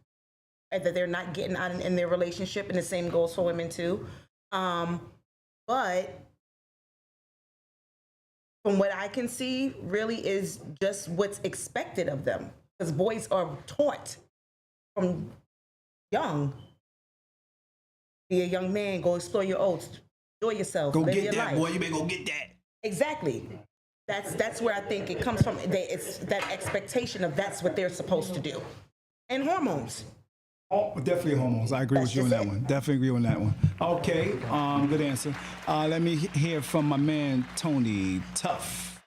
that they're not getting out in their relationship, and the same goes for women too. But from what I can see, really is just what's expected of them. Because boys are taught from young. Be a young man, go explore your oats, enjoy yourself, Go live get your that, life. boy. You better go get that. Exactly. That's where I think it comes from. It's that expectation of that's what they're supposed to do. And hormones. Oh, definitely hormones. I agree with you on just that it. one. Definitely agree on that one. Okay, good answer. Let me hear from my man Tony. Tough.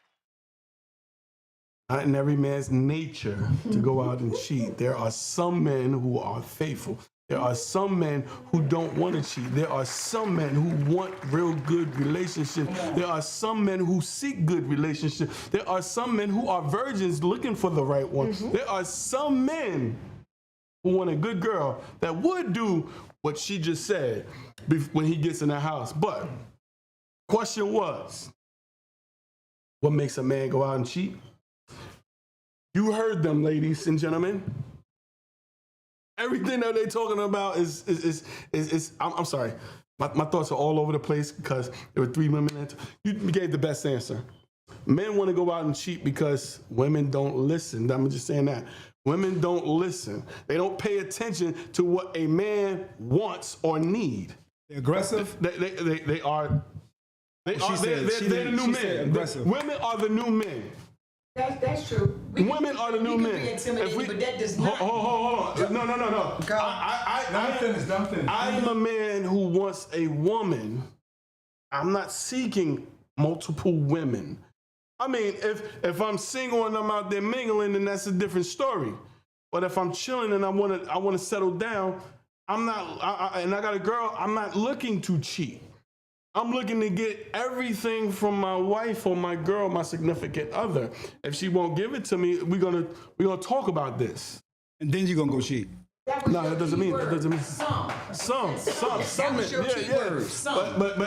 Not in every man's nature to go out and cheat. There are some men who are faithful. There are some men who don't want to cheat. There are some men who want real good relationships. There are some men who seek good relationships. There are some men who are virgins looking for the right one. There are some men who want a good girl that would do what she just said when he gets in the house. But question was, what makes a man go out and cheat? You heard them, ladies and gentlemen. Everything that they're talking about is I'm sorry. My thoughts are all over the place because there were 3 women that you gave the best answer. Men want to go out and cheat because women don't listen. I'm just saying that. Women don't listen. They don't pay attention to what a man wants or need. They're aggressive. They are. They're the new men. Women are the new men. That's true. Women are the new men. Be intimidating, but that does not. Hold on. No. I'm finished. I am a man who wants a woman. I'm not seeking multiple women. I mean, if I'm single and I'm out there mingling, then that's a different story. But if I'm chilling and I want to settle down, I'm not. And I got a girl. I'm not looking to cheat. I'm looking to get everything from my wife or my girl, my significant other. If she won't give it to me, we're gonna talk about this. And then you're gonna go cheat. No, that doesn't mean. Some men. your key word, some. But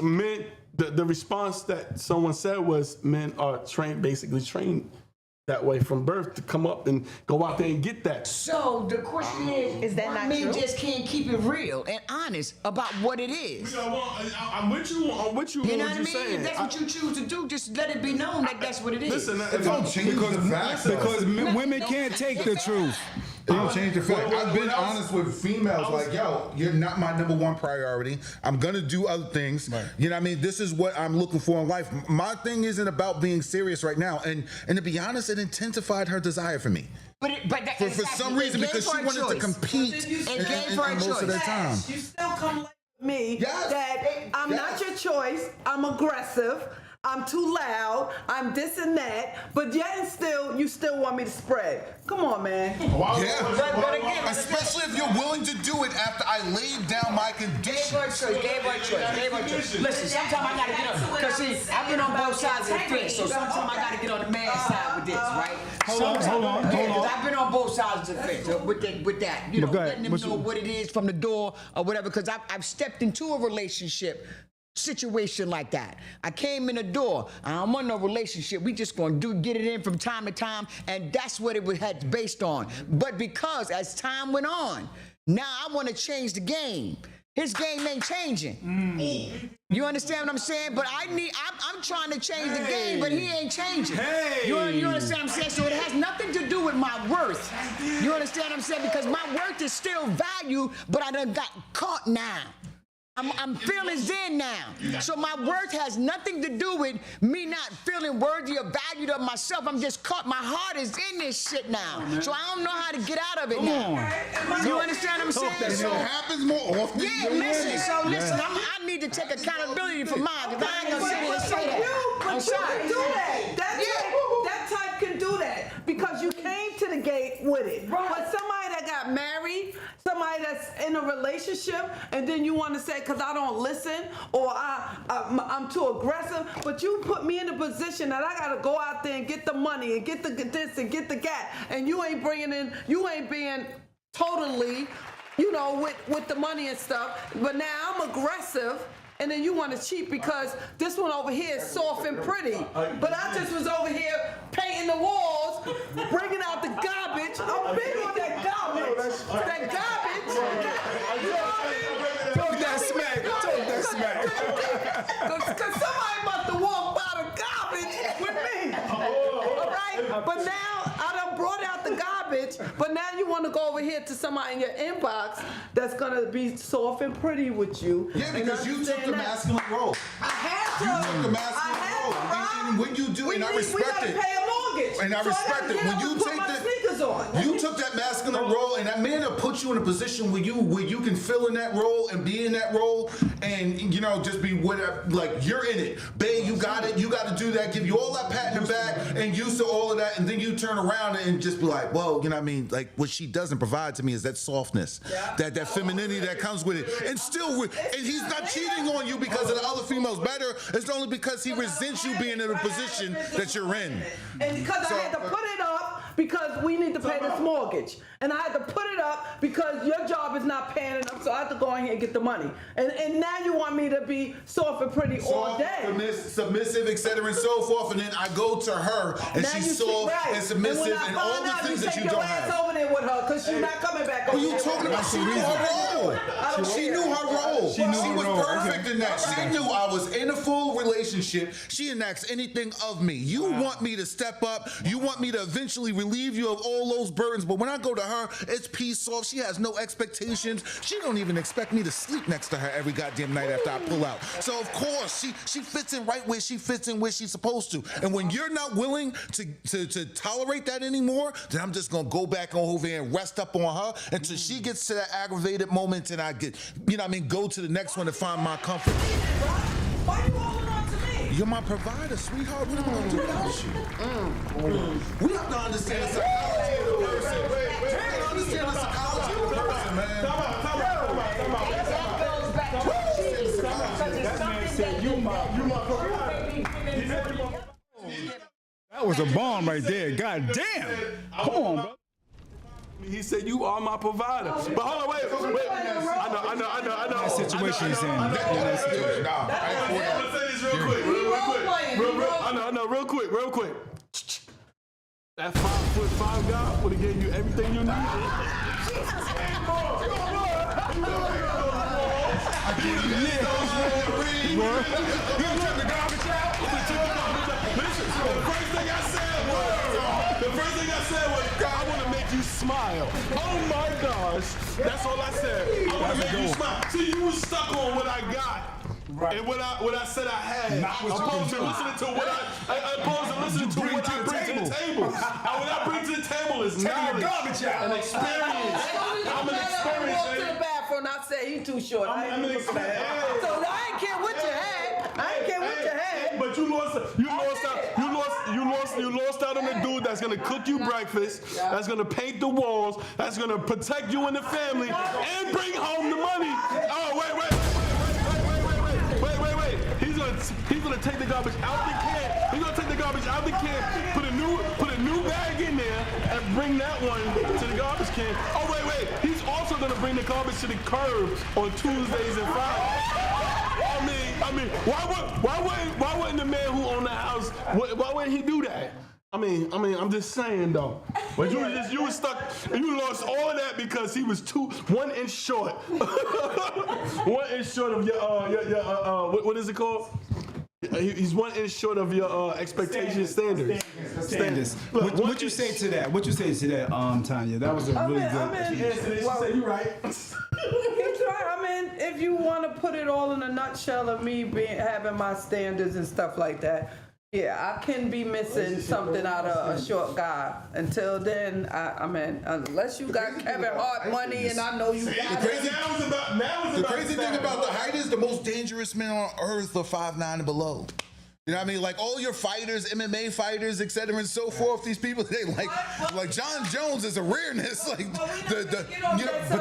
men. The response that someone said was men are basically trained that way from birth to come up and go out there and get that. So the question is that why not men true? just can't keep it real and honest about what it is? I'm with you. I'm with you. You know what what I you're mean? saying. If that's what you choose to do, just let it be known that that's what it is. Listen, It don't change the fact. Because women can't take the truth. It don't change the fact. I've been honest with females, like, yo, you're not my number one priority. I'm gonna do other things. Right. You know what I mean? This is what I'm looking for in life. My thing isn't about being serious right now. And to be honest, it intensified her desire for me. But For some reason, because she wanted to compete gave her a most of the choice. time. You still come like me Yes. that I'm not your choice. I'm aggressive. I'm too loud. I'm this and that. But yet and still, you still want me to spread. Come on, man. Yeah. Especially if you're willing to do it after I laid down my conditions. Gave her a choice. Listen, sometimes I gotta get on, because see, I've been on both sides of the fence, so sometimes I gotta get on the man's side with this, right? Hold on. Because I've been on both sides of the fence with that, you know, Go ahead. letting them What's know your- what it is from the door or whatever, because I've stepped into a relationship situation like that. I came in the door. I don't want no relationship. We just gonna get it in from time to time, and that's what it had based on. But because as time went on, now I want to change the game. His game ain't changing. You understand what I'm saying? But I'm trying to change the game, but he ain't changing. You understand what I'm saying? So it has nothing to do with my worth. You understand what I'm saying? Because my worth is still valued, but I done got caught now. I'm feelings in now. So my worth has nothing to do with me not feeling worthy or valued of myself. I'm just caught. My heart is in this shit now. So I don't know how to get out of it now. You understand what I'm saying? It happens more often. Yeah, listen. So listen, I need to take accountability for mine, because I ain't gonna sit here and say that. I'm You sorry. can do that. That type can do that because you came to the gate with it. But somebody that got married, somebody that's in a relationship, and then you want to say, because I don't listen or I'm too aggressive, but you put me in a position that I got to go out there and get the money and get the this and get the that, and you ain't being totally, you know, with the money and stuff. But now I'm aggressive. And then you want to cheat because this one over here is soft and pretty. But I just was over here painting the walls, bringing out the garbage. I'm big on that garbage. That garbage. You know what I mean? Talk that smack. Talk that smack. Because somebody about to walk by the garbage with me. All right? But now I done brought out the get to somebody in your inbox that's gonna be soft and pretty with you. Yeah, because you took the masculine role. I had to. You took the masculine role. And when you do, and I respect we it. gotta pay a mortgage. And I So respect gotta it. get When up you and put take my the sneakers on. you took that masculine role, and that man will put you in a position where you can fill in that role and be in that role, and just be whatever. Like you're in it, babe. You got it. You got to do that. Give you all that pat in the back and used to all of that, and then you turn around and just be like, well, you know what I mean? Like what she doesn't provide to me is that softness, that femininity that comes with it, and he's not cheating on you because of the other females better. It's only because he resents you being in a position that you're in. And because I had to put it up because we need to pay this mortgage. And I had to put it up because your job is not paying enough, so I have to go in here and get the money. And now you want me to be soft and pretty all day. Submissive, etc., and so forth, and then I go to her, and Now she's you soft right. and submissive, when I and all find the out things that you take don't your ass have. over there with her because she's not coming back What over are you there talking with about? She knew her role. She knew her role. She was perfect in that. She knew I was in a full relationship. She didn't ask anything of me. You want me to step up. You want me to eventually relieve you of all those burdens. But when I go to her, it's peace off. She has no expectations. She don't even expect me to sleep next to her every goddamn night after I pull out. So of course, she fits in right where she fits in where she's supposed to. And when you're not willing to tolerate that anymore, then I'm just gonna go back over here and rest up on her until she gets to that aggravated moment and I get, go to the next one to find my comfort. Why you holding on to me? You're my provider, sweetheart. What am I gonna do without you? We have to understand the psychology of the person. We have to understand the psychology of the person, man. That was a bomb right there. God damn. Come on, bro. He said, "You are my provider." But hold on, wait. I know. That situation he's in. I'm gonna say this real quick. Real quick. That 5'5" guy would have gave you everything you need. Listen, the first thing I said was, I want to make you smile. Oh my gosh. That's all I said. I want to make you smile. See, you was stuck on what I got. Right. And what I said I had, opposed to listening to what I bring to the table. And what I bring to the table is knowledge and experience. I'm an experience. Walk to the bathroom. I say he too short. I'm an experience. So I ain't care what you had. But you lost out on the dude that's gonna cook you breakfast, that's gonna paint the walls, that's gonna protect you and the family, and bring home the money. Oh, wait. He's gonna take the garbage out the can. He's gonna take the garbage out the can, put a new bag in there, and bring that one to the garbage can. Oh, wait. He's also gonna bring the garbage to the curb on Tuesdays and Fridays. I mean, why wouldn't the man who owned the house? Why wouldn't he do that? I mean, I'm just saying though. But you were stuck, and you lost all of that because he was 1 inch short. 1 inch short of your what is it called? He's 1 inch short of your expectation standards. Look, What you say to that? What you say to that, Tanya? That was a really good. She said you're right. He's right. I mean, if you want to put it all in a nutshell of me having my standards and stuff like that, yeah, I can be missing something out of a short guy. Until then, I mean, unless you got Kevin Hart money and I know you got it. The crazy thing about the height is the most dangerous men on earth are 5'9" and below. You know what I mean? Like all your fighters, MMA fighters, et cetera, and so forth. These people, they like John Jones is a rareness. Like but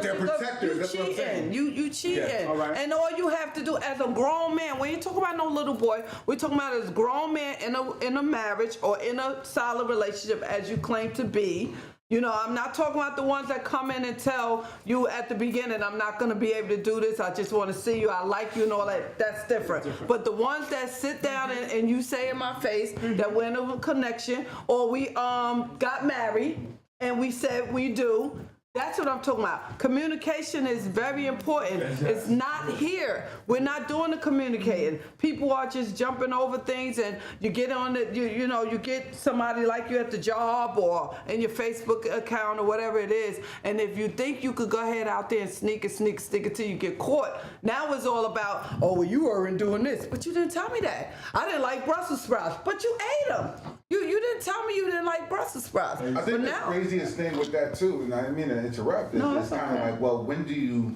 they're protectors. That's what I'm saying. You cheating. Yeah, all right. And all you have to do as a grown man, we ain't talking about no little boy. We're talking about as a grown man in a marriage or in a solid relationship as you claim to be. You know, I'm not talking about the ones that come in and tell you at the beginning, I'm not going to be able to do this. I just want to see you. I like you and all that. That's different. But the ones that sit down and you say in my face that we're in a connection or we got married and we said we do, That's what I'm talking about. Communication is very important. It's not here. We're not doing the communicating. People are just jumping over things, and you get on it. You know, you get somebody like you at the job or in your Facebook account or whatever it is. And if you think you could go ahead out there and stick it till you get caught. Now it's all about, oh, well, you weren't doing this, but you didn't tell me that. I didn't like Brussels sprouts, but you ate them. You didn't tell me you didn't like Brussels sprouts. I think the craziest thing with that too, and I didn't mean to interrupt, is it's kind of like, well, when do you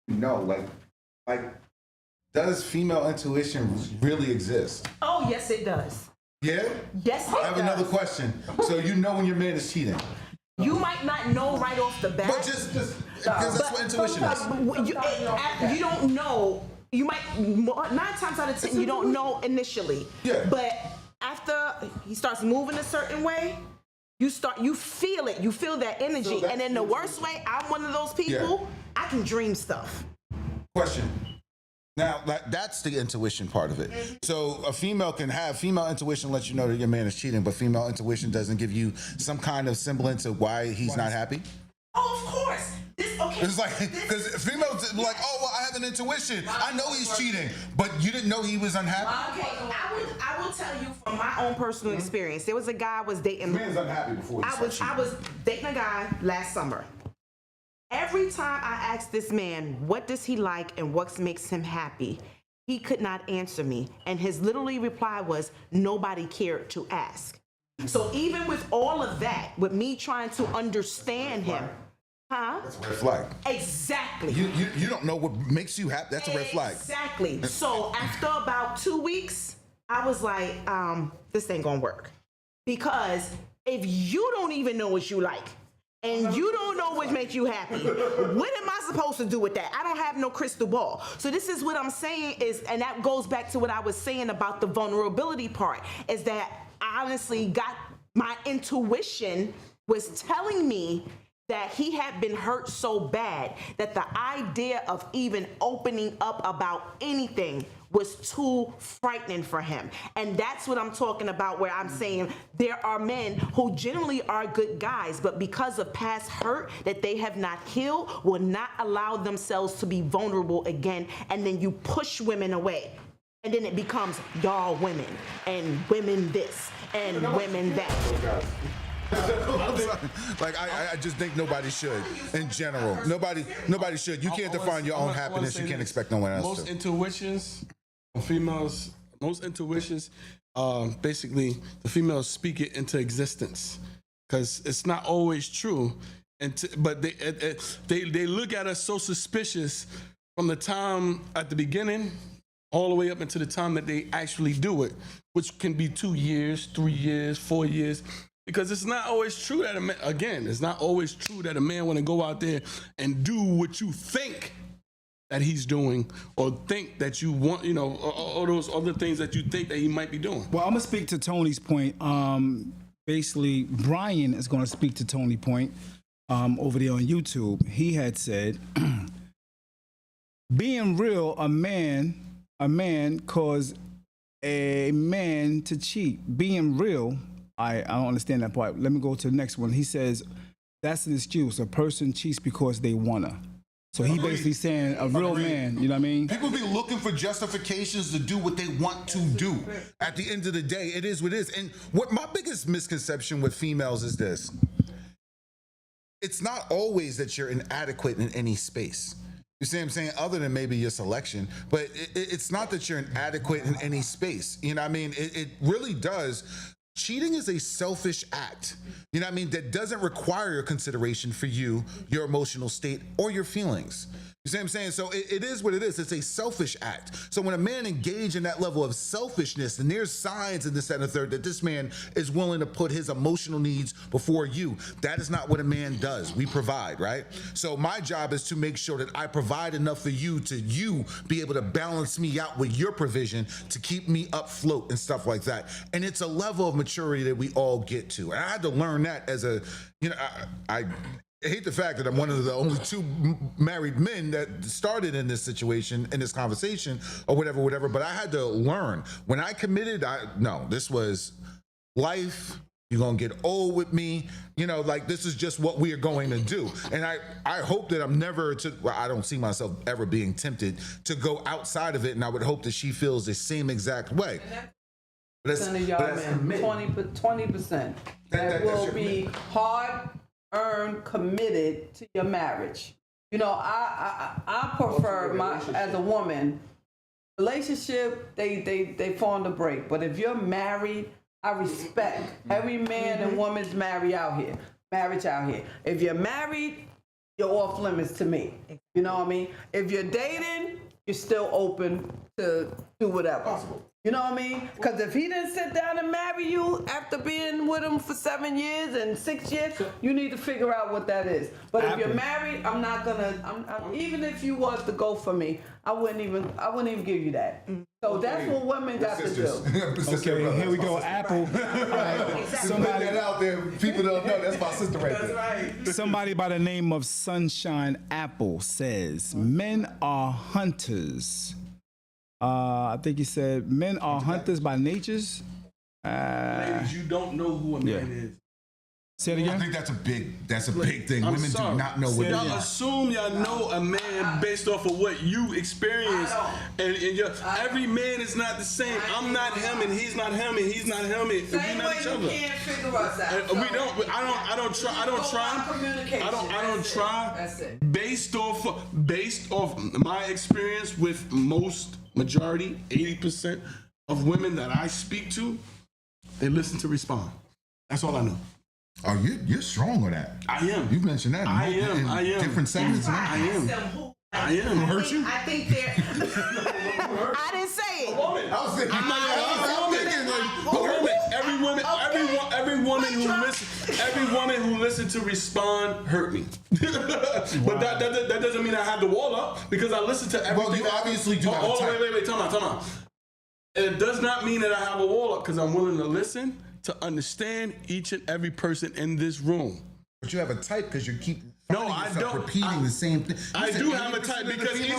know? Like, does female intuition really exist? Oh, yes, it does. Yeah? Yes, it does. I have another question. So you know when your man is cheating? You might not know right off the bat. But just because that's what intuition is. You don't know. You might 9 times out of 10 you don't know initially. Yeah. But after he starts moving a certain way, you feel it. You feel that energy. So and in the worst way, I'm one of those people. I can dream stuff. Question. Now, that's the intuition part of it. So a female can have female intuition lets you know that your man is cheating, but female intuition doesn't give you some kind of semblance of why he's not happy? Oh, of course. It's like, because females like, oh, well, I have an intuition. I know he's cheating, but you didn't know he was unhappy? Okay, I will tell you from my own personal experience. There was a guy I was dating. Man's unhappy before he starts cheating. I was dating a guy last summer. Every time I asked this man, what does he like and what makes him happy, he could not answer me. And his literally reply was, nobody cared to ask. So even with all of that, with me trying to understand him, That's a red flag. Exactly. You don't know what makes you happy. That's a red flag. Exactly. So after about 2 weeks, I was like, this ain't gonna work. Because if you don't even know what you like, and you don't know what makes you happy, what am I supposed to do with that? I don't have no crystal ball. So this is what I'm saying is, and that goes back to what I was saying about the vulnerability part, is that I honestly got my intuition was telling me that he had been hurt so bad that the idea of even opening up about anything was too frightening for him. And that's what I'm talking about, where I'm saying there are men who generally are good guys, but because of past hurt that they have not healed, will not allow themselves to be vulnerable again. And then you push women away. And then it becomes y'all women, and women this, and women that. Like I just think nobody should in general. Nobody should. You can't define your own happiness. You can't expect no one else most to. Intuitions, females, basically the females speak it into existence, because it's not always true. But they look at us so suspicious from the time at the beginning all the way up until the time that they actually do it, which can be 2 years, 3 years, 4 years. Because it's not always true that it's not always true that a man want to go out there and do what you think that he's doing, or think that you want, or those other things that you think that he might be doing. Well, I'm gonna speak to Tony's point. Basically, Brian is gonna speak to Tony's point over there on YouTube. He had said, being real, a man caused a man to cheat. Being real. I don't understand that part. Let me go to the next one. He says, that's an excuse. A person cheats because they wanna. So he basically saying a real man, you know what I mean? People be looking for justifications to do what they want to do. At the end of the day, it is what it is. And what my biggest misconception with females is this. It's not always that you're inadequate in any space. You see what I'm saying? Other than maybe your selection, but it's not that you're inadequate in any space. You know what I mean? It really does. Cheating is a selfish act, you know what I mean, that doesn't require consideration for you, your emotional state, or your feelings. You see what I'm saying? So it is what it is. It's a selfish act. So when a man engages in that level of selfishness, and there's signs in this, that, and the third that this man is willing to put his emotional needs before you, that is not what a man does. We provide, right? So my job is to make sure that I provide enough for you to be able to balance me out with your provision to keep me afloat and stuff like that. And it's a level of maturity that we all get to. And I had to learn that as a, I hate the fact that I'm one of the only 2 married men that started in this situation, in this conversation, or whatever, but I had to learn. When I committed, this was life You're gonna get old with me, you know, like this is just what we are going to do. And I hope that I'm never I don't see myself ever being tempted to go outside of it, and I would hope that she feels the same exact way. Of y'all men, 20% that will be hard-earned, committed to your marriage. You know, I prefer as a woman, relationship, they fall on the break. But if you're married, I respect every man and woman's marriage out here. If you're married, you're off limits to me. You know what I mean? If you're dating, you're still open to do whatever. You know what I mean? Because if he didn't sit down and marry you after being with him for 7 years and 6 years, you need to figure out what that is. But if you're married, I'm not gonna. Even if you was to go for me, I wouldn't even give you that. So that's what women got to do. Okay, here we go. Apple. Somebody that out there, people don't know. That's my sister right there. Right. Somebody by the name of Sunshine Apple says, men are hunters. I think he said men are hunters by natures. Ladies, you don't know who a man is. Say it I again. think that's a big thing. Women do not know what it Y'all is. assume y'all know a man based off of what you experience, and every man is not the same. I'm not him, and he's not him, and he's not him, and we're Same not way each you other. can't figure us out. And we don't. I don't try. I don't try. That's it. Based off my experience with majority, 80% of women that I speak to, they listen to respond. That's all I know. Oh, you're strong on that. I am. You've mentioned that. In I am. Different segments. I am. I am. Hurt you? I think they're. I didn't say it. Every woman who listens to respond hurt me. But that doesn't mean I have the wall up, because I listen to everything. Well, you obviously do have a type. Wait, time out. It does not mean that I have a wall up, because I'm willing to listen to understand each and every person in this room. But you have a type because you keep repeating the same thing. I do have a type, because each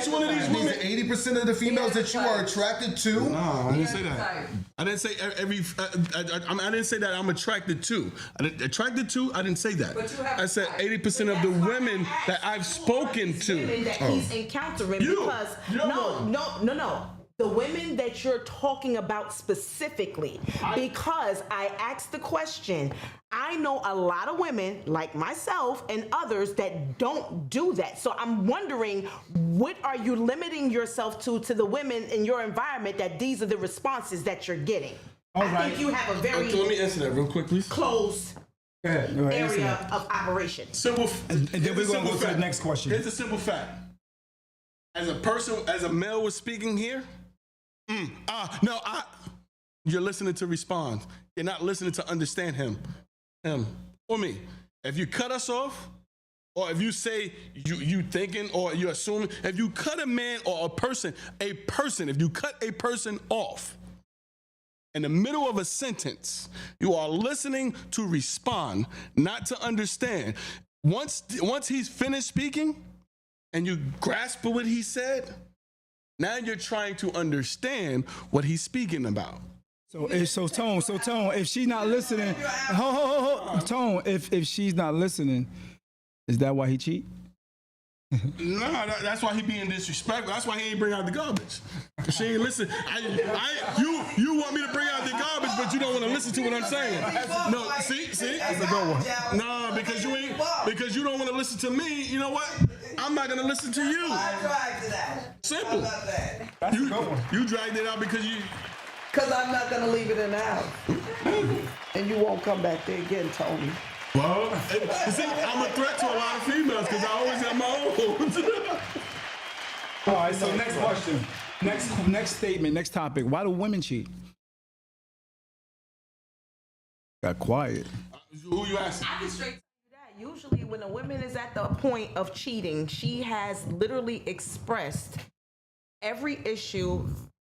one of these women. 80% of the females that you are attracted to. No, I didn't say that. I didn't say every. I didn't say that I'm attracted to. I didn't say that. I said 80% of the women that I've spoken to. Women that he's encountering, because no. The women that you're talking about specifically, because I asked the question. I know a lot of women like myself and others that don't do that. So I'm wondering, what are you limiting yourself to the women in your environment that these are the responses that you're getting? I think you have a very let me answer that real quick, please. closed area of operation. Simple. And then we're going to go to the next question. Here's a simple fact. As a male was speaking here, you're listening to respond. You're not listening to understand him or me. If you cut us off, or if you say you thinking or you're assuming, if you cut a man or a person, if you cut a person off in the middle of a sentence, you are listening to respond, not to understand. Once he's finished speaking and you grasp what he said, now you're trying to understand what he's speaking about. So Tone, if she's not listening, Tone, if she's not listening, is that why he cheat? No, that's why he being disrespectful. That's why he ain't bring out the garbage. She ain't listen. You want me to bring out the garbage, but you don't want to listen to what I'm saying. No, see, that's a good one. No, because you don't want to listen to me. You know what? I'm not gonna listen to you. I dragged it out. Simple. That's a good one. You dragged it out because I'm not gonna leave it in the house. And you won't come back there again, Tony. Well, see, I'm a threat to a lot of females because I always have my own. All right, so next question. Next statement, next topic. Why do women cheat? Got quiet. Who you asking? I can straight tell you that. Usually when a woman is at the point of cheating, she has literally expressed every issue,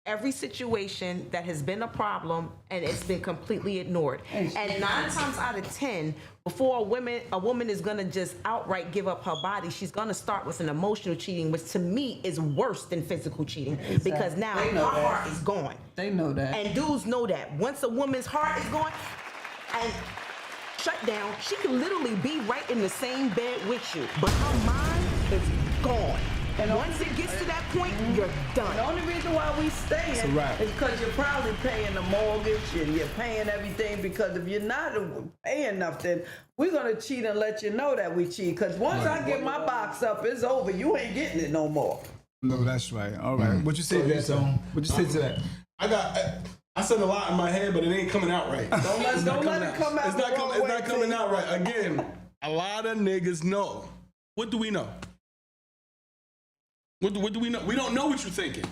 every situation that has been a problem, and it's been completely ignored. And 9 times out of 10, before a woman is gonna just outright give up her body, she's gonna start with an emotional cheating, which to me is worse than physical cheating, because now her heart is gone. They know that. And dudes know that. Once a woman's heart is gone, and shut down, she can literally be right in the same bed with you, but her mind is gone. And once it gets to that point, you're done. The only reason why we staying a wrap. is because you're probably paying the mortgage and you're paying everything, because if you're not paying nothing, we're going to cheat and let you know that we cheat. Because once I get my box up, it's over. You ain't getting it no more. No, that's right. All right. What you say to that, Tone? What you say to that? I said a lot in my head, but it ain't coming out right. Don't let it come out. It's not coming out right. Again, a lot of niggas know. What do we know? What do we know? We don't know what you're thinking.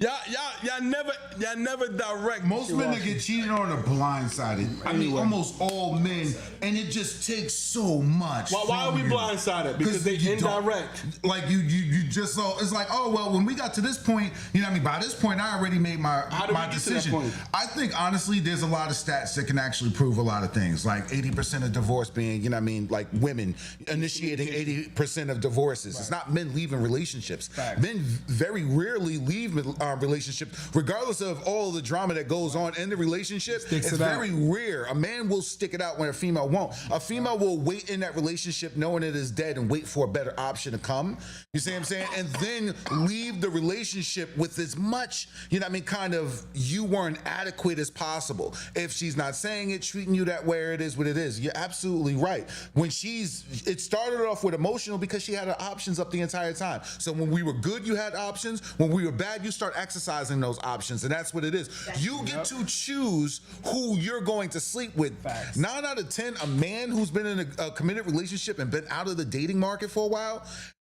Y'all never direct. Most men that get cheated on are blindsided. I mean, almost all men, and it just takes so much. Why are we blindsided? Because they indirect. Like you just saw. It's like, oh well, when we got to this point, you know what I mean. By this point, I already made my decision. I think honestly, there's a lot of stats that can actually prove a lot of things. Like 80% of divorce being, you know what I mean, like women initiating 80% of divorces. Right. It's not men leaving relationships. Fact. Men very rarely leave relationship, regardless of all the drama that goes on in the relationship. It's very rare. A man will stick it out when a female won't. A female will wait in that relationship knowing it is dead and wait for a better option to come. You see what I'm saying? And then leave the relationship with as much, you know what I mean, kind of you weren't adequate as possible. If she's not saying it, treating you that way, it is what it is. You're absolutely right. When it started off with emotional because she had her options up the entire time. So when we were good, you had options. When we were bad, you start exercising those options, and that's what it is. You get to choose who you're going to sleep with. Facts. 9 out of 10, a man who's been in a committed relationship and been out of the dating market for a while,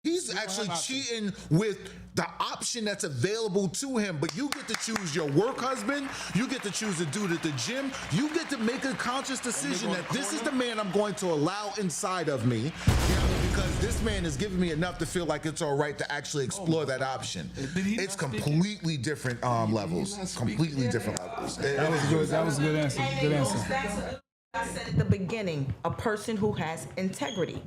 he's actually cheating with the option that's available to him. But you get to choose your work husband. You get to choose the dude at the gym. You get to make a conscious decision that this is the man I'm going to allow inside of me. You know, because this man is giving me enough to feel like it's all right to actually explore that option. It's completely different levels. Completely different levels. That was good. That was a good answer. Good answer. I said at the beginning, a person who has integrity.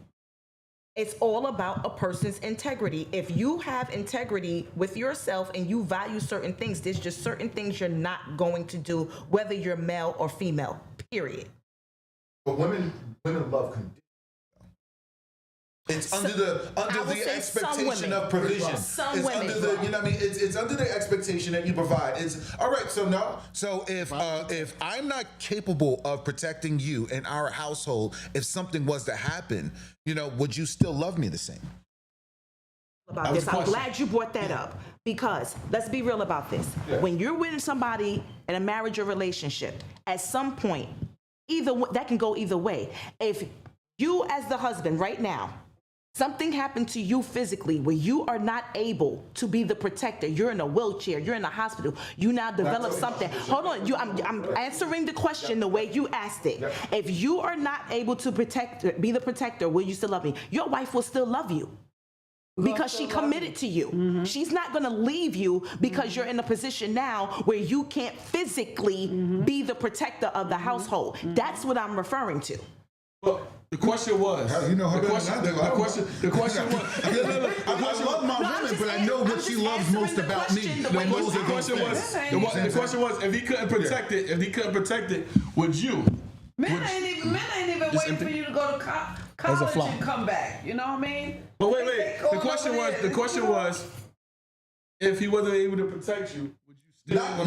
It's all about a person's integrity. If you have integrity with yourself and you value certain things, there's just certain things you're not going to do, whether you're male or female, period. But women love conditions. It's under the expectation of provision. Some it's women. Under the, you know what I mean? It's under the expectation that you provide. It's all right. So no. So if I'm not capable of protecting you in our household, if something was to happen, you know, would you still love me the same? About this, I'm glad you brought that up, because let's be real about this. Yeah. When you're with somebody in a marriage or relationship, at some point, that can go either way. If you, as the husband, right now, something happened to you physically where you are not able to be the protector. You're in a wheelchair. You're in a hospital. You now develop something. Hold on. I'm answering the question the way you asked it. If you are not able to be the protector, will you still love me? Your wife will still love you. Because she committed to you. Mm-hmm. She's not going to leave you because you're in a position now where you can't physically be the protector of the household. That's what I'm referring to. Well, the question was. You know her the question was. I love my woman, but I know what she loves most about me. The question was, if he couldn't protect it, would you? Men ain't even waiting for you to go to college and come back. You know what I mean? But wait. The question was, if he wasn't able to protect you, would you still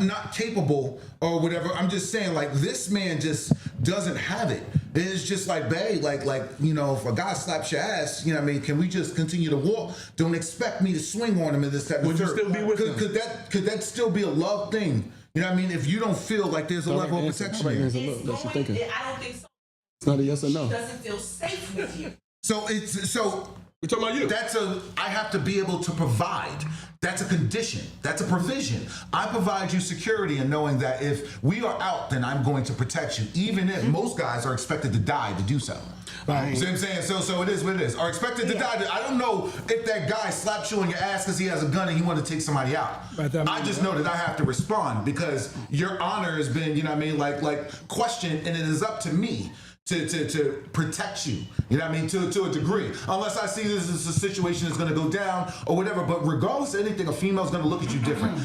not capable or whatever? I'm just saying, like, this man just doesn't have it. It's just like, babe, like, you know, if a guy slaps your ass, you know what I mean, can we just continue to walk? Don't expect me to swing on him in this type of Would you still be with him? Could that still be a love thing? You know what I mean? If you don't feel like there's a level of protection here. I don't think so. It's not a yes or no. She doesn't feel safe with you. So we're talking about you. I have to be able to provide. That's a condition. That's a provision. I provide you security in knowing that if we are out, then I'm going to protect you, even if most guys are expected to die to do so. Right. See what I'm saying? So it is what it is. Are expected to die. I don't know if that guy slaps you on your ass because he has a gun and he wants to take somebody out. I just know that I have to respond because your honor has been, you know what I mean, like questioned, and it is up to me to protect you, you know what I mean, to a degree. Unless I see this as a situation that's going to go down or whatever. But regardless of anything, a female's going to look at you different.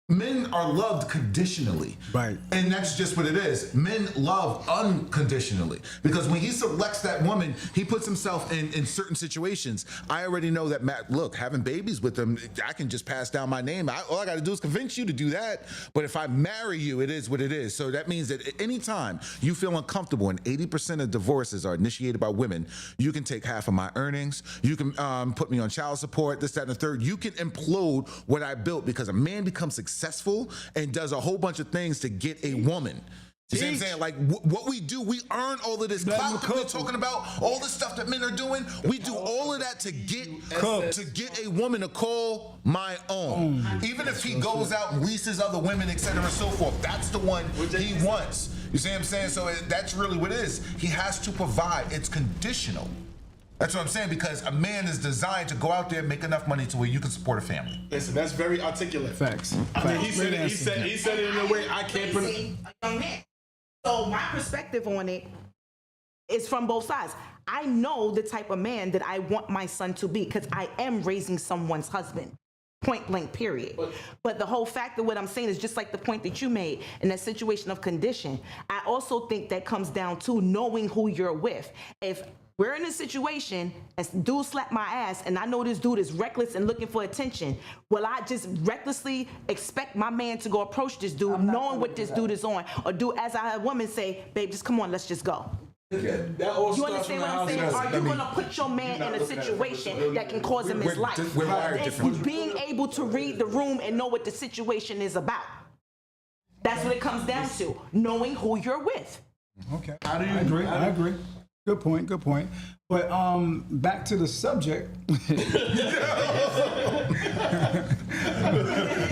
Men are loved conditionally. Right. And that's just what it is. Men love unconditionally. Because when he selects that woman, he puts himself in certain situations. I already know that, Matt, look, having babies with them, I can just pass down my name. All I got to do is convince you to do that. But if I marry you, it is what it is. So that means that at any time you feel uncomfortable, and 80% of divorces are initiated by women, you can take half of my earnings. You can put me on child support, this, that, and the third. You can implode what I built, because a man becomes successful and does a whole bunch of things to get a woman. You see what I'm saying? Like, what we do, we earn all of this clout that we're talking about, all the stuff that men are doing. We do all of that to get a woman to call my own. Even if he goes out and leases other women, et cetera, and so forth, that's the one he wants. You see what I'm saying? So that's really what it is. He has to provide. It's conditional. That's what I'm saying, because a man is designed to go out there and make enough money to where you can support a family. Listen, that's very articulate. Facts. I mean, he said it in a way I can't pronounce. A young man. So my perspective on it is from both sides. I know the type of man that I want my son to be, because I am raising someone's husband. Point blank, period. But the whole fact of what I'm saying is just like the point that you made in that situation of condition. I also think that comes down to knowing who you're with. If we're in a situation and dude slapped my ass and I know this dude is reckless and looking for attention, will I just recklessly expect my man to go approach this dude knowing what this dude is on? Or do, as I had a woman say, babe, just come on, let's just go. That all You starts understand from what I'm the saying? house. Are you going to put your man in a situation that can cause him his life? We're wired It's differently. being able to read the room and know what the situation is about. That's what it comes down to, knowing who you're with. Okay. I agree. Good point. But back to the subject.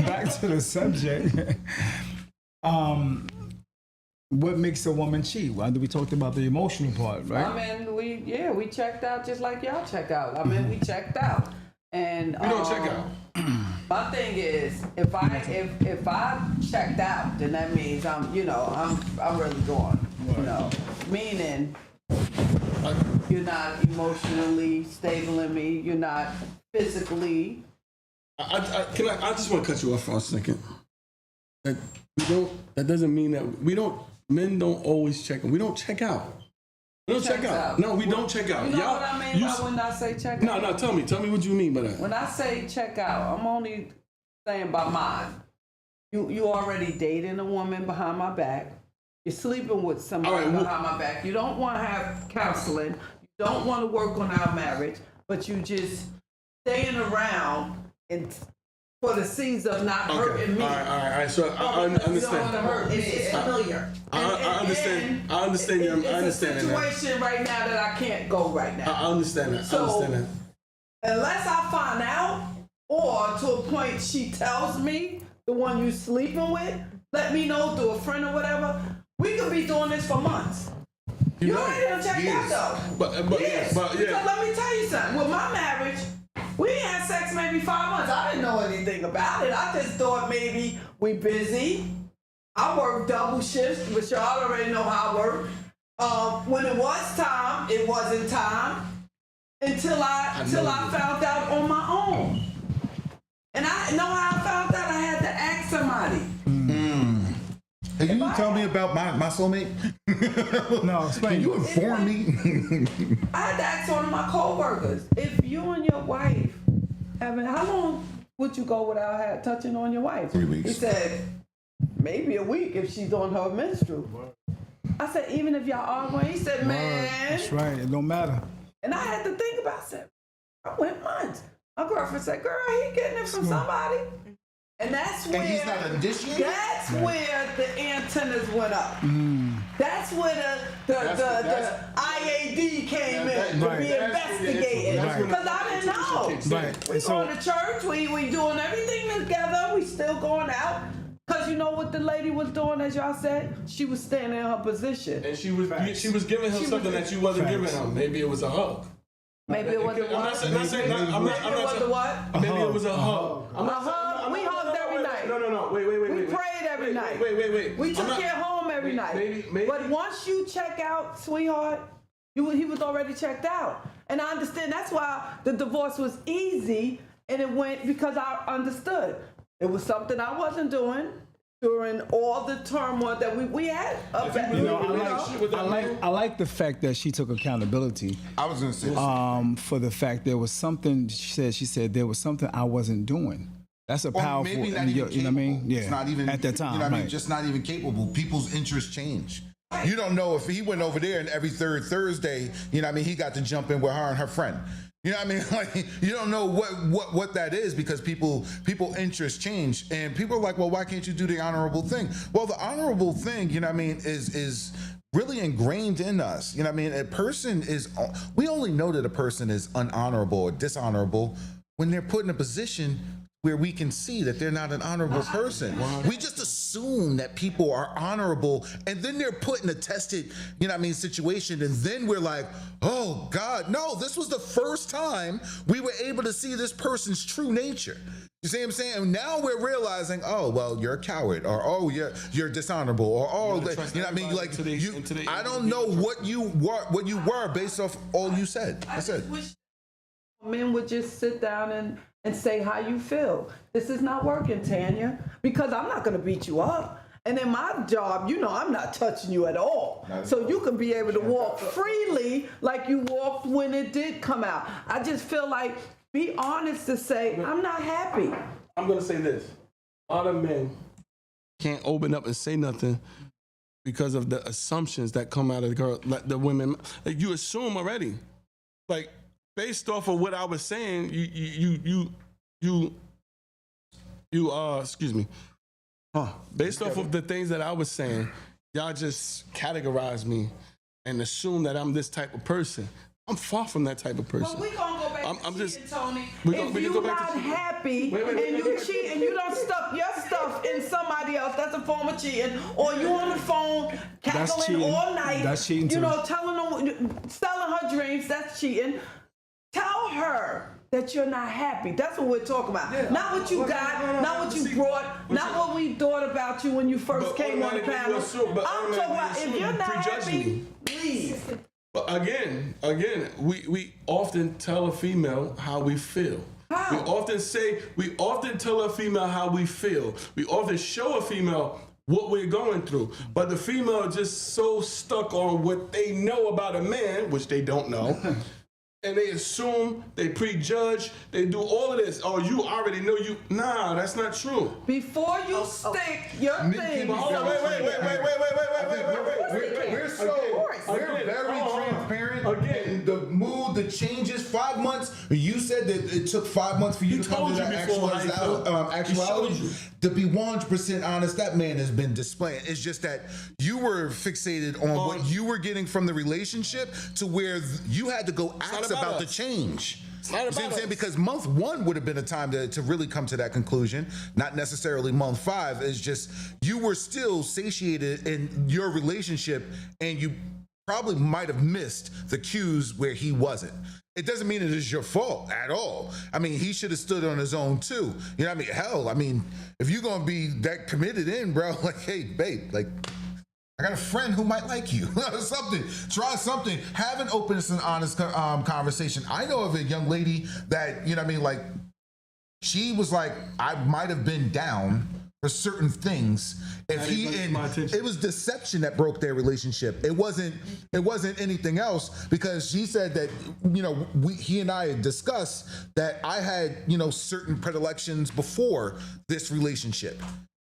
Back to the subject. What makes a woman cheat? Well, we talked about the emotional part, right? I mean, we checked out just like y'all check out. I mean, we checked out. And We don't check out. my thing is, if I checked out, then that means I'm really gone. You know, meaning you're not emotionally stable in me. You're not physically. I just want to cut you off for a second. That doesn't mean that men don't always check in. We don't check out. We don't check out. No, we don't check out. You know what I mean by when I say check out? No, tell me what you mean by that. When I say check out, I'm only saying by mine. You already dating a woman behind my back. You're sleeping with somebody behind my back. You don't want to have counseling. You don't want to work on our marriage, but you just staying around and for the seeds of not hurting me. All right. So I understand. You don't want to hurt me. It's familiar. I understand. I understand. It's a situation right now that I can't go right now. I understand that. Unless I find out, or to a point she tells me, the one you sleeping with, let me know through a friend or whatever, we could be doing this for months. You already done checked out though. But Because let me tell you something. With my marriage, we had sex maybe 5 months. I didn't know anything about it. I just thought maybe we busy. I work double shifts, which y'all already know how I work. When it was time, it wasn't time. Until I found out on my own. And I know how I found out. I had to ask somebody. Can you tell me about my soulmate? No, explain. Can you inform me? I had to ask one of my coworkers, if you and your wife how long would you go without touching on your wife? 3 weeks. He said, maybe a week if she's on her menstrual. I said, even if y'all arguing? He said, man. That's right. It don't matter. And I had to think about it. I went months. My girlfriend said, girl, he getting it from somebody. And that's where he's not initiated? That's where the antennas went up. That's where the IAD came in to be investigated. Because I didn't know. Right. We going to church, we doing everything together, we still going out. Because you know what the lady was doing, as y'all said? She was standing in her position. And she was giving him something that you wasn't giving him. Maybe it was a hug. Maybe it was a what? Maybe it was a hug. We hugged every night. No. Wait. We prayed every night. Wait. We took it home every night. Maybe. But once you check out, sweetheart, he was already checked out. And I understand that's why the divorce was easy and it went because I understood. It was something I wasn't doing during all the turmoil that we had up at, I like the fact that she took accountability. I was gonna say For the fact there was something she said there was something I wasn't doing. That's a or powerful. maybe not and even you know what I mean? capable. Yeah. It's not even at that time. You know what I mean? Right. Just not even capable. People's interests change. You don't know if he went over there and every third Thursday, you know what I mean, he got to jump in with her and her friend. You know what I mean? Like, you don't know what that is because people interests change and people are like, well, why can't you do the honorable thing? Well, the honorable thing, you know what I mean, is really ingrained in us. You know what I mean? A person we only know that a person is unhonorable or dishonorable when they're put in a position where we can see that they're not an honorable person. We just assume that people are honorable and then they're put in a tested, you know what I mean, situation. And then we're like, oh God, no, this was the first time we were able to see this person's true nature. You see what I'm saying? And now we're realizing, oh, well, you're a coward, or oh, you're dishonorable, or oh, you know what I mean? Like, I don't know what you were based off all you said. That's it. Men would just sit down and say how you feel. This is not working, Tanya, because I'm not going to beat you up. And in my job, you know, I'm not touching you at all. So you can be able to walk freely like you walked when it did come out. I just feel like, be honest to say, I'm not happy. I'm going to say this. A lot of men can't open up and say nothing because of the assumptions that come out of the girl, like the women. Like, you assume already. Like, based off of what I was saying, excuse me. Based off of the things that I was saying, y'all just categorize me and assume that I'm this type of person. I'm far from that type of person. But we gonna go back to cheating, Tony. If you're not happy and you cheat and you don't stuff your stuff in somebody else, that's a form of cheating. Or you on the phone cackling all night. That's cheating too. You know, selling her dreams. That's cheating. Tell her that you're not happy. That's what we're talking about. Yeah. Not what you got, not what you brought, not what we thought about you when you first came on the panel. I'm talking about if you're not happy, leave. But again, we often tell a female how we feel. How? We often tell a female how we feel. We often show a female what we're going through. But the female just so stuck on what they know about a man, which they don't know. And they assume, they prejudge, they do all of this. Oh, you already know you. Nah, that's not true. Before you stick your thing. Hold on, wait. We're very transparent. Again, the mood, the changes. 5 months. You said that it took 5 months for you to come to that actuality. To be 100% honest, that man has been displaying. It's just that you were fixated on what you were getting from the relationship to where you had to go ask about the change. It's not about us. Because month 1 would have been a time to really come to that conclusion. Not necessarily month 5. It's just you were still satiated in your relationship and you probably might have missed the cues where he wasn't. It doesn't mean it is your fault at all. I mean, he should have stood on his own too. You know what I mean? Hell, I mean, if you're gonna be that committed in, bro, like, hey, babe, like, I got a friend who might like you. Something. Try something. Have an open and honest conversation. I know of a young lady that, you know what I mean, like, she was like, I might have been down for certain things. It was deception that broke their relationship. It wasn't anything else, because she said that, you know, he and I had discussed that I had, you know, certain predilections before this relationship.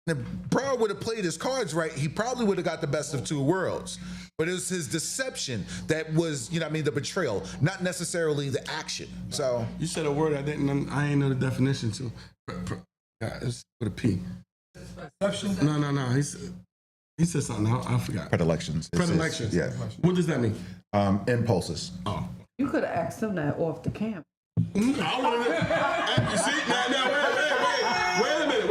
If bro would have played his cards right, he probably would have got the best of 2 worlds. But it was his deception that was, you know what I mean, the betrayal, not necessarily the action. So you said a word I ain't know the definition to. It's with a P. Perception? No. He said something. I forgot. Predilections. Predilections. Yeah. What does that mean? Impulses. Oh. You could have asked him that off the camera. I wanted to. See, now, wait a minute.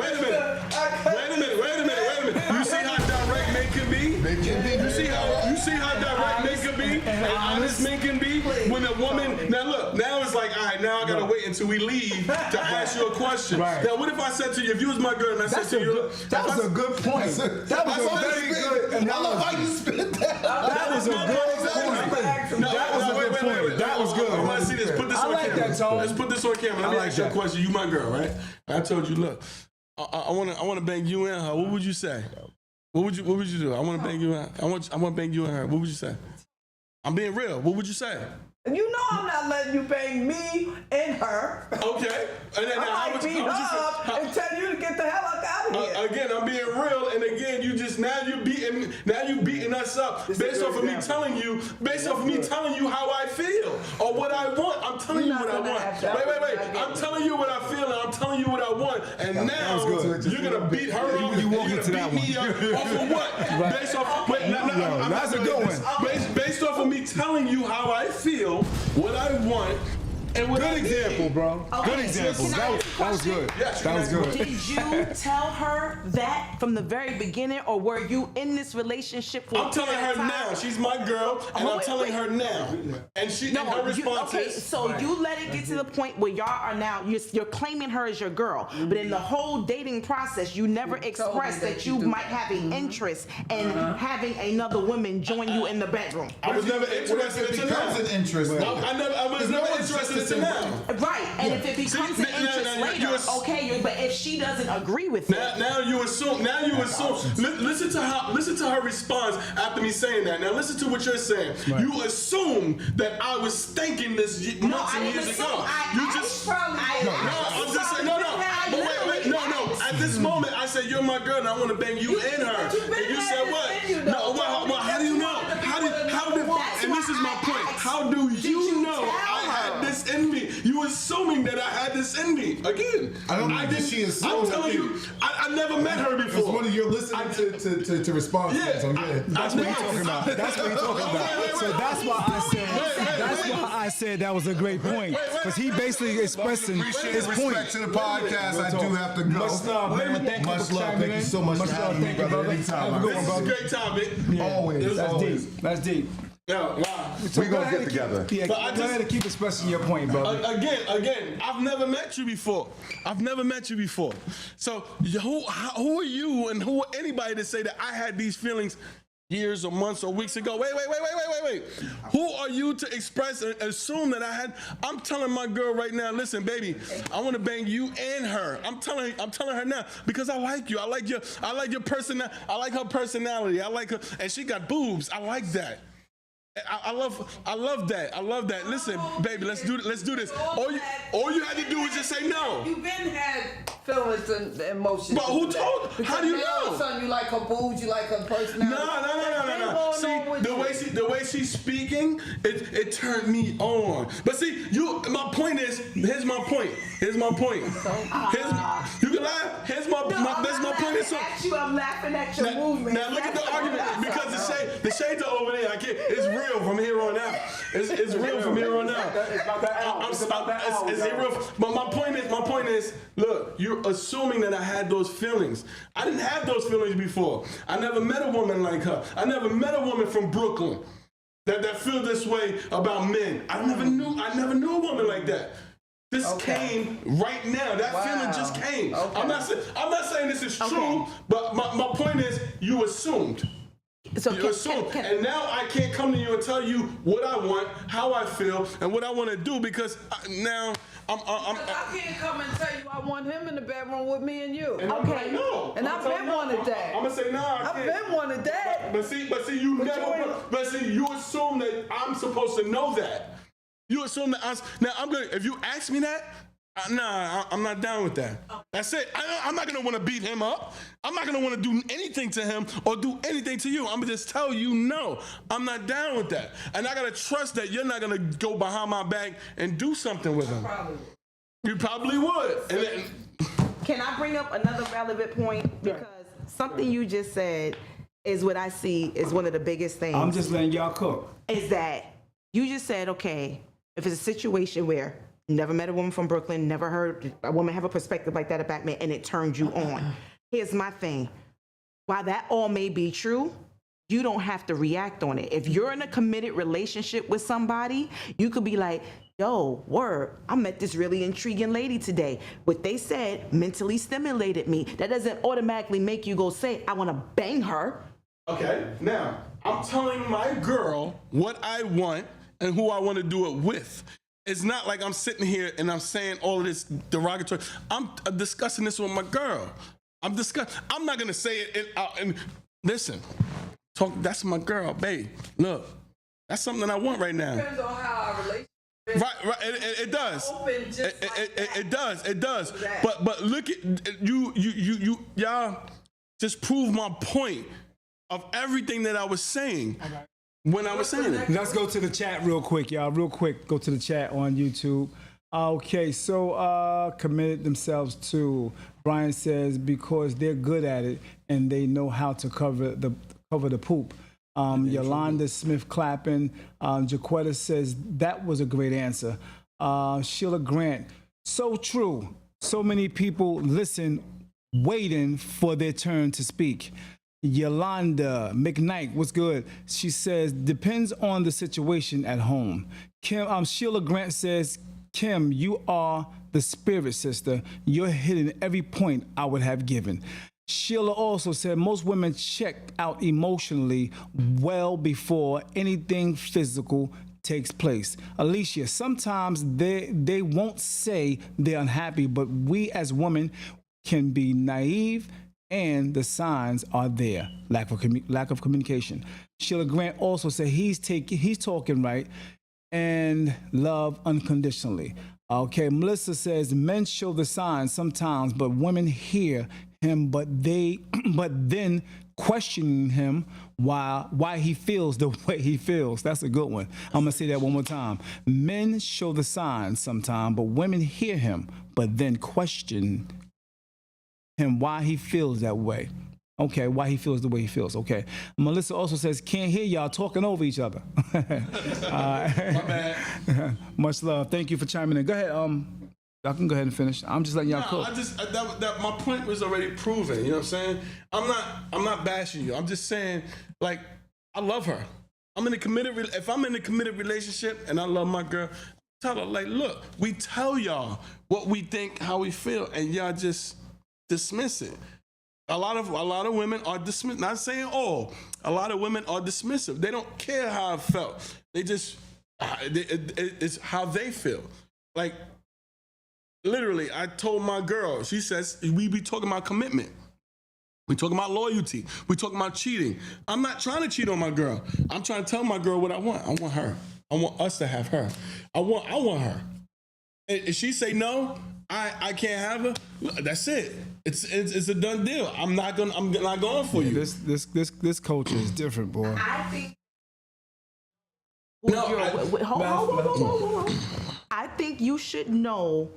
You see how direct men can be? You see how direct men can be? And honest men can be? When a woman, now look, now it's like, all right, now I gotta wait until we leave to ask you a question. Right. Now, what if I said to you, if you was my girl and I said to you, that was a good point. That was a very good analogy. I love how you spit that. That was a good point. That was a good point. That was good. I want to see this. Put this on camera. Let's put this on camera. Let me ask you a question. You my girl, right? I told you, look, I want to bang you and her. What would you say? What would you do? I want to bang you and I want to bang you and her. What would you say? I'm being real. What would you say? You know I'm not letting you bang me and her. Okay. And then I might beat her up and tell you to get the hell out of here. Again, I'm being real, and again, you beating us up based off of me telling you how I feel or what I want. I'm telling you what I want. Wait. I'm telling you what I feel, and I'm telling you what I want. And now you're gonna beat her up. You won't get to that beat me up off of what? Based off. That's a good one. Based off of me telling you how I feel, what I want. And good example, bro. Okay, Good example. so can I That ask a was good. Yes, That was good. Did you tell her that from the very beginning, or were you in this relationship for? I'm telling her now. She's my girl, and I'm telling her now. And and her response is. So you let it get to the point where y'all are now. You're claiming her as your girl, but in the whole dating process, you never expressed that you might have an interest in having another woman join you in the bedroom. I was never interested It in becomes an interest. I was never interested in now. Right, and if it becomes an interest later, okay. But if she doesn't agree with it, now you assume. Listen to her response after me saying that. Now listen to what you're saying. Right. You assume that I was thinking this months and years ago. I'm just saying. No. At this moment, I said you're my girl, and I want to bang you and her. And you said what? No. Well, how do you know? And this is my point. How do you know I had this in me? You assuming that I had this in me. Again, I don't think that she assumed. I'm telling you, I never met her before. It's one of your listening to response. Yeah, so good. That's what he's talking about. That's what he's talking about. So that's why I said. That's why I said that was a great point, because he basically expressing his point. Respect to the podcast. I do have to go. Much love, man. Thank Much love. Thank you so much for having me, brother. Anytime. Have a good one, This is a brother. great topic. Always. That's always. deep. That's deep. Yeah, wow. We gonna get together. Yeah, go ahead and keep expressing your point, brother. Again, I've never met you before. So who are you and who are anybody to say that I had these feelings years or months or weeks ago? Wait. Who are you to express and assume that I had? I'm telling my girl right now, listen, baby, I want to bang you and her. I'm telling her now because I like you. I like your person. I like her personality. I like her, and she got boobs. I like that. I love that. Listen, baby, let's do this. All you had to do was just say no. You've been had feelings and emotions. But who told? How do you know? Son, you like her boobs, you like her personality. No. See, the way she's speaking, it turned me on. But see, my point is, here's my point. You can laugh. Here's my point. I'm laughing at your movement. Now look at the argument, because the shades are over there. I can't. It's real from here on out. It's real from here on out. It's about that album. It's real. But my point is, look, you're assuming that I had those feelings. I didn't have those feelings before. I never met a woman like her. I never met a woman from Brooklyn that feel this way about men. I never knew a woman like that. This came right now. That feeling just came. Okay. I'm not saying this is true, but my point is, you assumed. So you assume, and now I can't come to you and tell you what I want, how I feel, and what I want to do, because now I can't come and tell you I want him in the bedroom with me and you. And okay, no. And I've been wanted that. I'm gonna say no. I've been wanted that. But see, you assume that I'm supposed to know that. You assume that if you ask me that. I'm not down with that. That's it. I'm not gonna want to beat him up. I'm not gonna want to do anything to him or do anything to you. I'm gonna just tell you no. I'm not down with that. And I gotta trust that you're not gonna go behind my back and do something with him. You probably would. Can I bring up another relevant point? Because something you just said is what I see is one of the biggest things. I'm just letting y'all cook. Is that you just said, okay, if it's a situation where never met a woman from Brooklyn, never heard a woman have a perspective like that about me, and it turned you on. Here's my thing. While that all may be true, you don't have to react on it. If you're in a committed relationship with somebody, you could be like, yo, word, I met this really intriguing lady today. What they said mentally stimulated me. That doesn't automatically make you go say, I want to bang her. Okay, now, I'm telling my girl what I want and who I want to do it with. It's not like I'm sitting here and I'm saying all of this derogatory. I'm discussing this with my girl. I'm not gonna say it and listen. Talk. That's my girl, babe. Look, that's something I want right now. Depends on how our relationship. Right. It does. It does. But look at you. Y'all just prove my point of everything that I was saying. When I was saying it. Let's go to the chat real quick, y'all. Real quick, go to the chat on YouTube. Okay, so committed themselves to. Brian says because they're good at it and they know how to cover the poop. Yolanda Smith clapping. Jaquetta says that was a great answer. Sheila Grant, so true. So many people listen, waiting for their turn to speak. Yolanda McKnight, what's good? She says, depends on the situation at home. Sheila Grant says, Kim, you are the spirit, sister. You're hitting every point I would have given. Sheila also said, most women check out emotionally well before anything physical takes place. Alicia, sometimes they won't say they're unhappy, but we as women can be naive and the signs are there. Lack of communication. Sheila Grant also said he's talking right and love unconditionally. Okay, Melissa says men show the signs sometimes, but women hear him, but then questioning him why he feels the way he feels. That's a good one. I'm gonna say that one more time. Men show the signs sometimes, but women hear him, but then question him why he feels that way. Okay, why he feels the way he feels. Okay. Melissa also says, can't hear y'all talking over each other. My bad. Much love. Thank you for chiming in. Go ahead. Y'all can go ahead and finish. I'm just letting y'all cook. My point was already proven. You know what I'm saying? I'm not bashing you. I'm just saying, like, I love her. If I'm in a committed relationship and I love my girl, tell her, like, look, we tell y'all what we think, how we feel, and y'all just dismiss it. A lot of women are dismissive. Not saying all. A lot of women are dismissive. They don't care how I felt. They just it's how they feel. Like literally, I told my girl. She says we be talking about commitment. We talking about loyalty. We talking about cheating. I'm not trying to cheat on my girl. I'm trying to tell my girl what I want. I want her. I want us to have her. I want her. And if she say no, I can't have her. That's it. It's a done deal. I'm not going for you. This culture is different, boy. I think. No, hold. I think you should know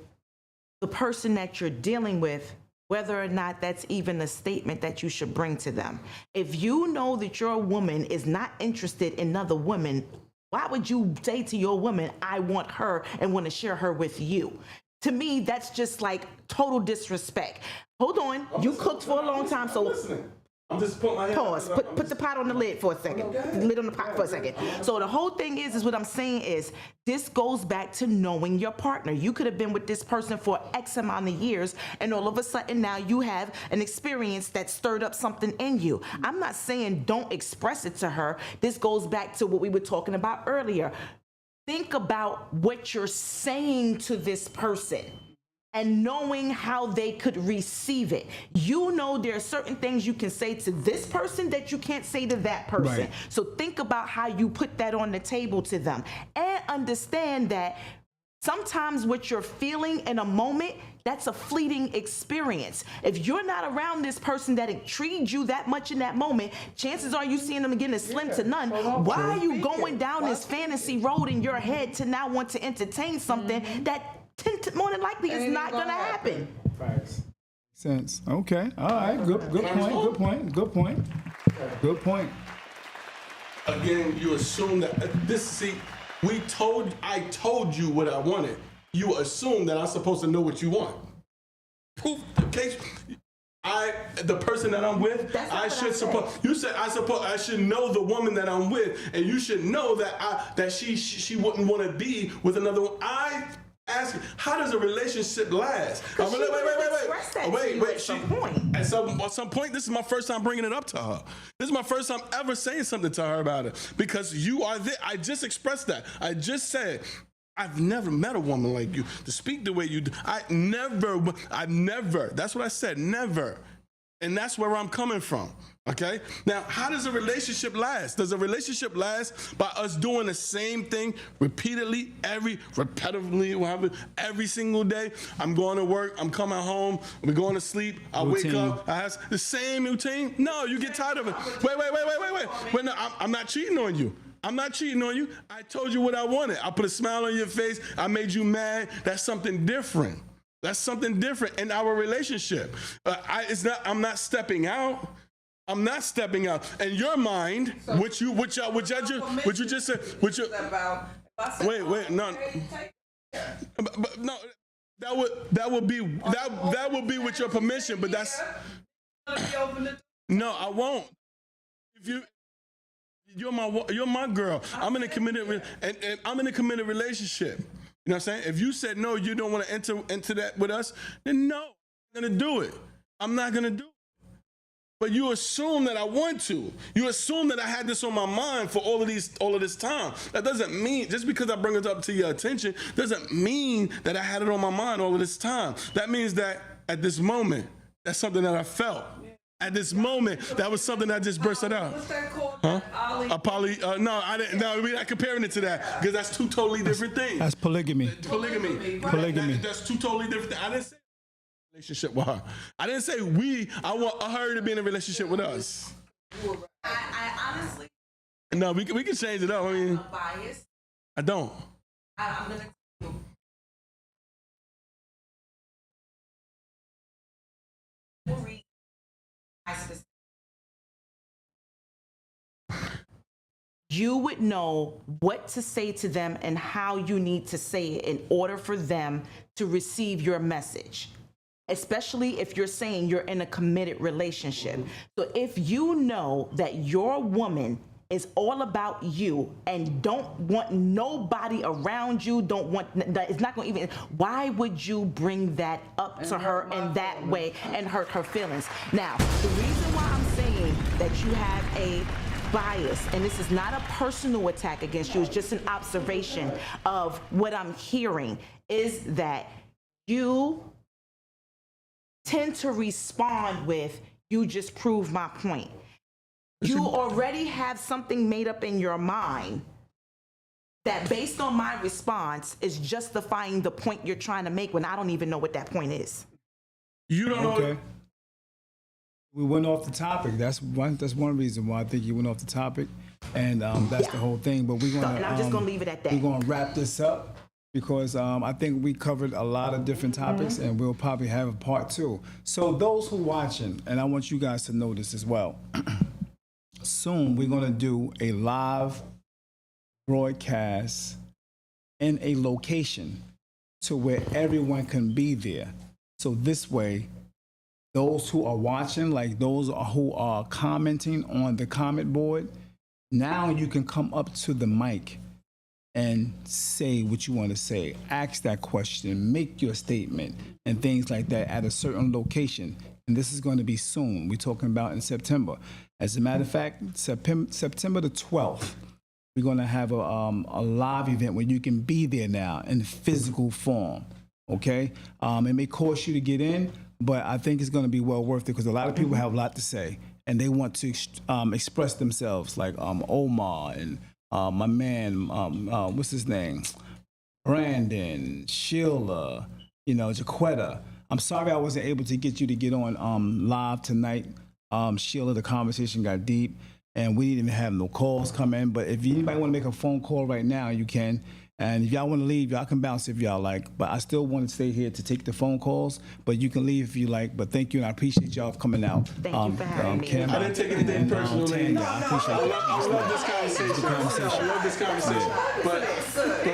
the person that you're dealing with, whether or not that's even a statement that you should bring to them. If you know that your woman is not interested in another woman, why would you say to your woman, I want her and want to share her with you? To me, that's just like total disrespect. Hold on, you cooked for a long time, so I'm just putting my hand. Pause. Put the pot on the lid for a second. Okay. The lid on the pot for a second. So the whole thing is what I'm saying is this goes back to knowing your partner. You could have been with this person for X amount of years, and all of a sudden now you have an experience that stirred up something in you. I'm not saying don't express it to her. This goes back to what we were talking about earlier. Think about what you're saying to this person and knowing how they could receive it. You know there are certain things you can say to this person that you can't say to that person. Right. So think about how you put that on the table to them and understand that sometimes what you're feeling in a moment, that's a fleeting experience. If you're not around this person that intrigued you that much in that moment, chances are you seeing them again as slim to none. Why are you going down this fantasy road in your head to now want to entertain something that more than likely is not going to happen? Facts. Sense. Okay. All right. Good point. Again, you assume that I told you what I wanted. You assume that I'm supposed to know what you want. Proof the case. The person that I'm with, you said I should know the woman that I'm with, and you should know that she wouldn't want to be with another one. I ask you, how does a relationship last? Wait. At some point, this is my first time bringing it up to her. This is my first time ever saying something to her about it, because you are there. I just expressed that. I just said, I've never met a woman like you to speak the way you do. I've never, that's what I said, never. And that's where I'm coming from, okay? Now, how does a relationship last? Does a relationship last by us doing the same thing repeatedly, repetitively, every single day? I'm going to work, I'm coming home, we're going to sleep, I wake up, I have the same routine? No, you get tired of it. Wait, no, I'm not cheating on you. I'm not cheating on you. I told you what I wanted. I put a smile on your face, I made you mad. That's something different. That's something different in our relationship. I'm not stepping out. I'm not stepping out. In your mind, what you just said, wait, no. But no, that would be with your permission. But that's no, I won't. If you're my girl. I'm in a committed and I'm in a committed relationship. You know what I'm saying? If you said no, you don't want to enter into that with us, then no, I'm gonna do it. I'm not gonna do it. But you assume that I want to. You assume that I had this on my mind for all of this time. That doesn't mean, just because I bring it up to your attention, doesn't mean that I had it on my mind all of this time. That means that at this moment, that's something that I felt. At this moment, that was something that just bursted out. What's that called? Huh? No, I didn't. No, we're not comparing it to that because that's two totally different things. That's polygamy. Polygamy. That's two totally different things. I didn't say relationship with her. I didn't say I want her to be in a relationship with us. I honestly. No, we can change it up. I mean, Bias. I don't. I'm gonna. You would know what to say to them and how you need to say it in order for them to receive your message, especially if you're saying you're in a committed relationship. So if you know that your woman is all about you and don't want nobody around you, it's not going to even, why would you bring that up to her in that way and hurt her feelings? Now, the reason why I'm saying that you have a bias, and this is not a personal attack against you, it's just an observation of what I'm hearing, is that you tend to respond with, you just proved my point. You already have something made up in your mind that based on my response is justifying the point you're trying to make when I don't even know what that point is. You don't know. Okay. We went off the topic. That's one reason why I think you went off the topic, and that's the whole thing. But we're gonna. And I'm just gonna leave it at that. We're gonna wrap this up because I think we covered a lot of different topics, and we'll probably have a part 2. So those who watching, and I want you guys to know this as well. Soon we're gonna do a live broadcast in a location to where everyone can be there. So this way, those who are watching, like those who are commenting on the comment board, now you can come up to the mic and say what you want to say, ask that question, make your statement, and things like that at a certain location. And this is going to be soon. We're talking about in September. As a matter of fact, September the 12th, we're going to have a live event where you can be there now in physical form. Okay? It may cost you to get in, but I think it's going to be well worth it because a lot of people have a lot to say and they want to express themselves, like Omar and my man, what's his name? Brandon, Sheila, Jaquetta. I'm sorry I wasn't able to get you to get on live tonight. Sheila, the conversation got deep and we didn't even have no calls come in. But if anybody want to make a phone call right now, you can. And if y'all want to leave, y'all can bounce if y'all like. But I still want to stay here to take the phone calls. But you can leave if you like. But thank you, and I appreciate y'all for coming out. Thank you for having me. I didn't take anything personally. I appreciate it. I love this conversation. I love this conversation.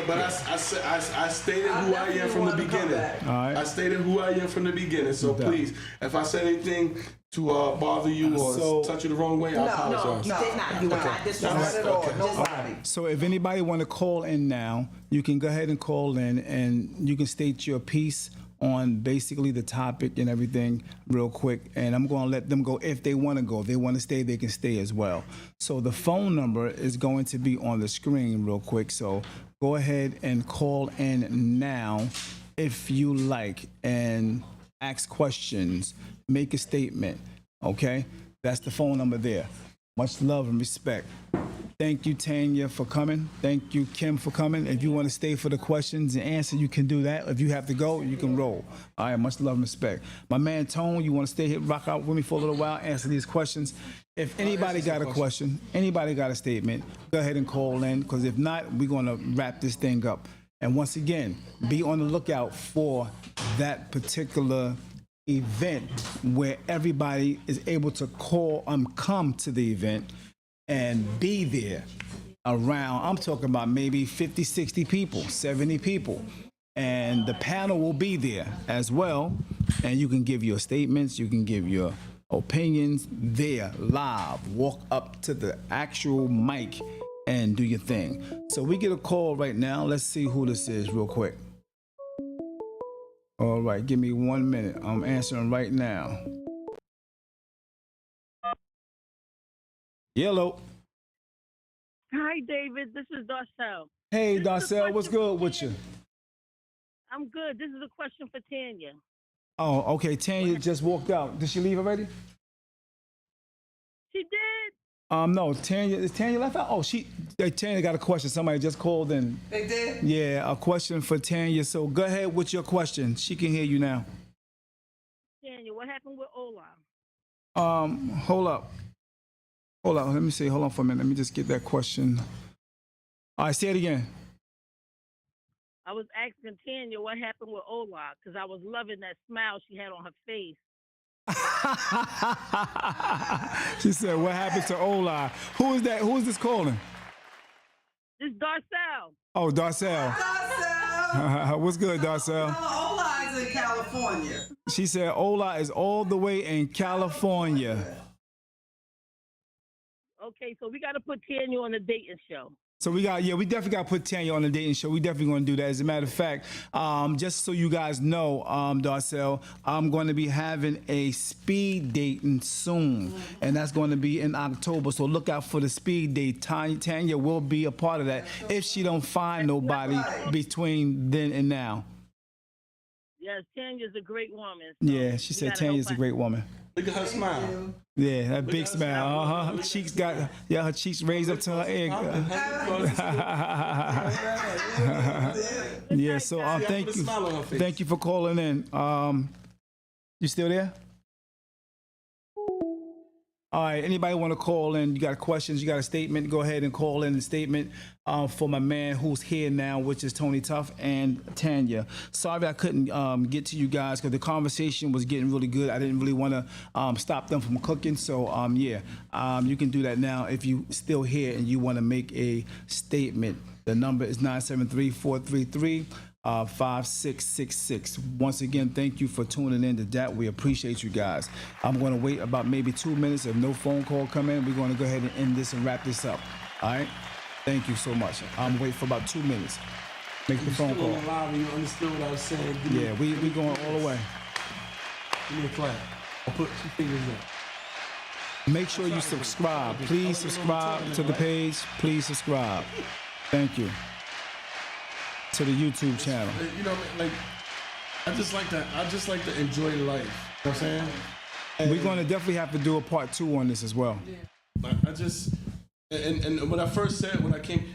But I stated who I am from the beginning. All right. I stated who I am from the beginning. So please, if I said anything to bother you or touch you the wrong way, I apologize. You did not. You were not disrespectful. Nobody. So if anybody want to call in now, you can go ahead and call in and you can state your piece on basically the topic and everything real quick. And I'm going to let them go if they want to go. If they want to stay, they can stay as well. So the phone number is going to be on the screen real quick. So go go ahead and call in now if you like and ask questions, make a statement. Okay, that's the phone number there. Much love and respect. Thank you, Tanya, for coming. Thank you, Kim, for coming. If you want to stay for the questions and answer, you can do that. If you have to go, you can roll. All right, much love and respect. My man, Tone, you want to stay here, rock out with me for a little while, answer these questions. If anybody got a question, anybody got a statement, go ahead and call in, because if not, we're going to wrap this thing up. And once again, be on the lookout for that particular event where everybody is able to come to the event and be there around. I'm talking about maybe 50, 60 people, 70 people. And the panel will be there as well. And you can give your statements, you can give your opinions there live. Walk up to the actual mic and do your thing. So we get a call right now. Let's see who this is real quick. All right, give me 1 minute. I'm answering right now. Hello. Hi, David. This is Darcel. Hey, Darcel, what's good with you? I'm good. This is a question for Tanya. Oh, okay. Tanya just walked out. Did she leave already? She did. No, Tanya, is Tanya left out? Oh, Tanya got a question. Somebody just called in. They did? Yeah, a question for Tanya. So go ahead with your question. She can hear you now. Tanya, what happened with Ola? Hold up. Hold on. Let me see. Hold on for a minute. Let me just get that question. All right, say it again. I was asking Tanya what happened with Ola because I was loving that smile she had on her face. She said, what happened to Ola? Who is that? Who is this calling? This is Darcel. Oh, Darcel. Darcel. What's good, Darcel? Ola is in California. She said Ola is all the way in California. Okay, so we got to put Tanya on the dating show. So we definitely got to put Tanya on the dating show. We definitely going to do that. As a matter of fact, just so you guys know, Darcel, I'm going to be having a speed dating soon, and that's going to be in October. So look out for the speed date. Tanya will be a part of that if she don't find nobody between then and now. Yes, Tanya's a great woman. So yeah, she said Tanya's a great woman. Look at her smile. Yeah, that big smile. Her cheeks her cheeks raised up to her egg. Yeah, so thank you. Thank you for calling in. You still there? All right, anybody want to call in? You got questions, you got a statement, go ahead and call in the statement for my man who's here now, which is Tony Tuff and Tanya. Sorry I couldn't get to you guys because the conversation was getting really good. I didn't really want to stop them from cooking. So, you can do that now if you still here and you want to make a statement. The number is 973-433. 5666. Once again, thank you for tuning in to that. We appreciate you guys. I'm going to wait about maybe 2 minutes. If no phone call come in, we're going to go ahead and end this and wrap this up. All right? Thank you so much. I'm waiting for about 2 minutes. Make the phone call. You understood what I was saying. Yeah, we going all the way. Give me a clap. I'll put 2 fingers in. Make sure you subscribe. Please subscribe to the page. Please subscribe. Thank you. To the YouTube channel. You know, like I just like to enjoy life. You know what I'm saying? And we're going to definitely have to do a part 2 on this as well. Yeah. I just and when I first said when I came.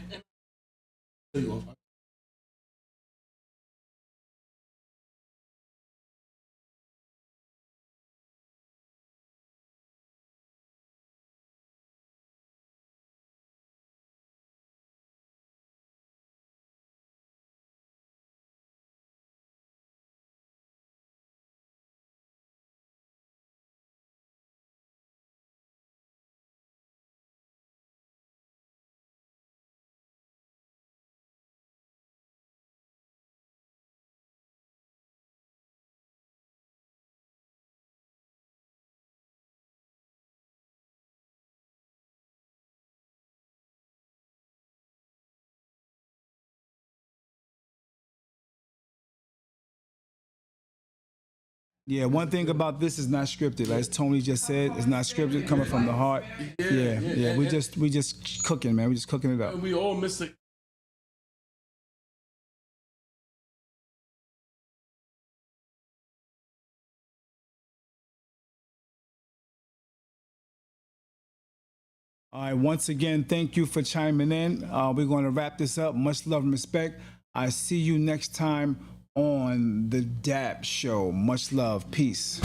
Yeah, one thing about this is not scripted. As Tony just said, it's not scripted, coming from the heart. Yeah. We just cooking, man. We just cooking it up. We all miss it. All right, once again, thank you for chiming in. We're going to wrap this up. Much love and respect. I see you next time on the D.A.P show. Much love. Peace.